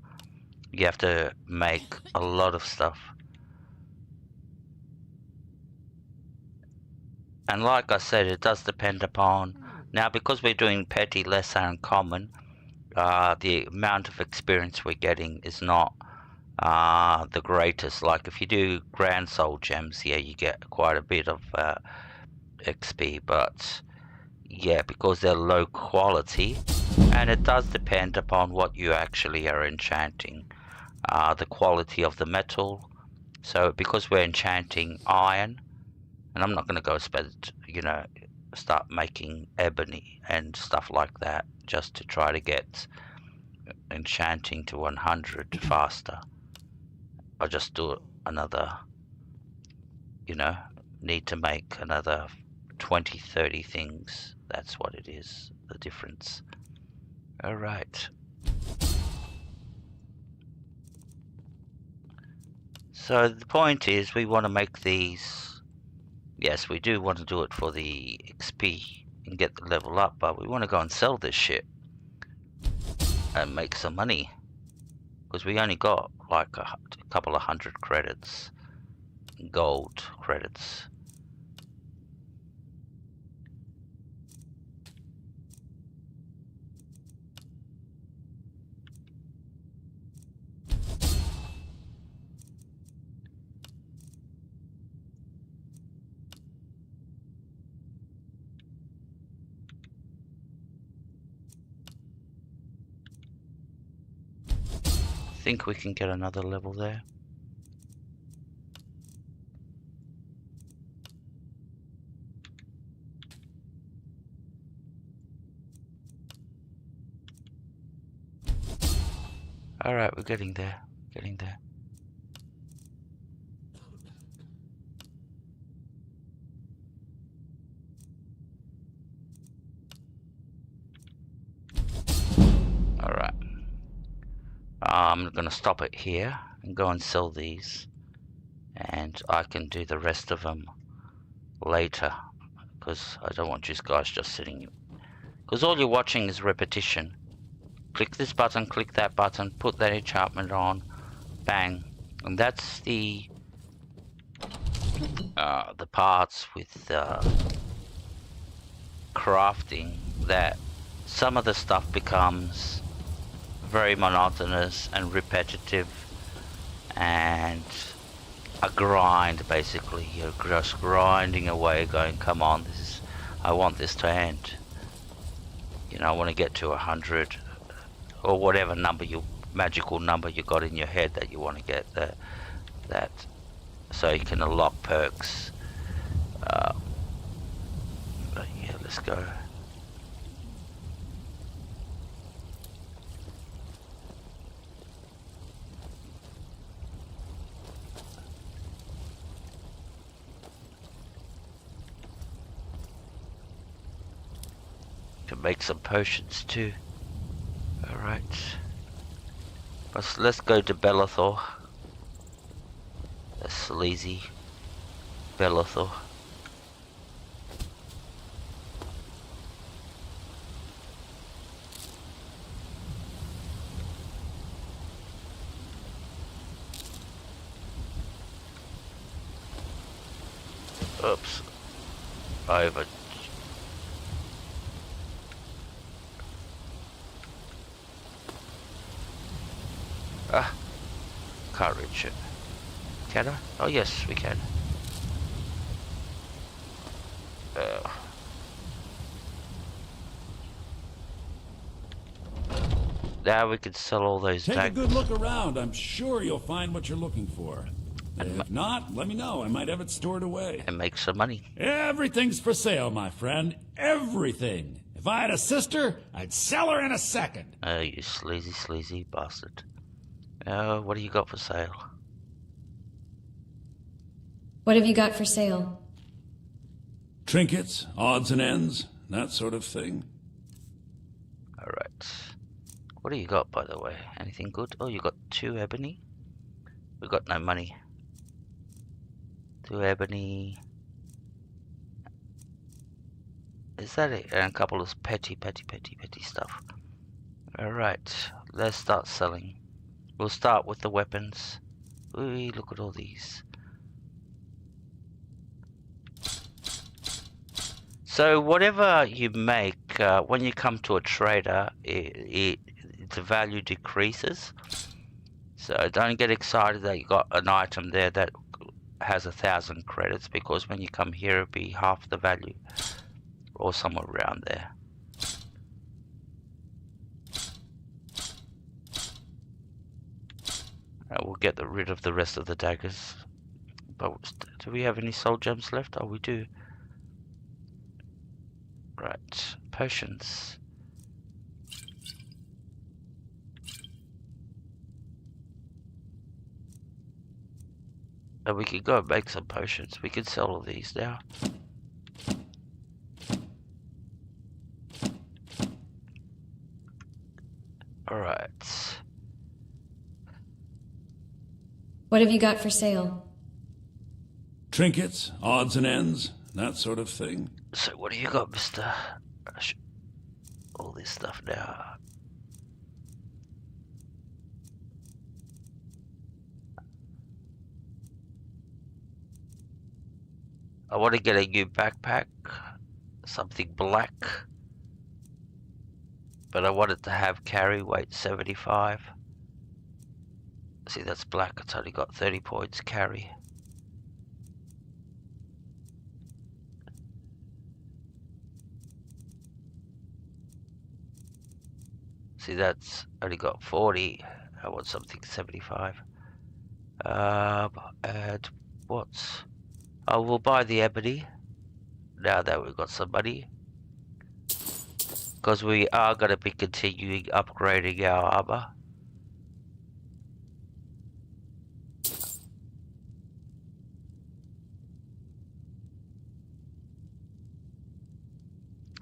You have to make a lot of stuff. And like I said, it does depend upon... Now, because we're doing petty, lesser, and common, the amount of experience we're getting is not the greatest. Like if you do grand soul gems, yeah, you get quite a bit of XP, but yeah, because they're low quality, and it does depend upon what you actually are enchanting, the quality of the metal. So because we're enchanting iron, and I'm not going to go spend, you know, start making ebony and stuff like that just to try to get enchanting to 100 faster. I'll just do another, you know, need to make another 20-30 things. That's what it is, the difference. Alright. So the point is, we want to make these. Yes, we do want to do it for the XP and get the level up, but we want to go and sell this shit and make some money, because we only got like a couple of 100 credits, gold credits. Think we can get another level there. Alright, we're getting there. Getting there. Alright. I'm going to stop it here and go and sell these, and I can do the rest of them later, because I don't want you guys just sitting, because all you're watching is repetition. Click this button, click that button, put that enchantment on, bang, and that's the parts with crafting that some of the stuff becomes very monotonous and repetitive, and a grind basically. You're just grinding away, going, come on, I want this to end. You know, I want to get to 100 or whatever number magical number you got in your head that you want to get that so you can unlock perks. But yeah, let's go. Can make some potions too. Alright. Let's go to Bellathor. That's sleazy. Bellathor. Oops. Over. Ah. Can't reach it. Can I? Oh yes, we can. Now we can sell all those Take a daggers. good look around. I'm sure you'll find what you're looking for. If not, let me know. I might have it stored away. And make some money. Everything's for sale, my friend. Everything. If I had a sister, I'd sell her in a second. Oh, you sleazy bastard. What do you got for sale? What have you got for sale? Trinkets, odds and ends, that sort of thing. Alright. What do you got, by the way? Anything good? Oh, you got 2 ebony? We got no money. 2 ebony. Is that it? And a couple of petty stuff. Alright. Let's start selling. We'll start with the weapons. Ooh, look at all these. So whatever you make, when you come to a trader, the value decreases. So don't get excited that you got an item there that has 1,000 credits, because when you come here it'll be half the value, or somewhere around there. We'll get rid of the rest of the daggers. But do we have any soul gems left? Oh, we do. Right, potions. And we can go and make some potions. We can sell all these now. Alright. What have you got for sale? Trinkets, odds and ends, that sort of thing. So what do you got, mister? All this stuff now. I want to get a new backpack. Something black. But I want it to have carry weight 75. See, that's black. It's only got 30 points carry. See, that's only got 40. I want something 75. And what's... Oh, we'll buy the ebony. Now that we've got some money. Because we are going to be continuing upgrading our armor.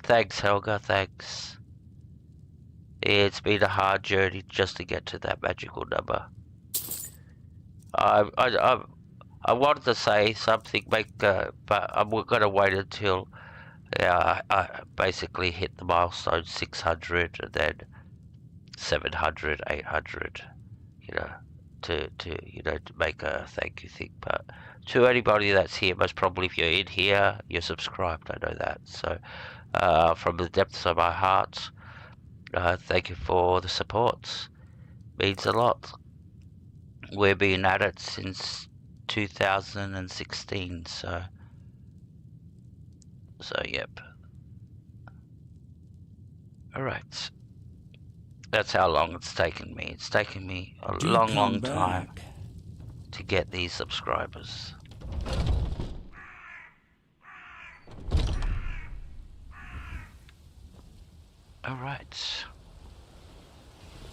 Thanks, Helga, thanks. It's been a hard journey just to get to that magical number. I wanted to say something, but I'm going to wait until I basically hit the milestone 600 and then 700, 800, you know, to make a thank you thing. But to anybody that's here, most probably if you're in here, you're subscribed, I know that. So from the depths of my heart, thank you for the support. Means a lot. We've been at it since 2016, so yep. Alright. That's how long it's taken me. It's taken me a long time to get these subscribers. Alright.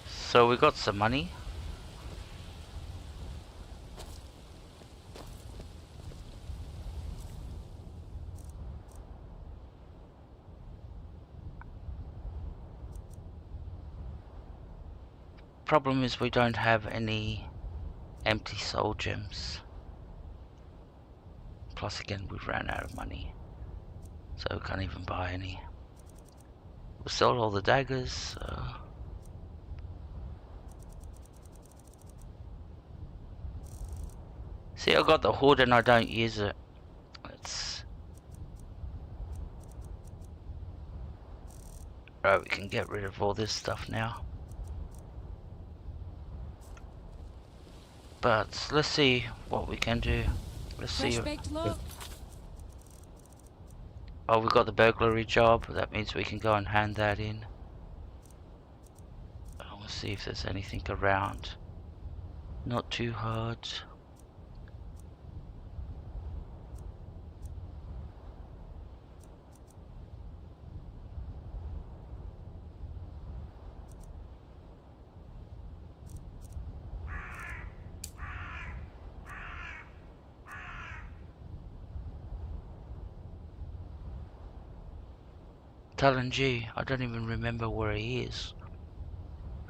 So we got some money. Problem is we don't have any empty soul gems. Plus again we ran out of money. So we can't even buy any. We sold all the daggers. See, I got the hood and I don't use it. Right, we can get rid of all this stuff now. But let's see what we can do. Let's see. Oh, we got the burglary job. That means we can go and hand that in. We'll see if there's anything around. Not too hard. Talon G, I don't even remember where he is.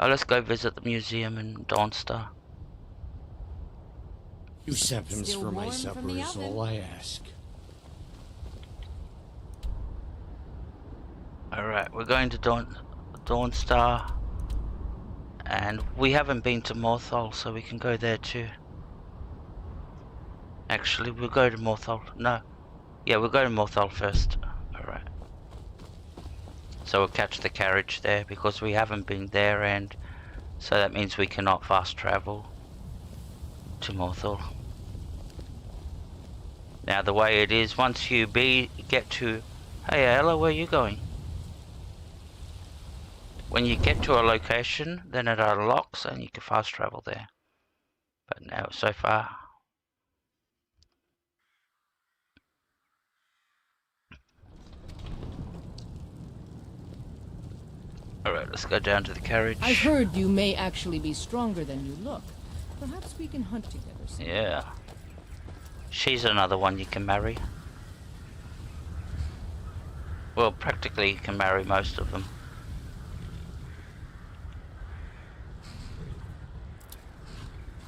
Oh, let's go visit the museum in Dawnstar. You seconds for my supper is all I ask. Alright, we're going to Dawnstar. And we haven't been to Morthal, so we can go there too. Actually, we'll go to Morthal. No. Yeah, we'll go to Morthal first. Alright. So we'll catch the carriage there because we haven't been there, and so that means we cannot fast travel to Morthal. Now the way it is, once you get to... Hey Ella, where are you going? When you get to a location, then it unlocks and you can fast travel there. But now, so far... Alright, let's go down to the carriage. I've heard you may actually be stronger than you look. Perhaps we can hunt together soon. Yeah. She's another one you can marry. Well, practically you can marry most of them.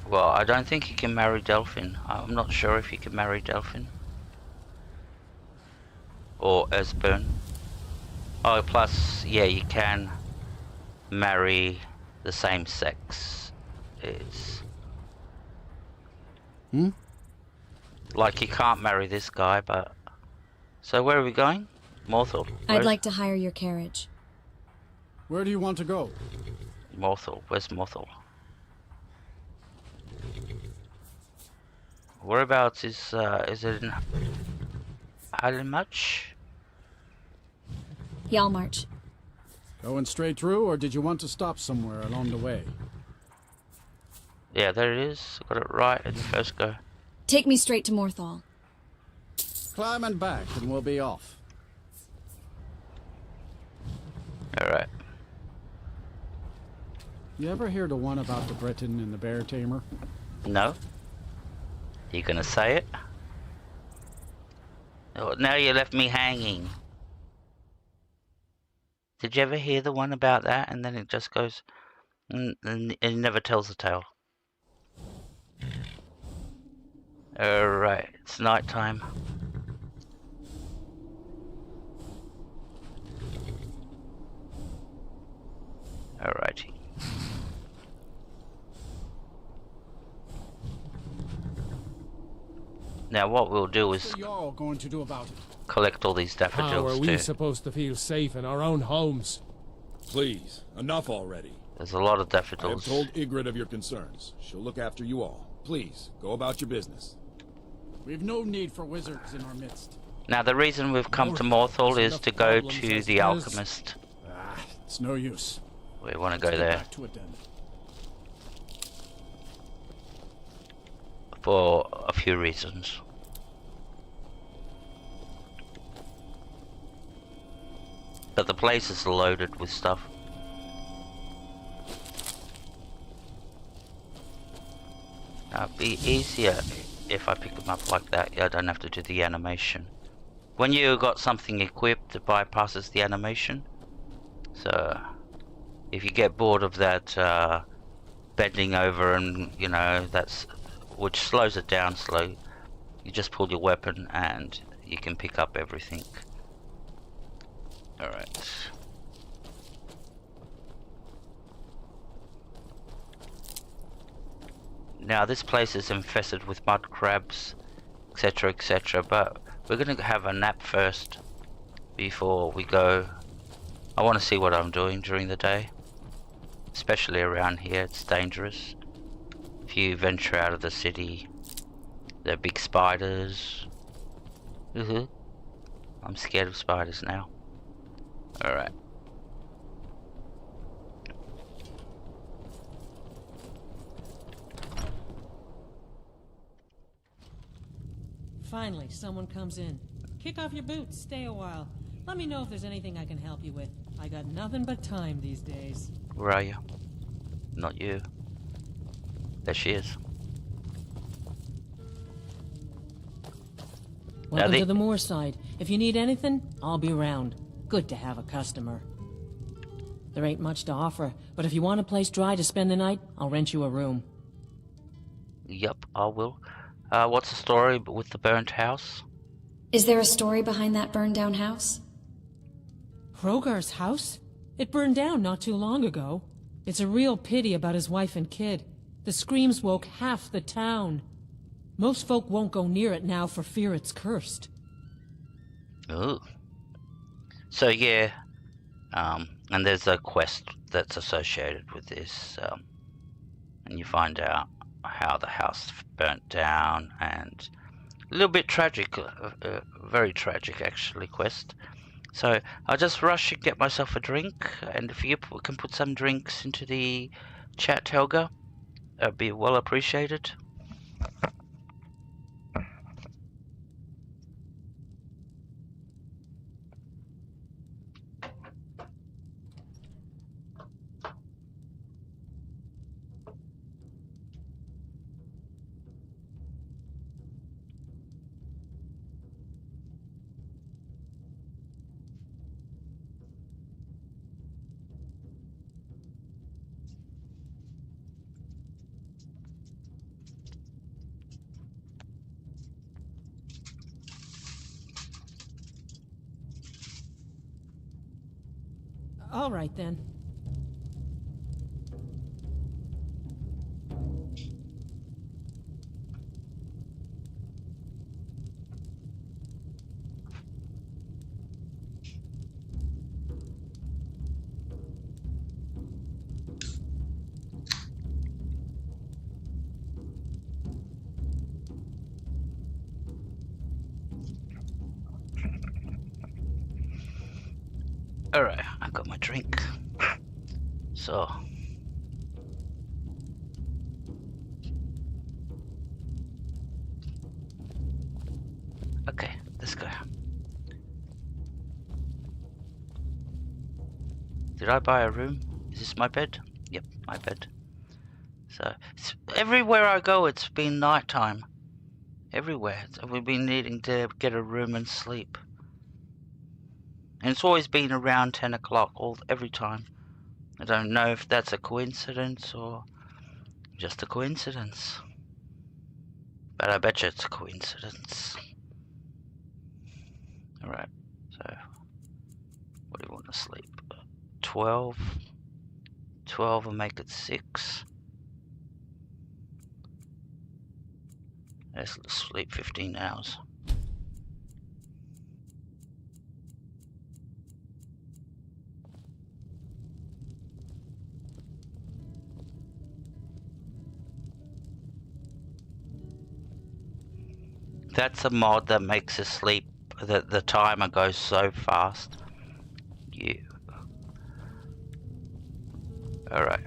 Well, I don't think you can marry Delphine. I'm not sure if you can marry Delphine. Or Esbern. Oh, plus, yeah, you can marry the same sex. Like, you can't marry this guy, but... So where are we going? Morthal. I'd like to hire your carriage. Where do you want to go? Morthal. Where's Morthal? Whereabouts is it in Halimach? Yalmarch. Going straight through, or did you want to stop somewhere along the way? Yeah, there it is. Got it right in the first go. Take me straight to Morthal. Climb and back, and we'll be off. Alright. You ever hear the one about the Breton and the bear tamer? No. You gonna say it? Oh, now you left me hanging. Did you ever hear the one about that? And then it just goes... and it never tells the tale. Alright, it's night time. Alrighty. Now what we'll do is What are y'all going to do about it? collect all these daffodils How are we too. supposed to feel safe in our own homes? Please, enough already. There's a lot of I have daffodils. told Ygritte of your concerns. She'll look after you all. Please, go about your business. We've no need for wizards in our midst. Now, the reason we've come to Morthal is to go to the Alchemist. It's no use. We want to go Let's get there back to it then. for a few reasons. But the place is loaded with stuff. Now, it'd be easier if I pick them up like that. I don't have to do the animation. When you got something equipped, it bypasses the animation. So, if you get bored of that bending over and, you know, which slows it down slow, you just pull your weapon and you can pick up everything. Alright. Now this place is infested with mud crabs, etc, etc, but we're gonna have a nap first before we go. I want to see what I'm doing during the day, especially around here. It's dangerous. If you venture out of the city, there are big spiders. I'm scared of spiders now. Alright. Finally, someone comes in. Kick off your boots, stay a while. Let me know if there's anything I can help you with. I got nothing but time these days. Where are you? Not you. There she is. Welcome to the Moorside. If you need anything, I'll be around. Good to have a customer. There ain't much to offer, but if you want a place dry to spend the night, I'll rent you a room. Yup, I will. What's the story with the burnt house? Is there a story behind that burned down house? Hrogar's house? It burned down not too long ago. It's a real pity about his wife and kid. The screams woke half the town. Most folk won't go near it now for fear it's cursed. Ooh. So yeah, and there's a quest that's associated with this, and you find out how the house burnt down, and a little bit tragic, very tragic actually quest. So I'll just rush and get myself a drink, and if you can put some drinks into the chat, Helga, that'd be well appreciated. All right then. Alright, I got my drink. So okay, let's go. Did I buy a room? Is this my bed? Yep, my bed. So everywhere I go, it's been nighttime. Everywhere. So we've been needing to get a room and sleep. And it's always been around 10 o'clock every time. I don't know if that's a coincidence or just a coincidence. But I bet you it's a coincidence. Alright, so what do you want to sleep? 12? 12 and make it 6. Let's sleep 15 hours. That's a mod that makes us sleep. The timer goes so fast. You. Alright.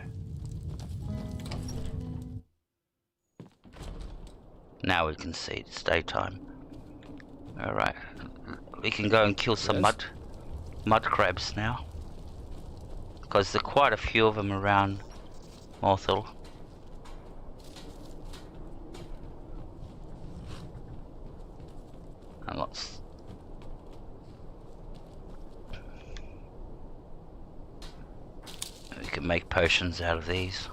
Now we can see it's daytime. Alright. We can go and kill some mud crabs now. Because there are quite a few of them around Morthal. And lots. We can make potions out of these.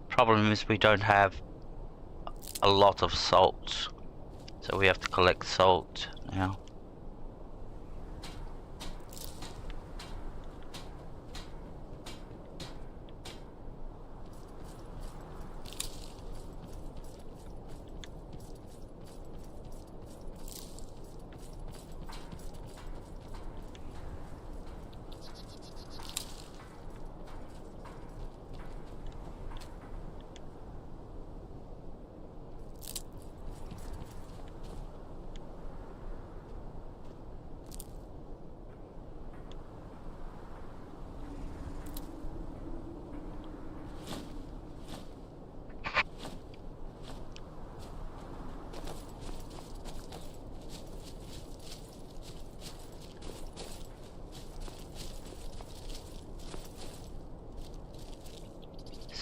Problem is we don't have a lot of salt, so we have to collect salt now.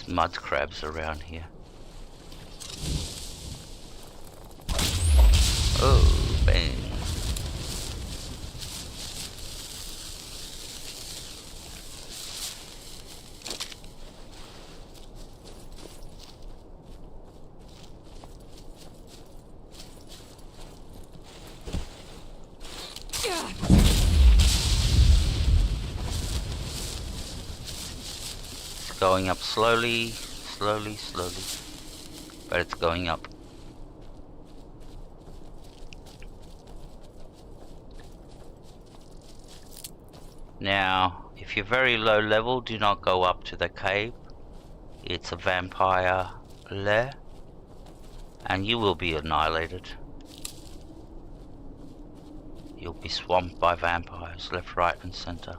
Mud crabs around here. Oh, bang. Going up slowly, slowly, but it's going up. Now, if you're very low level, do not go up to the cave. It's a vampire lair, and you will be annihilated. You'll be swamped by vampires left, right, and center.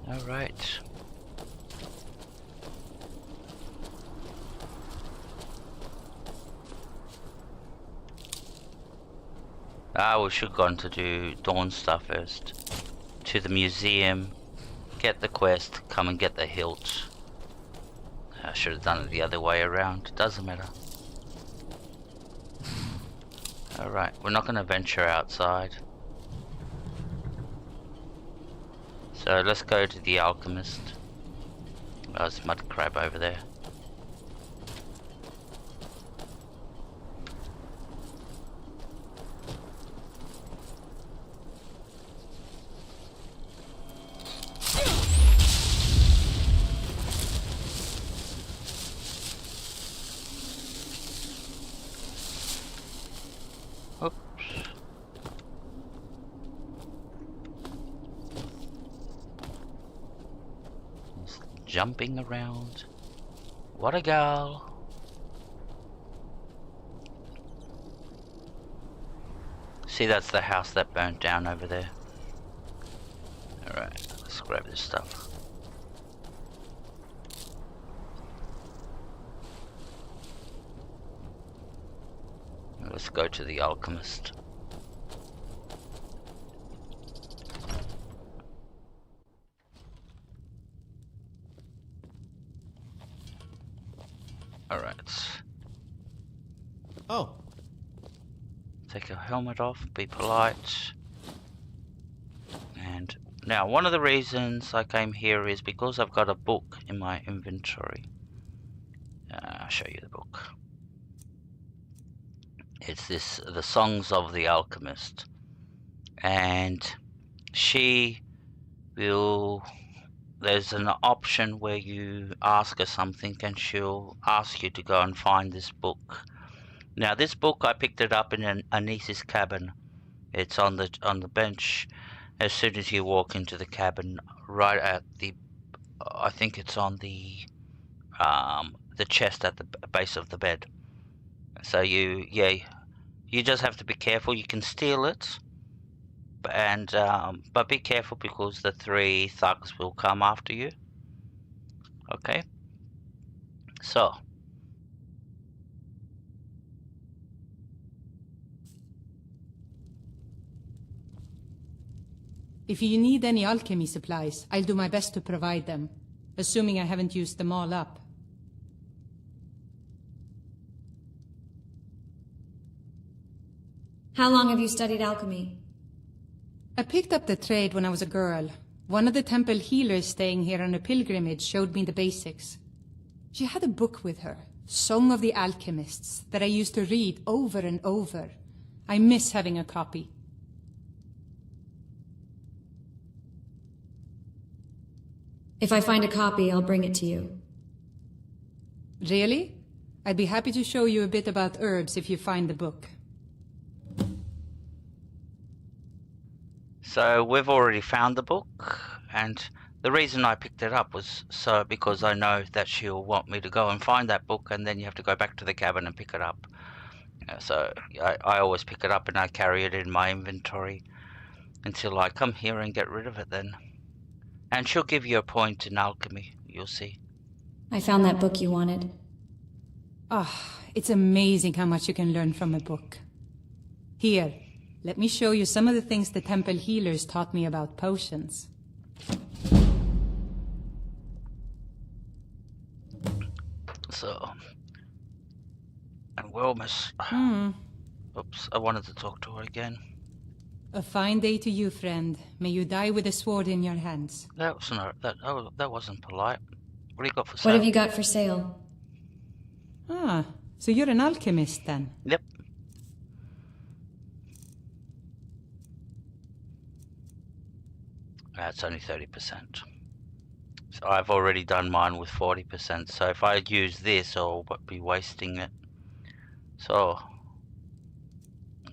Alright. We should have gone to do Dawn stuff first. To the museum, get the quest, come and get the hilt. I should have done it the other way around. Doesn't matter. Alright, we're not going to venture outside. So let's go to the alchemist. Oh, there's mud crab over there. Jumping around. What a gal. See, that's the house that burnt down over there. Alright, let's grab this stuff. Let's go to the alchemist. Alright. Oh. Take your helmet off, be polite. And now, one of the reasons I came here is because I've got a book in my inventory. I'll show you the book. It's this, The Songs of the Alchemist. And she will there's an option where you ask her something and she'll ask you to go and find this book. Now this book, I picked it up in a niece's cabin. It's on the bench as soon as you walk into the cabin, right at the, I think it's on the chest at the base of the bed. So you just have to be careful. You can steal it, but be careful because the 3 thugs will come after you. Okay, so if you need any alchemy supplies, I'll do my best to provide them, assuming I haven't used them all up. How long have you studied alchemy? I picked up the trade when I was a girl. One of the temple healers staying here on a pilgrimage showed me the basics. She had a book with her, Song of the Alchemists, that I used to read over and over. I miss having a copy. If I find a copy, I'll bring it to you. Really? I'd be happy to show you a bit about herbs if you find the book. So we've already found the book, and the reason I picked it up was because I know that she'll want me to go and find that book, and then you have to go back to the cabin and pick it up. So I always pick it up and I carry it in my inventory until I come here and get rid of it then. And she'll give you a point in alchemy, you'll see. I found that book you wanted. It's amazing how much you can learn from a book. Here, let me show you some of the things the temple healers taught me about potions. So, and we're almost... Oops, I wanted to talk to her again. A fine day to you, friend. May you die with a sword in your hands. That was not, that wasn't polite. What do you got for sale? What have you got for sale? So you're an alchemist then? Yep. That's only 30%. So I've already done mine with 40%. So if I use this, I'll be wasting it. So,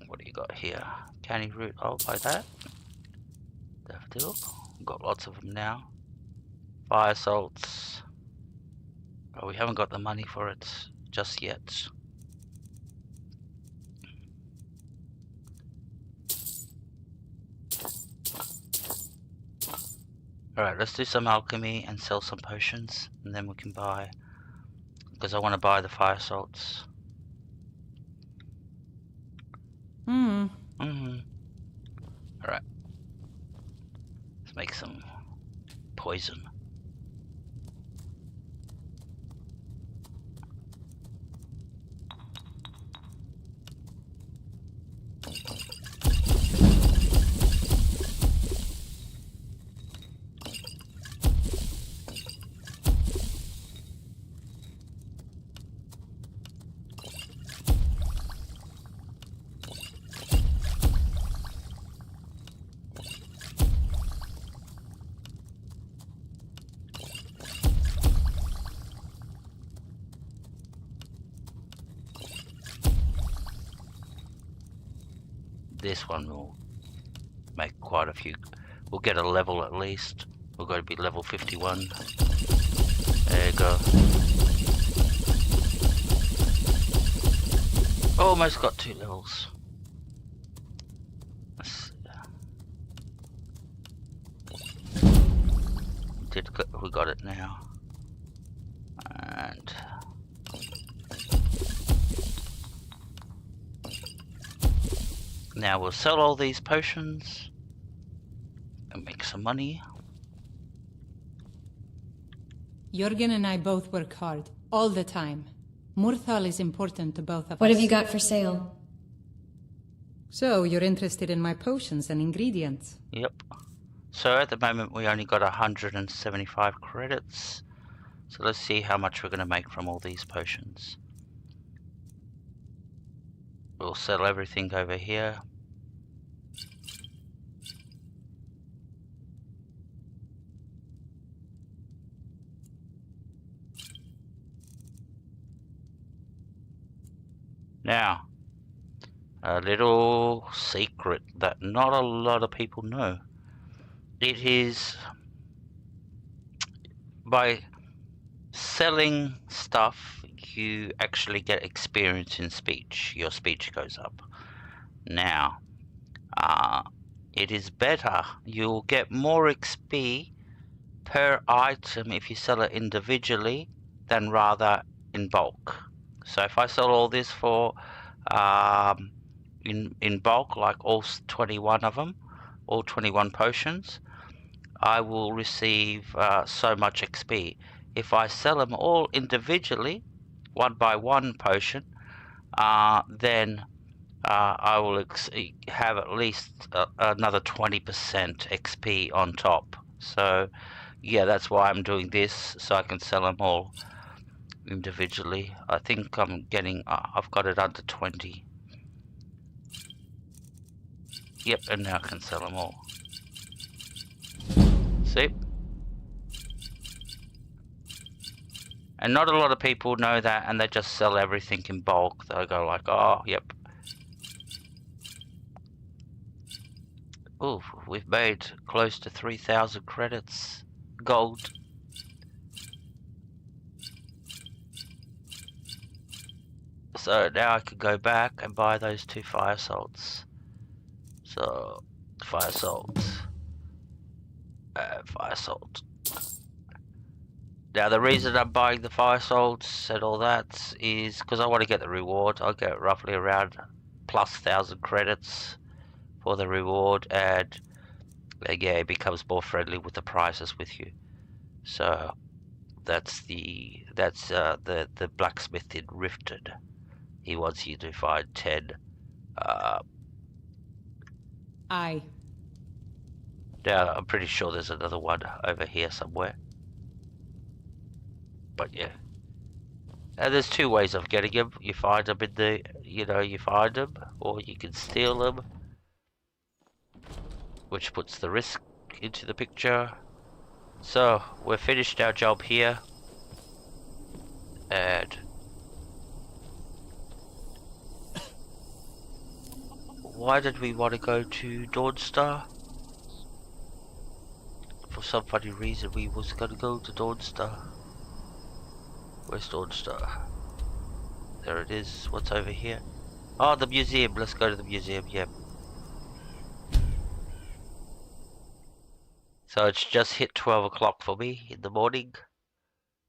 what do you got here? Canny root, I'll buy that. Daffodil, got lots of them now. Fire salts. Oh, we haven't got the money for it just yet. Alright, let's do some alchemy and sell some potions, and then we can buy, because I want to buy the fire salts. Alright. Let's make some poison. This one will make quite a few. We'll get a level at least. We're going to be level 51. There you go. Almost got 2 levels. We got it now. And now we'll sell all these potions and make some money. Jürgen and I both work hard, all the time. Murthal is important to both of us. What have you got for sale? So, you're interested in my potions and ingredients? Yep. So at the moment we only got 175 credits. So let's see how much we're going to make from all these potions. We'll sell everything over here. Now, a little secret that not a lot of people know. It is by selling stuff, you actually get experience in speech. Your speech goes up. Now, it is better. You'll get more XP per item if you sell it individually than rather in bulk. So if I sell all this for in bulk, like all 21 of them, all 21 potions, I will receive so much XP. If I sell them all individually, one by one potion, then I will have at least another 20% XP on top. So yeah, that's why I'm doing this, so I can sell them all individually. I think I'm getting, I've got it under 20. Yep, and now I can sell them all. See? And not a lot of people know that, and they just sell everything in bulk. They'll go like, oh, yep. Ooh, we've made close to 3,000 credits. Gold. So now I can go back and buy those 2 fire salts. So, fire salts. Fire salt. Now the reason I'm buying the fire salts and all that is because I want to get the reward. I'll get roughly around plus 1,000 credits for the reward, and yeah, it becomes more friendly with the prices with you. So that's the blacksmith in Rifted. He wants you to find 10. Aye. Now I'm pretty sure there's another one over here somewhere. But yeah. And there's 2 ways of getting them. You find them in the, you find them, or you can steal them, which puts the risk into the picture. So we've finished our job here, and why did we want to go to Dawnstar? For some funny reason we was gonna go to Dawnstar. Where's Dawnstar? There it is. What's over here? Oh, the museum. Let's go to the museum. Yep. So it's just hit 12 o'clock for me in the morning.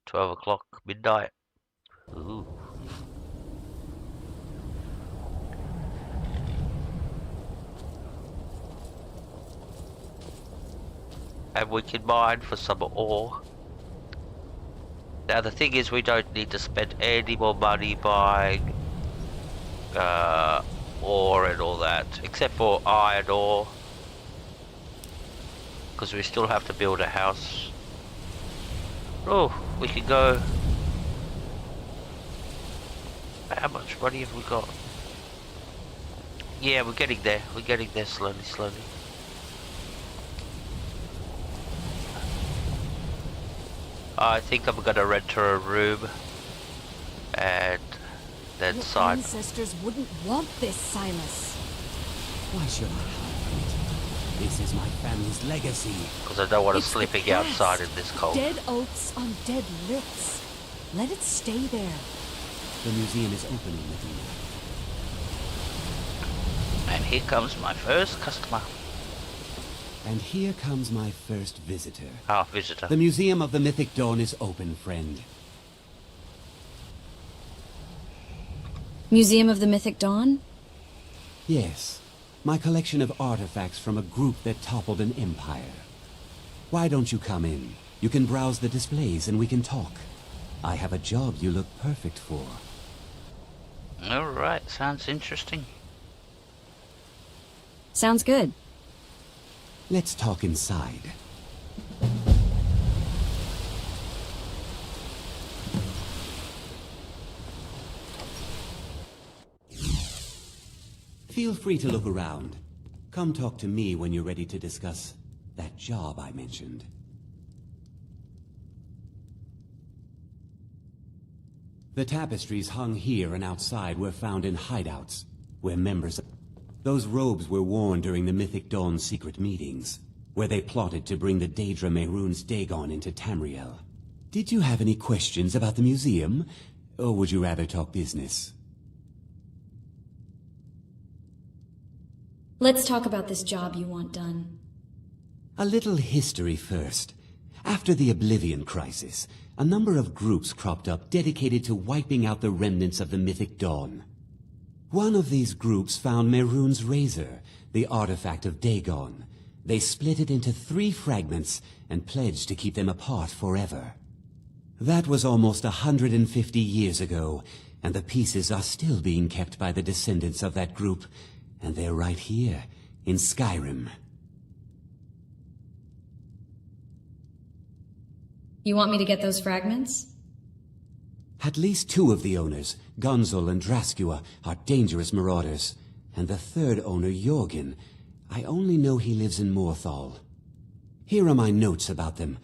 12 o'clock, midnight. Ooh. And we can mine for some ore. Now the thing is, we don't need to spend any more money buying ore and all that, except for iron ore, because we still have to build a house. Oh, we can go. How much money have we got? Yeah, we're getting there. We're getting there slowly, slowly. I think I'm gonna rent her a room and then Your sign. ancestors wouldn't want this, Silas. Why should I hide it? This is my family's legacy. Because I don't want to It's sleeping the outside past. in this cold. Dead oaths on dead lips. Let it stay there. The museum is opening, Medina. And here comes my first customer. And here comes my first visitor. Ah, visitor. The Museum of the Mythic Dawn is open, friend. Museum of the Mythic Dawn? Yes. My collection of artifacts from a group that toppled an empire. Why don't you come in? You can browse the displays and we can talk. I have a job you look perfect for. Alright, sounds interesting. Sounds good. Let's talk inside. Feel free to look around. Come talk to me when you're ready to discuss that job I mentioned. The tapestries hung here and outside were found in hideouts, where members of... Those robes were worn during the Mythic Dawn's secret meetings, where they plotted to bring the Daedra Mehrunes Dagon into Tamriel. Did you have any questions about the museum, or would you rather talk business? Let's talk about this job you want done. A little history first. After the Oblivion Crisis, a number of groups cropped up dedicated to wiping out the remnants of the Mythic Dawn. One of these groups found Mehrunes' razor, the artifact of Dagon. They split it into 3 fragments and pledged to keep them apart forever. That was almost 150 years ago, and the pieces are still being kept by the descendants of that group, and they're right here, in Skyrim. You want me to get those fragments? At least 2 of the owners, Gunzel and Draskua, are dangerous marauders, and the 3rd owner, Jorgen, I only know he lives in Morthal. Here are my notes about them.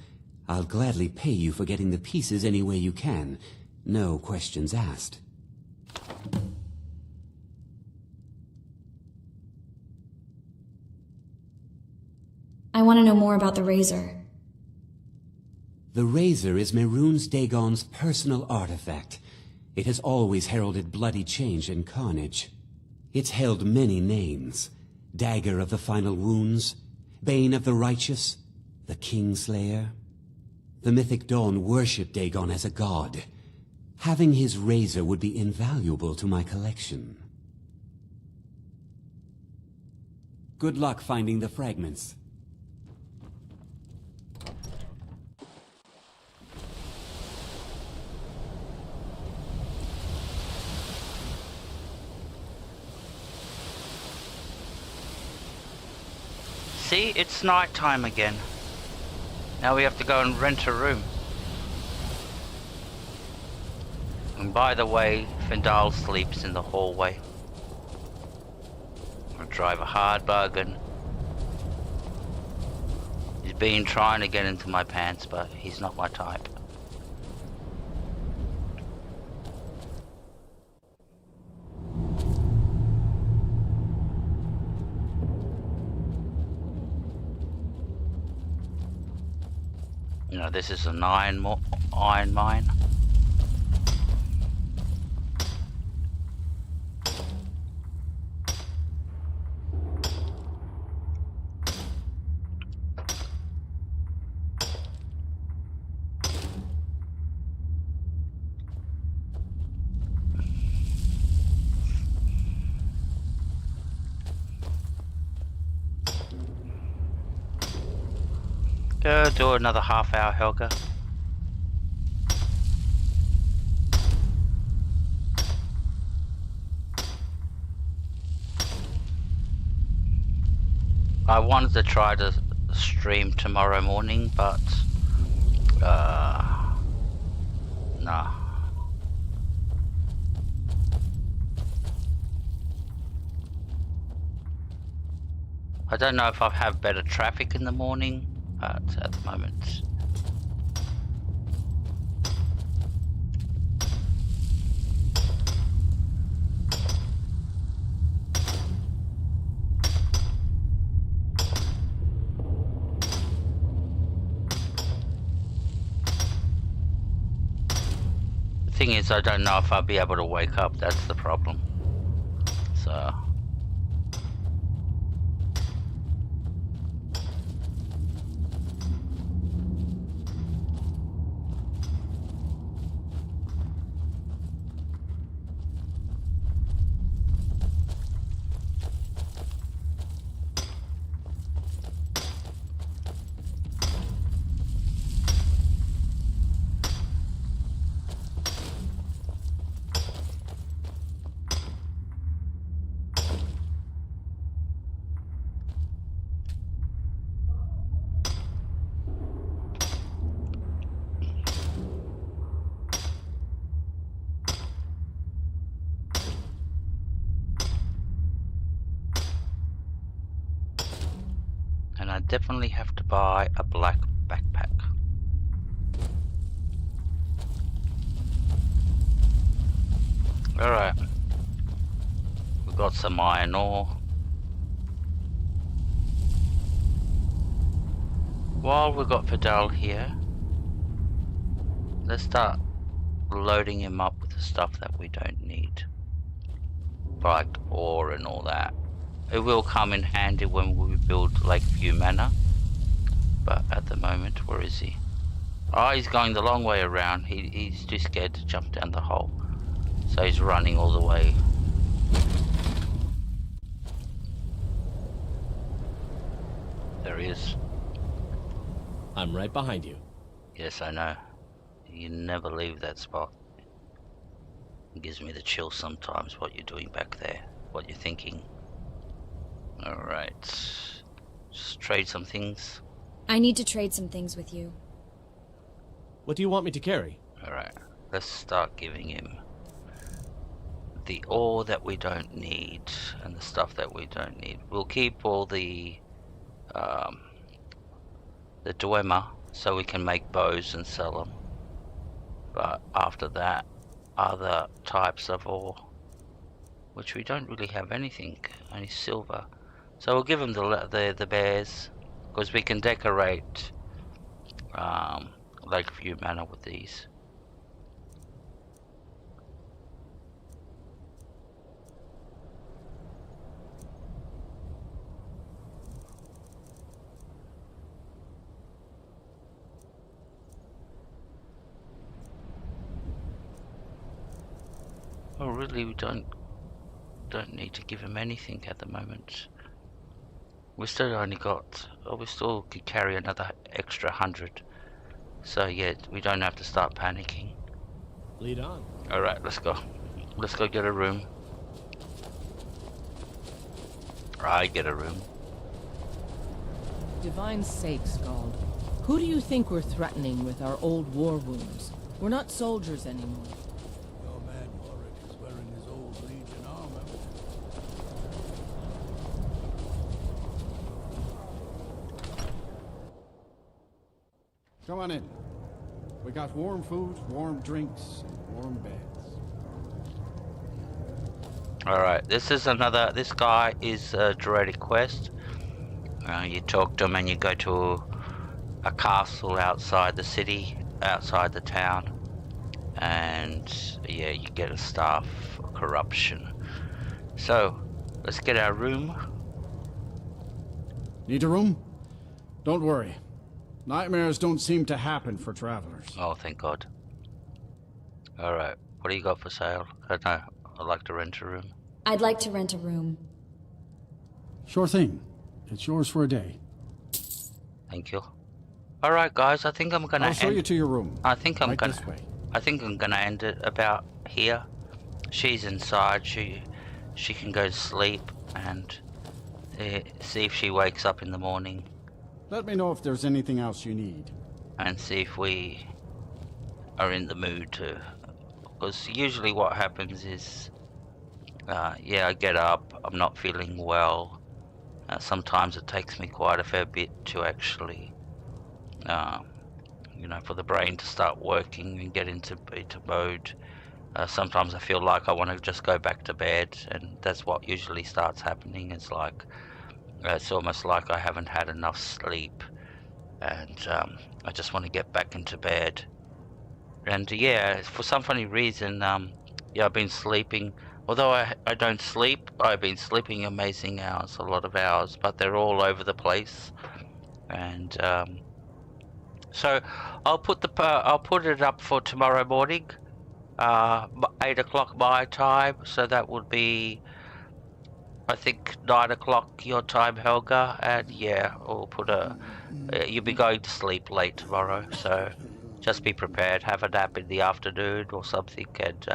I'll gladly pay you for getting the pieces any way you can. No questions asked. I want to know more about the razor. The razor is Mehrunes Dagon's personal artifact. It has always heralded bloody change and carnage. It's held many names. Dagger of the Final Wounds, Bane of the Righteous, the Kingslayer. The Mythic Dawn worshipped Dagon as a god. Having his razor would be invaluable to my collection. Good luck finding the fragments. See, it's night time again. Now we have to go and rent a room. And by the way, Findal sleeps in the hallway. I drive a hard bargain. He's been trying to get into my pants, but he's not my type. You know, this is an iron mine. Do another half hour, Helga. I wanted to try to stream tomorrow morning, but nah. I don't know if I have better traffic in the morning. At the moment. The thing is, I don't know if I'll be able to wake up, that's the problem. So... and I definitely have to buy a black backpack. Alright. We've got some iron ore. While we've got Fidel here, let's start loading him up with the stuff that we don't need. Like ore and all that. It will come in handy when we build Lakeview Manor. But at the moment, where is he? Oh, he's going the long way around. He's too scared to jump down the hole. So he's running all the way. There he is. I'm right behind you. Yes, I know. You never leave that spot. It gives me the chills sometimes what you're doing back there. What you're thinking. Alright. Just trade some things. I need to trade some things with you. What do you want me to carry? Alright. Let's start giving him the ore that we don't need and the stuff that we don't need. We'll keep all the Dwemer so we can make bows and sell them. But after that, other types of ore, which we don't really have anything, only silver. So we'll give them the bears, because we can decorate Lakeview Manor with these. Oh, really? We don't need to give him anything at the moment. We still only got. Oh, we still could carry another extra 100. So yeah, we don't have to start panicking. Lead on. All right, let's go. Let's go get a room. I get a room. Divine sakes, Scald. Who do you think we're threatening with our old war wounds? We're not soldiers anymore. Your man Warwick is wearing his old Legion armor. Come on in. We got warm food, warm drinks, and warm beds. Alright, this guy is a Draconic quest. You talk to him and you go to a castle outside the city, outside the town. And yeah, you get a staff of corruption. So, let's get our room. Need a room? Don't worry. Nightmares don't seem to happen for travelers. Oh, thank God. Alright, what do you got for sale? I don't know, I'd like to rent a room. I'd like to rent a room. Sure thing. It's yours for a day. Thank you. Alright guys, I think I'm gonna I'll show you to your room. I think I'm right gonna this way. I think I'm gonna end it about here. She's inside, she can go to sleep and see if she wakes up in the morning. Let me know if there's anything else you need. And see if we are in the mood to, because usually what happens is yeah, I get up, I'm not feeling well. Sometimes it takes me quite a fair bit to actually you know, for the brain to start working and get into mode. Sometimes I feel like I want to just go back to bed, and that's what usually starts happening. It's like it's almost like I haven't had enough sleep, and I just want to get back into bed. And yeah, for some funny reason, yeah, I've been sleeping. Although I don't sleep, I've been sleeping amazing hours, a lot of hours, but they're all over the place. And so I'll put it up for tomorrow morning, 8 o'clock my time. So that would be, I think, 9 o'clock your time, Helga. And yeah, we'll put you'll be going to sleep late tomorrow, so just be prepared. Have a nap in the afternoon or something, and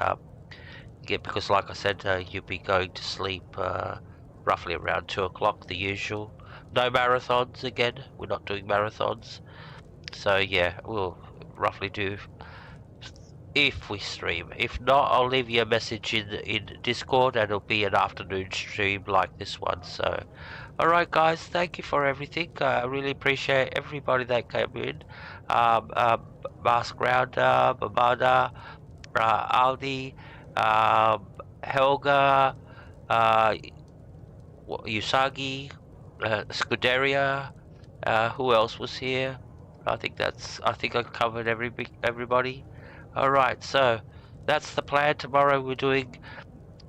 because like I said, you'll be going to sleep roughly around 2 o'clock, the usual. No marathons again. We're not doing marathons. So yeah, we'll roughly do if we stream. If not, I'll leave you a message in Discord, and it'll be an afternoon stream like this one. So alright guys, thank you for everything. I really appreciate everybody that came in. Mask Rounder, Babada, Aldi, Helga, Usagi, Scuderia. Who else was here? I think I've covered everybody. All right, so that's the plan. Tomorrow we're doing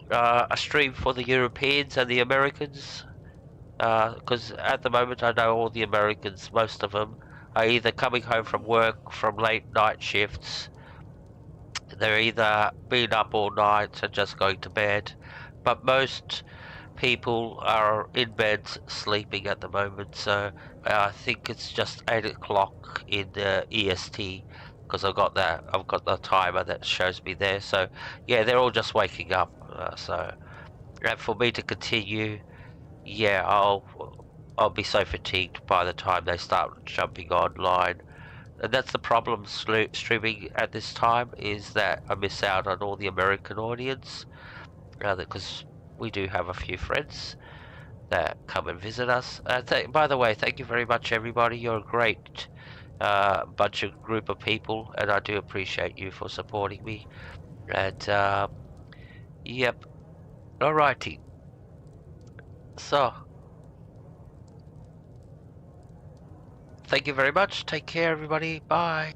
a stream for the Europeans and the Americans. Because at the moment I know all the Americans, most of them, are either coming home from work from late night shifts. They're either been up all night and just going to bed, but most people are in beds sleeping at the moment. So I think it's just 8 o'clock in the EST because I've got the timer that shows me there. So yeah, they're all just waking up. And for me to continue, yeah, I'll be so fatigued by the time they start jumping online. And that's the problem streaming at this time, is that I miss out on all the American audience, because we do have a few friends that come and visit us. By the way, thank you very much, everybody. You're a great group of people, and I do appreciate you for supporting me. And yep, alrighty. So, thank you very much. Take care, everybody. Bye.